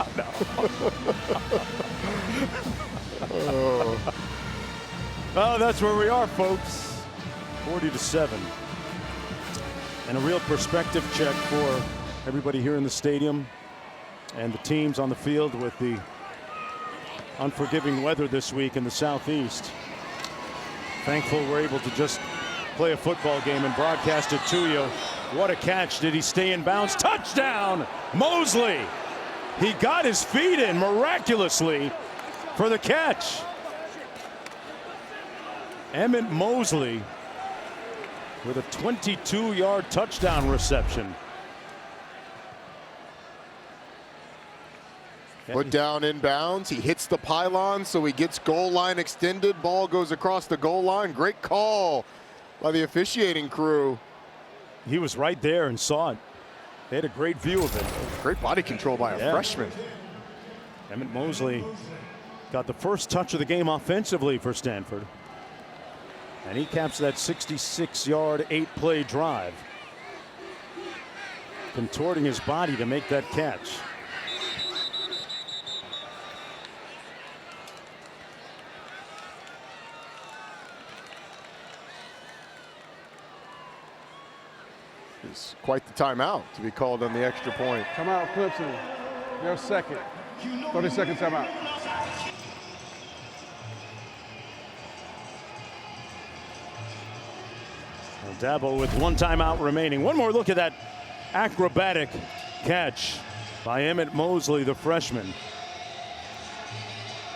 Oh, that's where we are, folks. 40-7. And a real perspective check for everybody here in the stadium and the teams on the field with the unforgiving weather this week in the Southeast. Thankful we're able to just play a football game and broadcast it to you. What a catch. Did he stay in bounds? Touchdown, Mosley. He got his feet in miraculously for the catch. Emmett Mosley with a 22-yard touchdown reception. Put down in bounds. He hits the pylon, so he gets goal line extended. Ball goes across the goal line. Great call by the officiating crew. He was right there and saw it. They had a great view of it. Great body control by a freshman. Emmett Mosley got the first touch of the game offensively for Stanford. And he caps that 66-yard, 8-play drive. Contorting his body to make that catch. It's quite the timeout to be called on the extra point. Timeout, Clemson. Their second. 30-second timeout. Dabo with one timeout remaining. One more look at that acrobatic catch by Emmett Mosley, the freshman.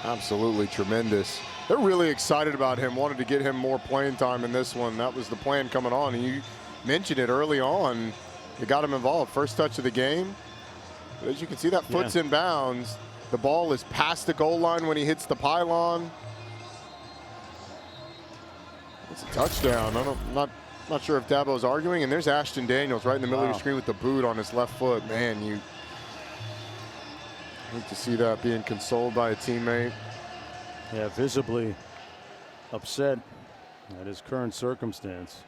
Absolutely tremendous. They're really excited about him, wanted to get him more playing time in this one. That was the plan coming on. And you mentioned it early on. You got him involved. First touch of the game. But as you can see, that foot's in bounds. The ball is past the goal line when he hits the pylon. It's a touchdown. Not sure if Dabo's arguing. And there's Ashton Daniels right in the middle of the screen with the boot on his left foot. Man, you hate to see that being consoled by a teammate. Yeah, visibly upset at his current circumstance.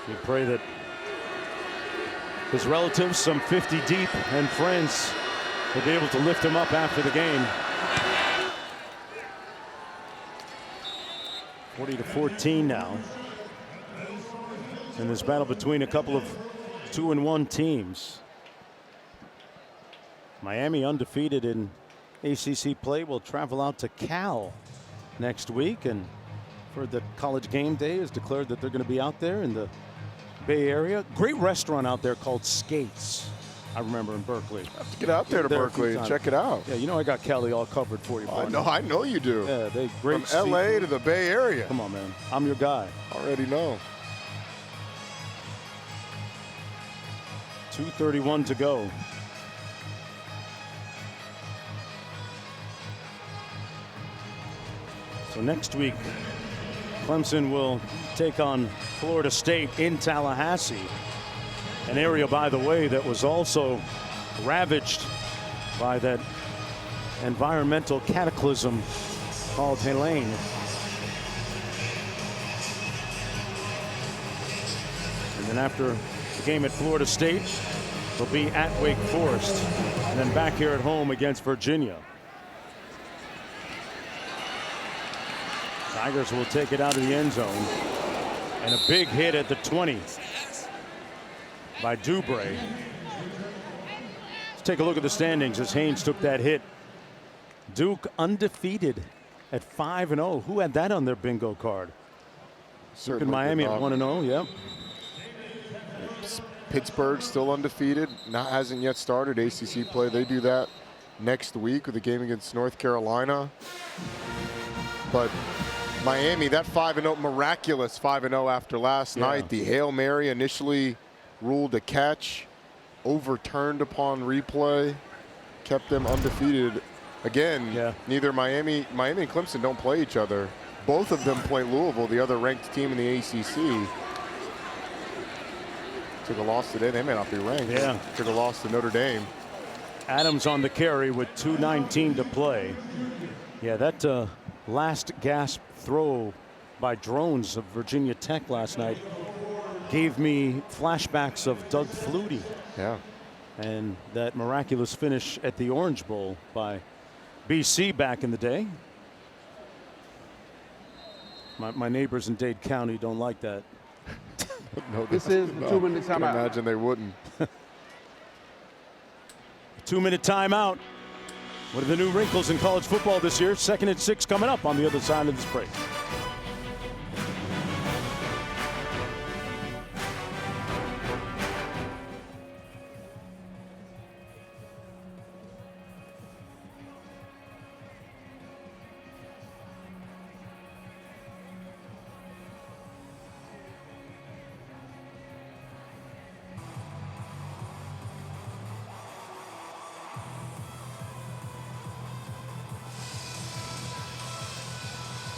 We pray that his relatives, some 50 deep, and friends will be able to lift him up after the game. 40-14 now. In this battle between a couple of 2-1 teams. Miami undefeated in ACC play will travel out to Cal next week, and for the College Game Day has declared that they're going to be out there in the Bay Area. Great restaurant out there called Skates. I remember in Berkeley. Have to get out there to Berkeley and check it out. Yeah, you know I got Cali all covered for you. I know you do. Yeah, they great. From LA to the Bay Area. Come on, man. I'm your guy. Already know. 2:31 to go. So next week, Clemson will take on Florida State in Tallahassee. An area, by the way, that was also ravaged by that environmental cataclysm called Helene. And then after the game at Florida State, they'll be at Wake Forest, and then back here at home against Virginia. Tigers will take it out of the end zone. And a big hit at the 20 by Dubray. Let's take a look at the standings as Haynes took that hit. Duke undefeated at 5-0. Who had that on their bingo card? Duke and Miami at 1-0. Yep. Pittsburgh still undefeated. Hasn't yet started ACC play. They do that next week with a game against North Carolina. But Miami, that 5-0, miraculous 5-0 after last night. The Hail Mary initially ruled a catch, overturned upon replay, kept them undefeated. Again, neither Miami and Clemson don't play each other Both of them play Louisville, the other ranked team in the ACC. Took a loss today. They may not be ranked. Yeah. Took a loss to Notre Dame. Adams on the carry with 2:19 to play. Yeah, that last gasp throw by drones of Virginia Tech last night gave me flashbacks of Doug Flutie. Yeah. And that miraculous finish at the Orange Bowl by BC back in the day. My neighbors in Dade County don't like that. No, This is the 2-minute I timeout. imagine they wouldn't. 2-minute timeout. One of the new wrinkles in college football this year. 2nd and 6 coming up on the other side of this break.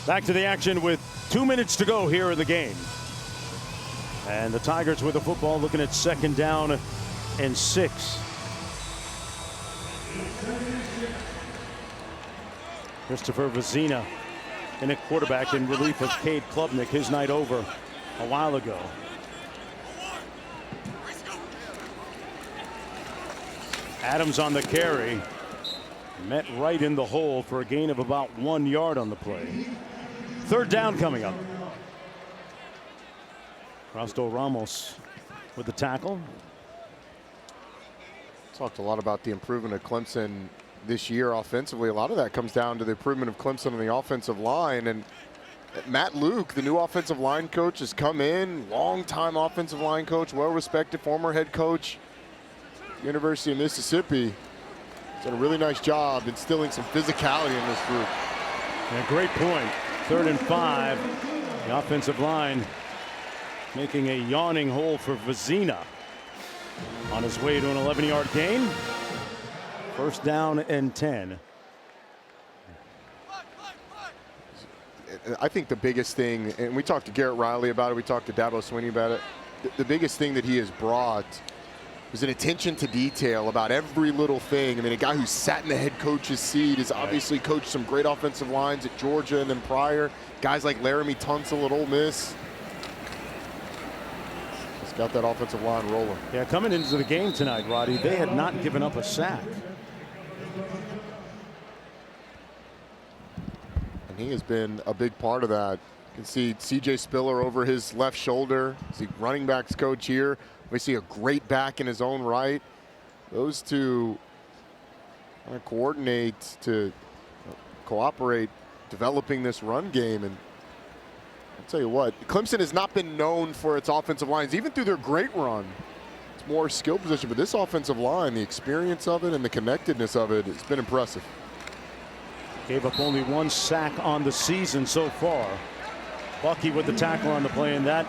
Back to the action with 2 minutes to go here in the game. And the Tigers with the football, looking at 2nd down and 6. Christopher Vizina in a quarterback in relief of Cade Klubnik, his night over a while ago. Adams on the carry. Met right in the hole for a gain of about 1 yard on the play. 3rd down coming up. Rausto Ramos with the tackle. Talked a lot about the improvement of Clemson this year offensively. A lot of that comes down to the improvement of Clemson on the offensive line. And Matt Luke, the new offensive line coach, has come in. Long-time offensive line coach, well-respected former head coach, University of Mississippi. He's done a really nice job instilling some physicality in this group. Yeah, great point. 3rd and 5. The offensive line making a yawning hole for Vizina on his way to an 11-yard gain. 1st down and 10. I think the biggest thing, and we talked to Garrett Riley about it, we talked to Dabo Swinney about it, the biggest thing that he has brought was an attention to detail about every little thing. I mean, a guy who sat in the head coach's seat has obviously coached some great offensive lines at Georgia and then prior. Guys like Laramie Tunsil at Ole Miss. He's got that offensive line rolling. Yeah, coming into the game tonight, Roddy, they had not given up a sack. And he has been a big part of that. You can see C.J. Spiller over his left shoulder. See running backs coach here. We see a great back in his own right. Those two kind of coordinate to cooperate, developing this run game. And I'll tell you what, Clemson has not been known for its offensive lines, even through their great run. It's more skill position, but this offensive line, the experience of it and the connectedness of it, it's been impressive. Gave up only 1 sack on the season so far. Bucky with the tackle on the play, and that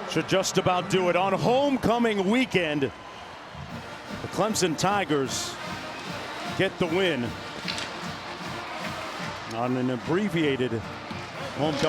should just about do it. On homecoming weekend, the Clemson Tigers get the win on an abbreviated homecoming.